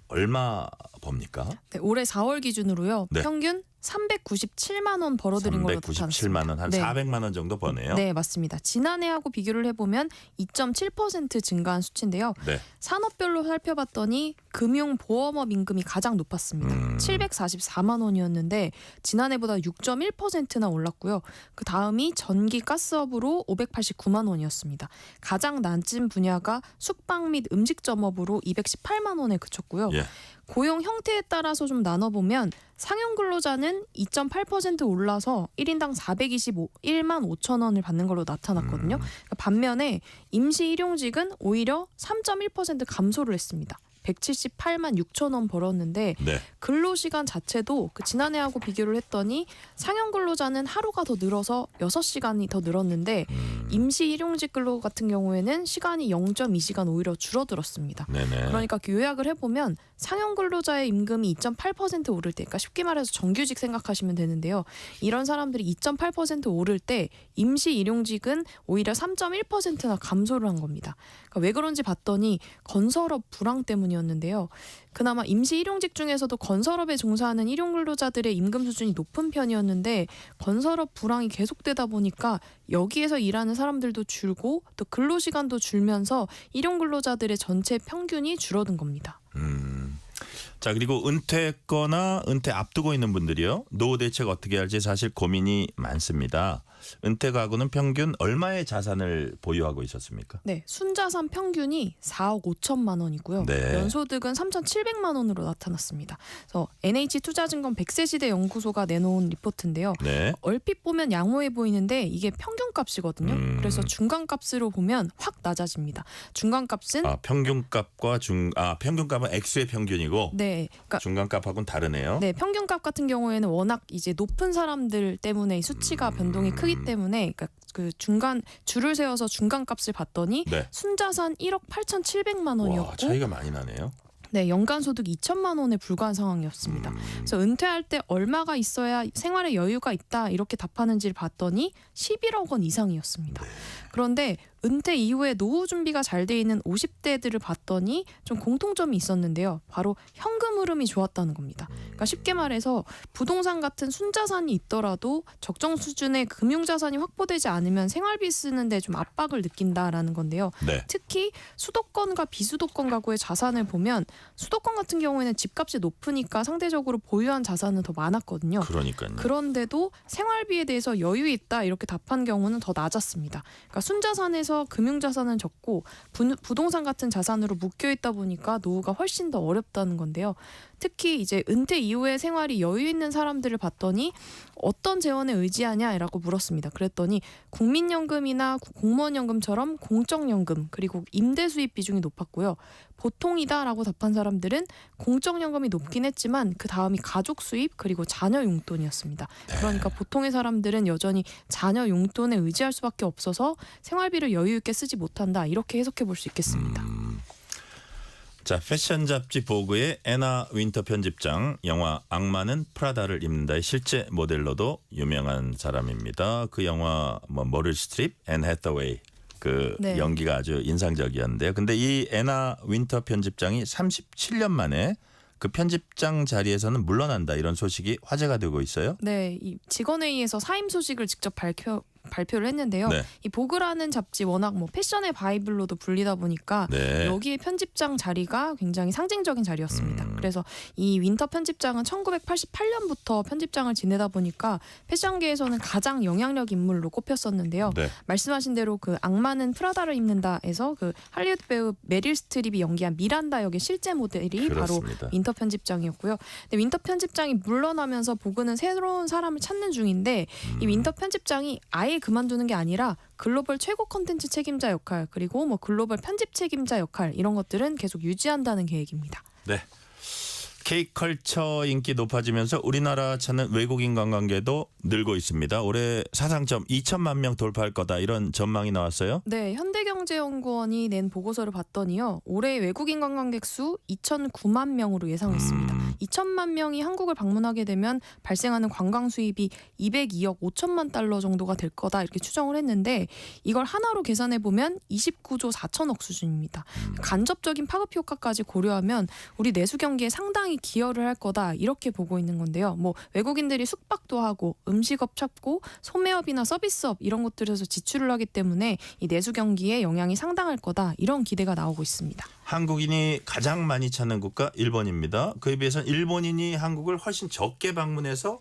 S2: 얼마 봅니까?
S16: 네, 올해 4월 기준으로요.
S2: 네.
S16: 평균 397만 원 벌어들인 걸로
S2: 397만 원, 한
S16: 네.
S2: 400만 원 정도 버네요.
S16: 네, 맞습니다. 지난해하고 비교를 해보면 2.7% 증가한 수치인데요.
S2: 네.
S16: 산업별로 살펴봤더니 금융보험업 임금이 가장 높았습니다. 744만 원이었는데 지난해보다 6.1%나 올랐고요. 그 다음이 전기 가스업으로 589만 원이었습니다. 가장 낮은 분야가 숙박 및 음식점업으로 218만 원에 그쳤고요.
S2: 예.
S16: 고용 형태에 따라서 좀 나눠보면 상용 근로자는 2.8% 올라서 1인당 421만 5천 원을 받는 걸로 나타났거든요. 반면에 임시 일용직은 오히려 3.1% 감소를 했습니다. 178만 6천 원 벌었는데
S2: 네.
S16: 근로시간 자체도 그 지난해하고 비교를 했더니 상용 근로자는 하루가 더 늘어서 6시간이 더 늘었는데 임시 일용직 근로 같은 경우에는 시간이 0.2시간 오히려 줄어들었습니다.
S2: 네네.
S16: 그러니까 요약을 해보면 상용 근로자의 임금이 2.8% 오를 때, 그러니까 쉽게 말해서 정규직 생각하시면 되는데요. 이런 사람들이 2.8% 오를 때 임시 일용직은 오히려 3.1%나 감소를 한 겁니다. 그러니까 왜 그런지 봤더니 건설업 불황 때문이었는데요. 그나마 임시 일용직 중에서도 건설업에 종사하는 일용 근로자들의 임금 수준이 높은 편이었는데 건설업 불황이 계속되다 보니까 여기에서 일하는 사람들도 줄고 또 근로시간도 줄면서 일용 근로자들의 전체 평균이 줄어든 겁니다.
S2: 자, 그리고 은퇴했거나 은퇴 앞두고 있는 분들이요. 노후 대책 어떻게 할지 사실 고민이 많습니다. 은퇴 가구는 평균 얼마의 자산을 보유하고 있었습니까?
S16: 네, 순자산 평균이 4억 5천만 원이고요.
S2: 네.
S16: 연소득은 3,700만 원으로 나타났습니다. 그래서 NH투자증권 100세 시대 연구소가 내놓은 리포트인데요.
S2: 네.
S16: 얼핏 보면 양호해 보이는데 이게 평균값이거든요. 그래서 중간값으로 보면 확 낮아집니다. 중간값은
S2: 평균값과 평균값은 액수의 평균이고
S16: 네, 그러니까
S2: 중간값하고는 다르네요.
S16: 네, 평균값 같은 경우에는 워낙 이제 높은 사람들 때문에 수치가 변동이 크기 때문에 그러니까 그 중간 줄을 세워서 중간값을 봤더니
S2: 네.
S16: 순자산 1억 8,700만 원이었고
S2: 와, 차이가 많이 나네요.
S16: 네, 연간 소득 2천만 원에 불과한 상황이었습니다. 그래서 은퇴할 때 얼마가 있어야 생활에 여유가 있다 이렇게 답하는지를 봤더니 11억 원 이상이었습니다. 그런데 은퇴 이후에 노후 준비가 잘 돼 있는 50대들을 봤더니 좀 공통점이 있었는데요. 바로 현금 흐름이 좋았다는 겁니다. 그러니까 쉽게 말해서 부동산 같은 순자산이 있더라도 적정 수준의 금융자산이 확보되지 않으면 생활비 쓰는데 좀 압박을 느낀다라는 건데요.
S2: 네.
S16: 특히 수도권과 비수도권 가구의 자산을 보면 수도권 같은 경우에는 집값이 높으니까 상대적으로 보유한 자산은 더 많았거든요.
S2: 그러니까요.
S16: 그런데도 생활비에 대해서 여유 있다 이렇게 답한 경우는 더 낮았습니다. 그러니까 순자산에서 금융자산은 적고 부동산 같은 자산으로 묶여 있다 보니까 노후가 훨씬 더 어렵다는 건데요. 특히 이제 은퇴 이후에 생활이 여유 있는 사람들을 봤더니 어떤 재원에 의지하냐라고 물었습니다. 그랬더니 국민연금이나 공무원연금처럼 공적연금 그리고 임대 수입 비중이 높았고요. 보통이다라고 답한 사람들은 공적연금이 높긴 했지만 그 다음이 가족 수입 그리고 자녀 용돈이었습니다. 그러니까 보통의 사람들은 여전히 자녀 용돈에 의지할 수밖에 없어서 생활비를 여유 있게 쓰지 못한다 이렇게 해석해 볼 수 있겠습니다.
S2: 자, 패션 잡지 보그의 애나 윈터 편집장, 영화 악마는 프라다를 입는다의 실제 모델로도 유명한 사람입니다. 그 영화 머릴 스트립, 앤 해서웨이
S16: 네.
S2: 연기가 아주 인상적이었는데요. 근데 이 애나 윈터 편집장이 37년 만에 그 편집장 자리에서는 물러난다 이런 소식이 화제가 되고 있어요.
S16: 네, 이 직원회의에서 사임 소식을 직접 발표를 했는데요.
S2: 네.
S16: 이 보그라는 잡지 워낙 패션의 바이블로도 불리다 보니까
S2: 네.
S16: 여기에 편집장 자리가 굉장히 상징적인 자리였습니다. 그래서 이 윈터 편집장은 1988년부터 편집장을 지내다 보니까 패션계에서는 가장 영향력 인물로 꼽혔었는데요.
S2: 네.
S16: 말씀하신 대로 그 악마는 프라다를 입는다에서 그 할리우드 배우 메릴 스트립이 연기한 미란다 역의 실제 모델이
S2: 그렇습니다.
S16: 바로 윈터 편집장이었고요. 근데 윈터 편집장이 물러나면서 보그는 새로운 사람을 찾는 중인데 이 윈터 편집장이 아예 그만두는 게 아니라 글로벌 최고 콘텐츠 책임자 역할 그리고 글로벌 편집 책임자 역할 이런 것들은 계속 유지한다는 계획입니다.
S2: 네. K컬처 인기 높아지면서 우리나라 찾는 외국인 관광객도 늘고 있습니다. 올해 사상점 2천만 명 돌파할 거다 이런 전망이 나왔어요.
S16: 네, 현대경제연구원이 낸 보고서를 봤더니요. 올해 외국인 관광객 수 2,009만 명으로 예상했습니다. 2천만 명이 한국을 방문하게 되면 발생하는 관광 수입이 202억 5천만 달러 정도가 될 거다 이렇게 추정을 했는데 이걸 하나로 계산해 보면 29조 4천억 수준입니다. 간접적인 파급 효과까지 고려하면 우리 내수 경기에 상당히 상당히 기여를 할 거다 이렇게 보고 있는 건데요. 뭐 외국인들이 숙박도 하고 음식업 찾고 소매업이나 서비스업 이런 것들에서 지출을 하기 때문에 이 내수 경기에 영향이 상당할 거다 이런 기대가 나오고 있습니다.
S2: 한국인이 가장 많이 찾는 국가 일본입니다. 그에 비해서는 일본인이 한국을 훨씬 적게 방문해서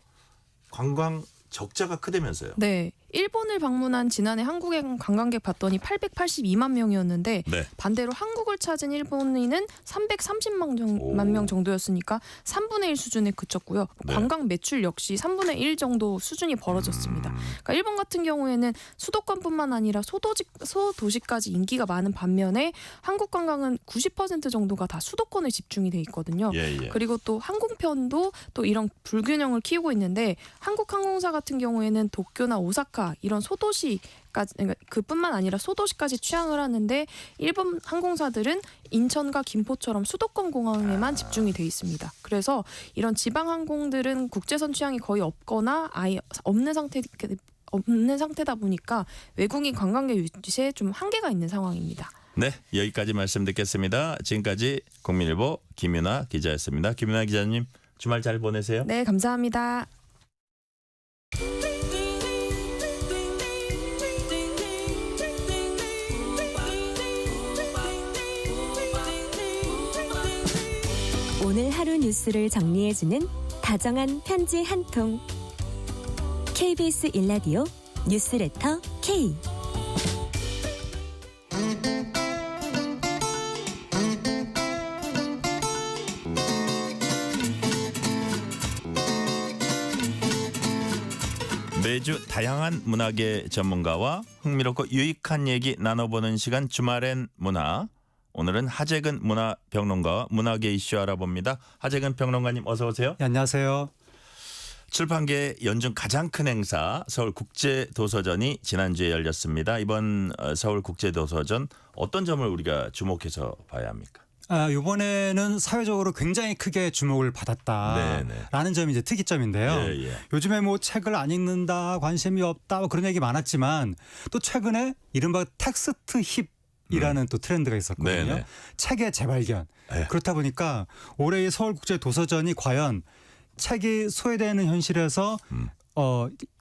S2: 관광 적자가 크다면서요.
S16: 네. 일본을 방문한 지난해 한국의 관광객 봤더니 882만 명이었는데
S2: 네.
S16: 반대로 한국을 찾은 일본인은 330만 명 정도였으니까 3분의 1 수준에 그쳤고요.
S2: 네.
S16: 관광 매출 역시 3분의 1 정도 수준이 벌어졌습니다. 그러니까 일본 같은 경우에는 수도권뿐만 아니라 소도시까지 인기가 많은 반면에 한국 관광은 90% 정도가 다 수도권에 집중이 돼 있거든요.
S2: 예.
S16: 그리고 또 항공편도 또 이런 불균형을 키우고 있는데 한국 항공사 같은 경우에는 도쿄나 오사카 이런 소도시까지 그뿐만 아니라 소도시까지 취항을 하는데 일본 항공사들은 인천과 김포처럼 수도권 공항에만 집중이 돼 있습니다. 그래서 이런 지방 항공들은 국제선 취항이 거의 없거나 아예 없는 상태다 보니까 외국인 관광객 유치에 좀 한계가 있는 상황입니다.
S2: 네, 여기까지 말씀 듣겠습니다. 지금까지 국민일보 김윤아 기자였습니다. 김윤아 기자님 주말 잘 보내세요.
S16: 네, 감사합니다.
S14: 오늘 하루 뉴스를 정리해주는 다정한 편지 한 통. KBS 일라디오 뉴스레터 K.
S2: 매주 다양한 문학의 전문가와 흥미롭고 유익한 얘기 나눠보는 시간 주말엔 문화. 오늘은 하재근 문화평론가와 문학의 이슈 알아봅니다. 하재근 평론가님 어서 오세요.
S17: 네, 안녕하세요.
S2: 출판계 연중 가장 큰 행사 서울국제도서전이 지난주에 열렸습니다. 이번 서울국제도서전 어떤 점을 우리가 주목해서 봐야 합니까?
S17: 이번에는 사회적으로 굉장히 크게 주목을 받았다라는 점이 이제 특이점인데요.
S2: 예.
S17: 요즘에 뭐 책을 안 읽는다, 관심이 없다 뭐 그런 얘기 많았지만 또 최근에 이른바 텍스트 힙이라는 또 트렌드가 있었거든요.
S2: 네네.
S17: 책의 재발견.
S2: 네.
S17: 그렇다 보니까 올해의 서울국제도서전이 과연 책이 소외되는 현실에서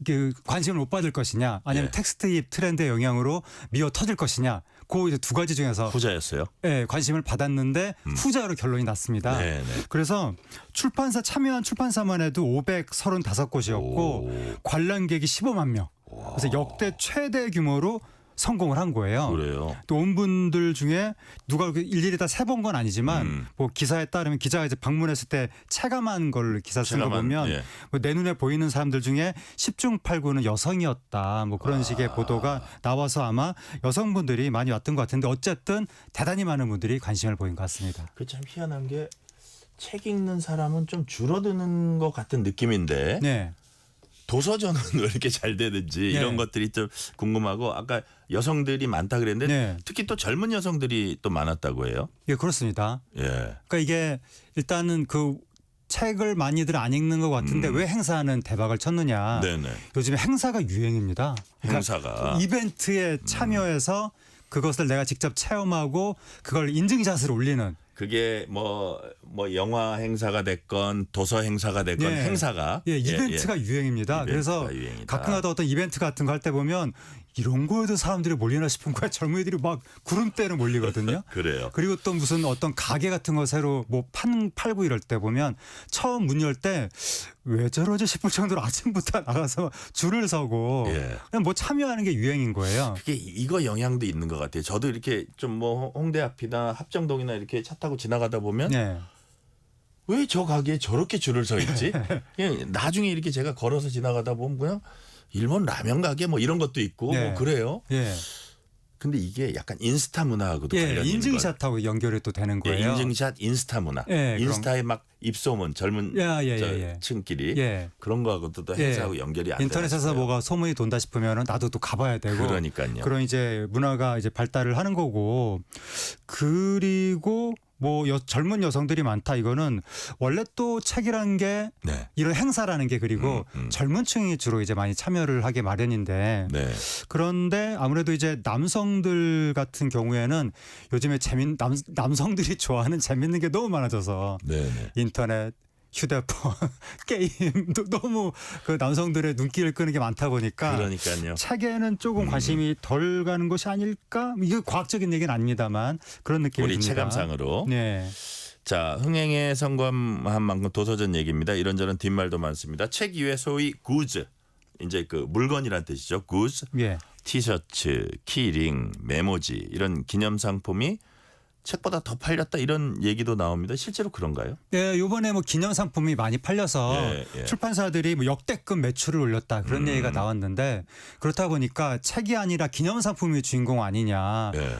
S17: 그 관심을 못 받을 것이냐 아니면 텍스트 힙 트렌드의 영향으로 미어 터질 것이냐 그 이제 두 가지 중에서
S2: 후자였어요.
S17: 네, 관심을 받았는데 후자로 결론이 났습니다.
S2: 네네.
S17: 그래서 출판사 참여한 출판사만 해도 535곳이었고 관람객이 15만 명. 그래서 역대 최대 규모로 성공을 한 거예요.
S2: 그래요.
S17: 또 온 분들 중에 누가 일일이 다 세본 건 아니지만 뭐 기사에 따르면 기자가 이제 방문했을 때 체감한 걸 기사 쓴 거 보면 뭐 내 눈에 보이는 사람들 중에 10중 8구는 여성이었다. 뭐 그런 식의 보도가 나와서 아마 여성분들이 많이 왔던 것 같은데 어쨌든 대단히 많은 분들이 관심을 보인 것 같습니다.
S2: 그 참 희한한 게 책 읽는 사람은 좀 줄어드는 것 같은 느낌인데
S17: 네.
S2: 도서전은 왜 이렇게 잘 되는지 이런 것들이 좀 궁금하고 아까 여성들이 많다 그랬는데 특히 또 젊은 여성들이 또 많았다고 해요.
S17: 예, 그렇습니다.
S2: 예.
S17: 그러니까 이게 일단은 그 책을 많이들 안 읽는 것 같은데 왜 행사는 대박을 쳤느냐.
S2: 네네.
S17: 요즘에 행사가 유행입니다. 그러니까
S2: 행사가.
S17: 이벤트에 참여해서 그것을 내가 직접 체험하고 그걸 인증샷을 올리는.
S2: 그게 뭐 영화 행사가 됐건 도서 행사가 됐건 행사가
S17: 이벤트가 유행입니다. 그래서 가끔가다 어떤 이벤트 같은 거 할 때 보면 이런 거에도 사람들이 몰리나 싶은 거야. 젊은이들이 막 구름대로 몰리거든요.
S2: 그래요.
S17: 그리고 또 무슨 어떤 가게 같은 거 새로 뭐 팔고 이럴 때 보면 처음 문 열 때 왜 저러지 싶을 정도로 아침부터 나가서 줄을 서고 그냥 뭐 참여하는 게 유행인 거예요.
S2: 그게 이거 영향도 있는 것 같아요. 저도 이렇게 좀 뭐 홍대 앞이나 합정동이나 이렇게 차 타고 지나가다 보면 왜 저 가게에 저렇게 줄을 서 있지? 그냥 나중에 이렇게 제가 걸어서 지나가다 보면 그냥 일본 라면 가게 뭐 이런 것도 있고 뭐 그래요. 근데 이게 약간 인스타 문화하고도 관련이 있는
S17: 인증샷하고 연결이 또 되는 거예요.
S2: 인증샷, 인스타 문화. 인스타에 막 입소문 젊은 층끼리 그런 거하고도 또 행사하고 연결이 안 돼요.
S17: 인터넷에서 뭐가 소문이 돈다 싶으면 나도 또 가봐야 되고.
S2: 그러니까요.
S17: 그런 이제 문화가 이제 발달을 하는 거고. 그리고 뭐 젊은 여성들이 많다. 이거는 원래 또 책이라는 게
S2: 네.
S17: 이런 행사라는 게 그리고 젊은 층이 주로 이제 많이 참여를 하게 마련인데
S2: 네.
S17: 그런데 아무래도 이제 남성들 같은 경우에는 요즘에 남성들이 좋아하는 재밌는 게 너무 많아져서
S2: 네.
S17: 인터넷 휴대폰, 게임도 너무 그 남성들의 눈길을 끄는 게 많다 보니까
S2: 그러니까요.
S17: 책에는 조금 관심이 덜 가는 것이 아닐까? 이게 과학적인 얘기는 아닙니다만 그런 느낌이
S2: 우리
S17: 듭니다.
S2: 체감상으로.
S17: 네.
S2: 자, 흥행에 성공한 만큼 도서전 얘기입니다. 이런저런 뒷말도 많습니다. 책 이외 소위 구즈, 이제 그 물건이란 뜻이죠. 구즈,
S17: 예.
S2: 티셔츠, 키링, 메모지 이런 기념 상품이 책보다 더 팔렸다 이런 얘기도 나옵니다. 실제로 그런가요?
S17: 네, 이번에 뭐 기념 상품이 많이 팔려서
S2: 예.
S17: 출판사들이 뭐 역대급 매출을 올렸다 그런 얘기가 나왔는데 그렇다 보니까 책이 아니라 기념 상품이 주인공 아니냐,
S2: 예.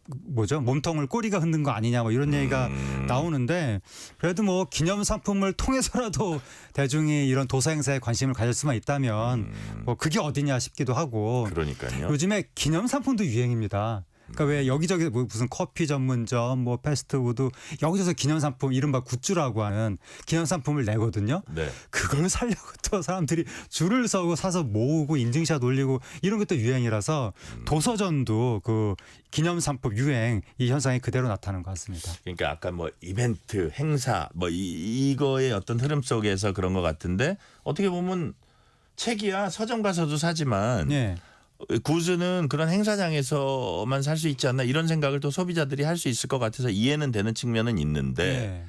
S17: 뭐죠? 몸통을 꼬리가 흔든 거 아니냐 뭐 이런 얘기가 나오는데 그래도 뭐 기념 상품을 통해서라도 대중이 이런 도서 행사에 관심을 가질 수만 있다면 뭐 그게 어디냐 싶기도 하고.
S2: 그러니까요.
S17: 요즘에 기념 상품도 유행입니다. 그러니까 왜 여기저기 뭐 무슨 커피 전문점, 뭐 패스트푸드 여기저기서 기념상품 이른바 굿즈라고 하는 기념상품을 내거든요.
S2: 네.
S17: 그걸 사려고 또 사람들이 줄을 서고 사서 모으고 인증샷 올리고 이런 것도 유행이라서 도서전도 그 기념상품 유행 이 현상이 그대로 나타나는 것 같습니다.
S2: 그러니까 아까 뭐 이벤트, 행사 뭐 이거의 어떤 흐름 속에서 그런 것 같은데 어떻게 보면 책이야 서점 가서도 사지만
S17: 네.
S2: 구즈는 그런 행사장에서만 살 수 있지 않나 이런 생각을 또 소비자들이 할 수 있을 것 같아서 이해는 되는 측면은 있는데
S17: 네.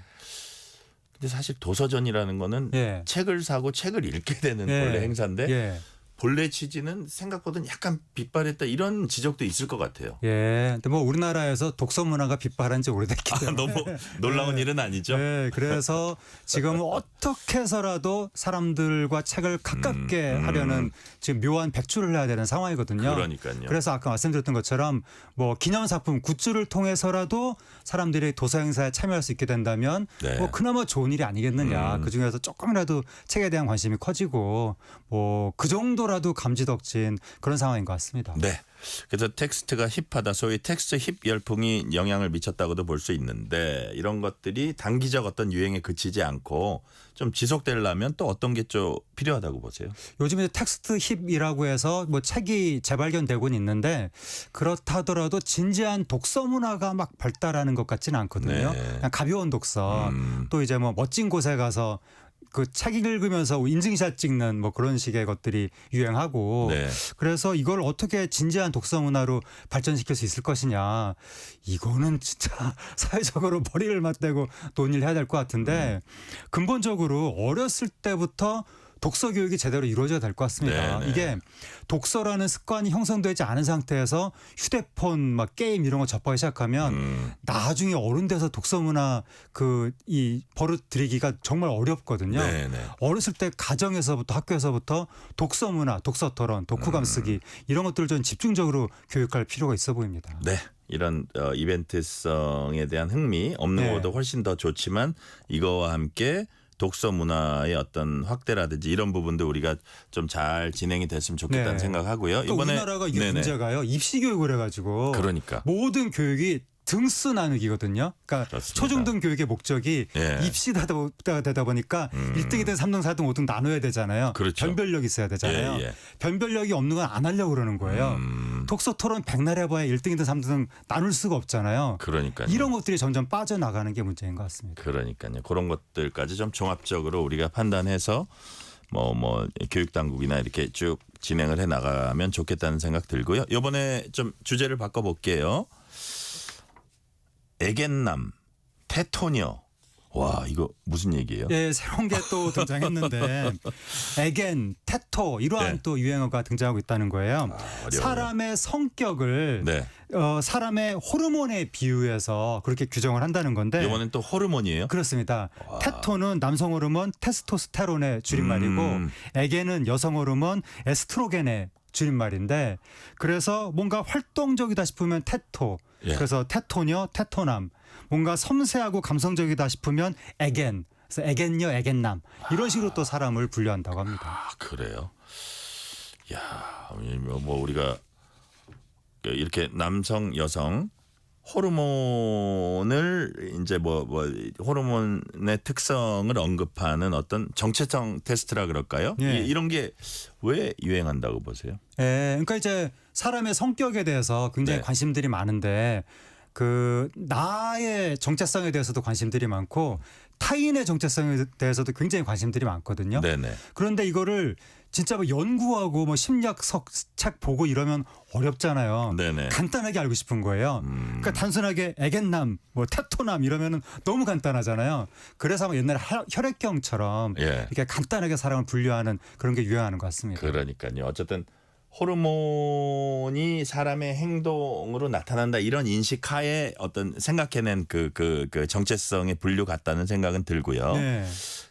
S2: 근데 사실 도서전이라는 거는
S17: 네.
S2: 책을 사고 책을 읽게 되는
S17: 네.
S2: 본래 행사인데
S17: 예.
S2: 본래 취지는 생각보다는 약간 빗발했다 이런 지적도 있을 것 같아요.
S17: 예. 근데 뭐 우리나라에서 독서 문화가 빗발한 지 오래됐기 때문에
S2: 너무 놀라운 일은 아니죠.
S17: 네. 그래서 지금 어떻게 해서라도 사람들과 책을 가깝게 하려는 지금 묘한 백출을 해야 되는 상황이거든요.
S2: 그러니까요.
S17: 그래서 아까 말씀드렸던 것처럼 뭐 기념상품 굿즈를 통해서라도 사람들이 도서 행사에 참여할 수 있게 된다면
S2: 네.
S17: 뭐 그나마 좋은 일이 아니겠느냐. 그중에서 조금이라도 책에 대한 관심이 커지고 뭐 그 정도라도 감지덕진 그런 상황인 것 같습니다.
S2: 네. 그래서 텍스트가 힙하다. 소위 텍스트 힙 열풍이 영향을 미쳤다고도 볼 수 있는데 이런 것들이 단기적 어떤 유행에 그치지 않고 좀 지속되려면 또 어떤 게 좀 필요하다고 보세요?
S17: 요즘에 텍스트 힙이라고 해서 뭐 책이 재발견되고는 있는데 그렇다 하더라도 진지한 독서 문화가 막 발달하는 것 같지는 않거든요.
S2: 네.
S17: 그냥 가벼운 독서 또 이제 뭐 멋진 곳에 가서 그 책 읽으면서 인증샷 찍는 뭐 그런 식의 것들이 유행하고
S2: 네.
S17: 그래서 이걸 어떻게 진지한 독서 문화로 발전시킬 수 있을 것이냐 이거는 진짜 사회적으로 머리를 맞대고 논의를 해야 될 것 같은데 근본적으로 어렸을 때부터 독서 교육이 제대로 이루어져야 될 것 같습니다.
S2: 네네.
S17: 이게 독서라는 습관이 형성되지 않은 상태에서 휴대폰 막 게임 이런 거 접하기 시작하면 나중에 어른 돼서 독서 문화 이 버릇 들이기가 정말 어렵거든요.
S2: 네네.
S17: 어렸을 때 가정에서부터 학교에서부터 독서 문화, 독서 토론, 독후감 쓰기 이런 것들을 좀 집중적으로 교육할 필요가 있어 보입니다.
S2: 네. 이런 이벤트성에 대한 흥미 없는
S17: 네.
S2: 것보다 훨씬 더 좋지만 이거와 함께 독서 문화의 어떤 확대라든지 이런 부분도 우리가 좀 잘 진행이 됐으면 좋겠다는
S17: 네.
S2: 생각하고요.
S17: 그러니까 우리나라가 이게
S2: 네네.
S17: 문제가요. 입시 교육을 해가지고
S2: 그러니까.
S17: 모든 교육이 등수 나누기거든요. 그러니까
S2: 그렇습니다.
S17: 초중등 교육의 목적이
S2: 예.
S17: 입시가 되다 보니까 1등이든 3등, 4등, 5등 나눠야 되잖아요.
S2: 그렇죠.
S17: 변별력 있어야 되잖아요.
S2: 예.
S17: 변별력이 없는 건 안 하려고 그러는 거예요. 독서 토론 백날 해봐야 1등이든 3등 나눌 수가 없잖아요.
S2: 그러니까요.
S17: 이런 것들이 점점 빠져나가는 게 문제인 것 같습니다.
S2: 그러니까요. 그런 것들까지 좀 종합적으로 우리가 판단해서 뭐 교육 당국이나 이렇게 쭉 진행을 해 나가면 좋겠다는 생각 들고요. 이번에 좀 주제를 바꿔 볼게요. 애견남, 테토녀. 와, 이거 무슨 얘기예요?
S17: 예, 새로운 게 또 등장했는데 애견, 테토 이러한
S2: 네.
S17: 또 유행어가 등장하고 있다는 거예요.
S2: 어려워요.
S17: 사람의 성격을
S2: 네.
S17: 사람의 호르몬에 비유해서 그렇게 규정을 한다는 건데
S2: 이번엔 또 호르몬이에요?
S17: 그렇습니다. 테토는 남성 호르몬 테스토스테론의 줄임말이고 애견은 여성 호르몬 에스트로겐의 줄임말인데 그래서 뭔가 활동적이다 싶으면 테토
S2: 예.
S17: 그래서 테토녀, 테토남 뭔가 섬세하고 감성적이다 싶으면 애견 그래서 애견녀, 애견남 이런 식으로 또 사람을 분류한다고 합니다.
S2: 아, 그래요? 야, 뭐 우리가 이렇게 남성, 여성 호르몬을 이제 뭐 호르몬의 특성을 언급하는 어떤 정체성 테스트라 그럴까요?
S17: 예.
S2: 이런 게 왜 유행한다고 보세요?
S17: 예, 그러니까 이제 사람의 성격에 대해서 굉장히
S2: 네.
S17: 관심들이 많은데 그 나의 정체성에 대해서도 관심들이 많고 타인의 정체성에 대해서도 굉장히 관심들이 많거든요.
S2: 네네.
S17: 그런데 이거를 진짜 뭐 연구하고 뭐 심리학석 책 보고 이러면 어렵잖아요.
S2: 네네.
S17: 간단하게 알고 싶은 거예요. 그러니까 단순하게 애견남, 뭐 테토남 이러면은 너무 간단하잖아요. 그래서 뭐 옛날에 혈액형처럼
S2: 예.
S17: 이렇게 간단하게 사람을 분류하는 그런 게 유행하는 것 같습니다.
S2: 그러니까요. 어쨌든 호르몬이 사람의 행동으로 나타난다 이런 인식하에 어떤 생각해낸 그 정체성의 분류 같다는 생각은 들고요.
S17: 네.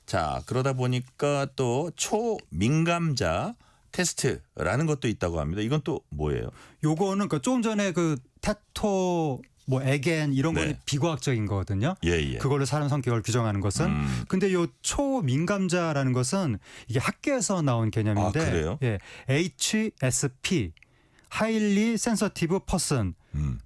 S2: 자, 그러다 보니까 또 초민감자 테스트라는 것도 있다고 합니다. 이건 또 뭐예요?
S17: 요거는 그 조금 전에 그 테토 뭐 애겐 이런 거는
S2: 네.
S17: 비과학적인 거거든요.
S2: 예.
S17: 그걸로 사람 성격을 규정하는 것은. 근데 요 초민감자라는 것은 이게 학계에서 나온 개념인데
S2: 아, 그래요?
S17: 예. HSP Highly Sensitive Person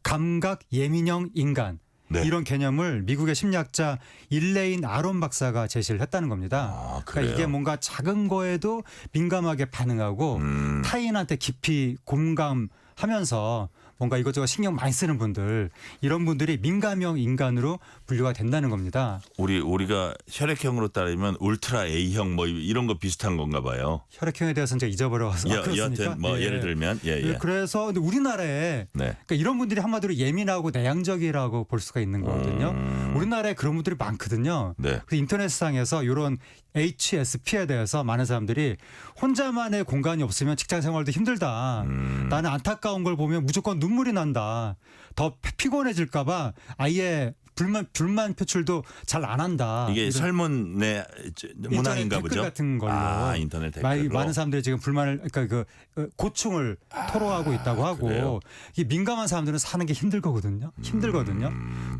S17: 감각 예민형 인간
S2: 네.
S17: 이런 개념을 미국의 심리학자 일레인 아론 박사가 제시를 했다는 겁니다.
S2: 아,
S17: 그러니까 이게 뭔가 작은 거에도 민감하게 반응하고 타인한테 깊이 공감하면서 뭔가 이것저것 신경 많이 쓰는 분들 이런 분들이 민감형 인간으로 분류가 된다는 겁니다.
S2: 우리가 혈액형으로 따르면 울트라 A형 뭐 이런 거 비슷한 건가 봐요.
S17: 혈액형에 대해서는 제가 잊어버려서
S2: 여하튼 뭐 예를 들면 예.
S17: 그래서 근데 우리나라에
S2: 네.
S17: 그러니까 이런 분들이 한마디로 예민하고 내향적이라고 볼 수가 있는 거거든요. 우리나라에 그런 분들이 많거든요.
S2: 네.
S17: 그래서 인터넷상에서 이런 HSP에 대해서 많은 사람들이 혼자만의 공간이 없으면 직장 생활도 힘들다. 나는 안타까운 걸 보면 무조건 눈물이 난다. 더 피곤해질까 봐 아예 불만 표출도 잘 안 한다.
S2: 이게 설문의 문항인가 보죠.
S17: 댓글 같은 걸로
S2: 인터넷 댓글로
S17: 많은 사람들이 지금 불만을 그러니까 그 고충을 토로하고 있다고 하고
S2: 그래요?
S17: 이 민감한 사람들은 사는 게 힘들거든요.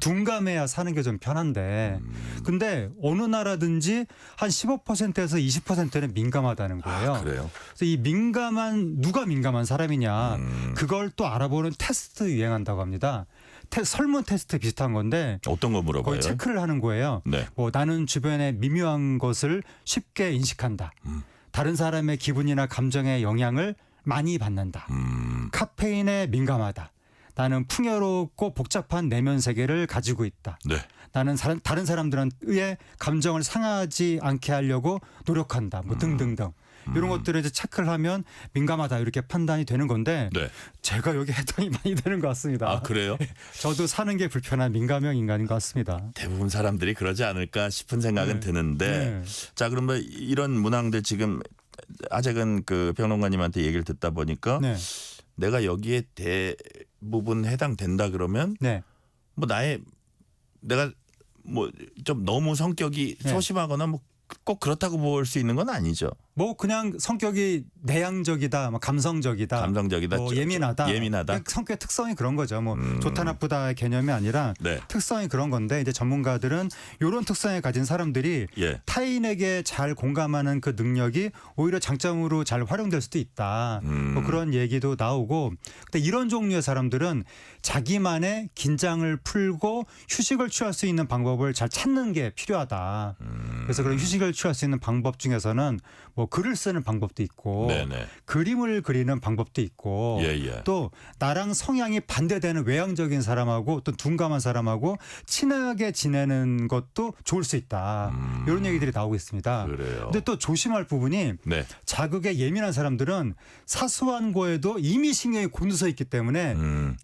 S17: 둔감해야 사는 게 좀 편한데 근데 어느 나라든지 한 15%에서 20%는 민감하다는 거예요.
S2: 그래요?
S17: 그래서 이 누가 민감한 사람이냐 그걸 또 알아보는 테스트 유행한다고 합니다. 설문 테스트 비슷한 건데
S2: 어떤 거 물어봐요?
S17: 거의 체크를 하는 거예요.
S2: 네.
S17: 뭐 나는 주변에 미묘한 것을 쉽게 인식한다. 다른 사람의 기분이나 감정에 영향을 많이 받는다. 카페인에 민감하다. 나는 풍요롭고 복잡한 내면 세계를 가지고 있다.
S2: 네.
S17: 나는 다른 사람들의 감정을 상하지 않게 하려고 노력한다. 뭐 등등등. 이런 것들을 이제 체크를 하면 민감하다 이렇게 판단이 되는 건데
S2: 네.
S17: 제가 여기 해당이 많이 되는 것 같습니다.
S2: 아, 그래요?
S17: 저도 사는 게 불편한 민감형 인간인 것 같습니다.
S2: 대부분 사람들이 그러지 않을까 싶은 생각은 드는데 자, 그러면 이런 문항들 지금 아재근 그 평론가님한테 얘기를 듣다 보니까 내가 여기에 대부분 해당된다 그러면 뭐 내가 뭐 좀 너무 성격이 소심하거나 뭐 꼭 그렇다고 볼 수 있는 건 아니죠.
S17: 뭐 그냥 성격이 내향적이다, 뭐 감성적이다, 뭐 예민하다. 그냥 성격 특성이 그런 거죠. 뭐 좋다 나쁘다의 개념이 아니라 특성이 그런 건데 이제 전문가들은 이런 특성을 가진 사람들이 타인에게 잘 공감하는 그 능력이 오히려 장점으로 잘 활용될 수도 있다. 뭐 그런 얘기도 나오고. 근데 이런 종류의 사람들은 자기만의 긴장을 풀고 휴식을 취할 수 있는 방법을 잘 찾는 게 필요하다. 그래서 그런 휴식을 취할 수 있는 방법 중에서는 뭐 글을 쓰는 방법도 있고 그림을 그리는 방법도 있고 또 나랑 성향이 반대되는 외향적인 사람하고 또 둔감한 사람하고 친하게 지내는 것도 좋을 수 있다. 이런 얘기들이 나오고 있습니다. 그런데 또 조심할 부분이 자극에 예민한 사람들은 사소한 거에도 이미 신경이 곤두서 있기 때문에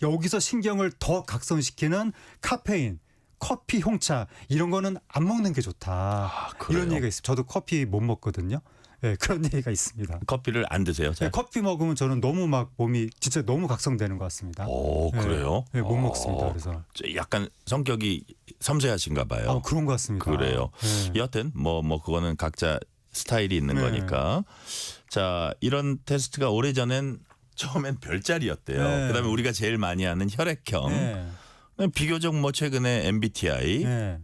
S17: 여기서 신경을 더 각성시키는 카페인 커피, 홍차 이런 거는 안 먹는 게 좋다. 이런 얘기가 있어요. 저도 커피 못 먹거든요. 네, 그런 얘기가 있습니다.
S2: 커피를 안 드세요?
S17: 네, 커피 먹으면 저는 너무 막 몸이 진짜 너무 각성되는 것 같습니다.
S2: 오, 그래요?
S17: 네, 못 먹습니다. 그래서
S2: 약간 성격이 섬세하신가 봐요.
S17: 그런 것 같습니다.
S2: 그래요. 여하튼 뭐 그거는 각자 스타일이 있는 거니까. 자, 이런 테스트가 오래전엔 처음엔 별자리였대요. 그다음에 우리가 제일 많이 하는 혈액형. 비교적 뭐 최근에 MBTI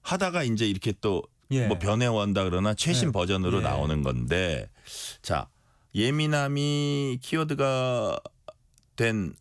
S2: 하다가 이제 이렇게 또 뭐 변해온다 그러나 최신 버전으로 나오는 건데 자, 예민함이 키워드가 된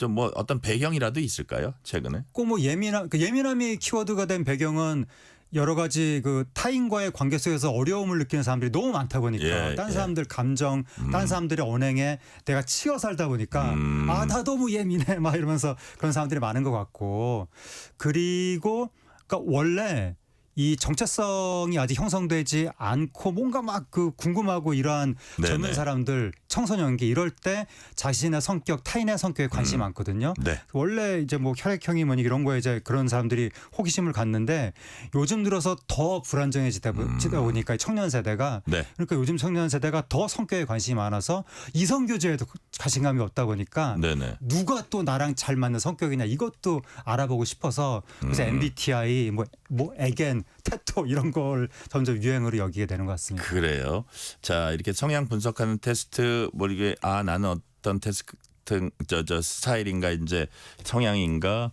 S2: 좀 뭐 어떤 배경이라도 있을까요? 최근에?
S17: 꼭 뭐 예민함이 키워드가 된 배경은 여러 가지 그 타인과의 관계 속에서 어려움을 느끼는 사람들이 너무 많다 보니까 다른 사람들 감정, 다른 사람들의 언행에 내가 치여 살다 보니까 아, 나 너무 예민해 막 이러면서 그런 사람들이 많은 것 같고, 그리고 그러니까 원래 이 정체성이 아직 형성되지 않고 뭔가 막 그 궁금하고 이러한 젊은 사람들, 청소년기 이럴 때 자신의 성격, 타인의 성격에 관심이 많거든요. 원래 이제 뭐 혈액형이 뭐니 이런 거에 이제 그런 사람들이 호기심을 갖는데 요즘 들어서 더 불안정해지다 보니까 청년 세대가 그러니까 요즘 청년 세대가 더 성격에 관심이 많아서 이성 교제에도 자신감이 없다 보니까 누가 또 나랑 잘 맞는 성격이냐 이것도 알아보고 싶어서 그래서 MBTI 뭐 애겐 테토 이런 걸 점점 유행으로 여기게 되는 것 같습니다.
S2: 그래요. 자, 이렇게 성향 분석하는 테스트 뭐 이게 나는 어떤 테스트 저 스타일인가 이제 성향인가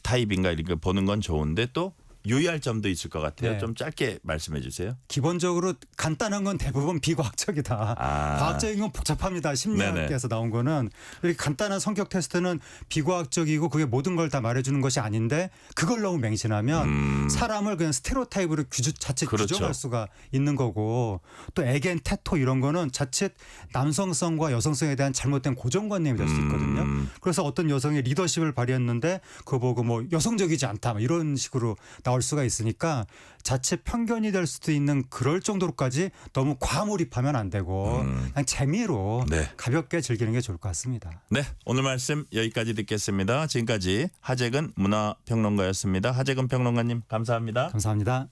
S2: 타입인가 이렇게 보는 건 좋은데 또 유의할 점도 있을 것 같아요. 좀 짧게 말씀해 주세요.
S17: 기본적으로 간단한 건 대부분 비과학적이다. 과학적인 건 복잡합니다. 심리학에서 나온 거는 이렇게 간단한 성격 테스트는 비과학적이고 그게 모든 걸 다 말해주는 것이 아닌데 그걸 너무 맹신하면 사람을 그냥 스테레오타입으로 자칫 규정할 수가 있는 거고, 또 애겐 테토 이런 거는 자칫 남성성과 여성성에 대한 잘못된 고정관념이 될 수 있거든요. 그래서 어떤 여성이 리더십을 발휘했는데 그거 보고 뭐 여성적이지 않다 이런 식으로 나올 수가 있으니까 자칫 편견이 될 수도 있는 그럴 정도로까지 너무 과몰입하면 안 되고 그냥 재미로 가볍게 즐기는 게 좋을 것 같습니다.
S2: 네, 오늘 말씀 여기까지 듣겠습니다. 지금까지 하재근 문화평론가였습니다. 하재근 평론가님 감사합니다.
S17: 감사합니다.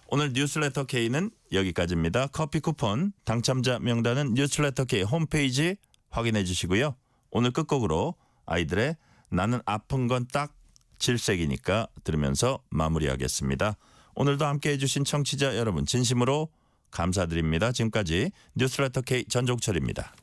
S2: 오늘 뉴스레터 K는 여기까지입니다. 커피 쿠폰 당첨자 명단은 뉴스레터 K 홈페이지 확인해 주시고요. 오늘 끝곡으로 아이들의 나는 아픈 건 딱 질색이니까 들으면서 마무리하겠습니다. 오늘도 함께해 주신 청취자 여러분 진심으로 감사드립니다. 지금까지 뉴스레터 K 전종철입니다.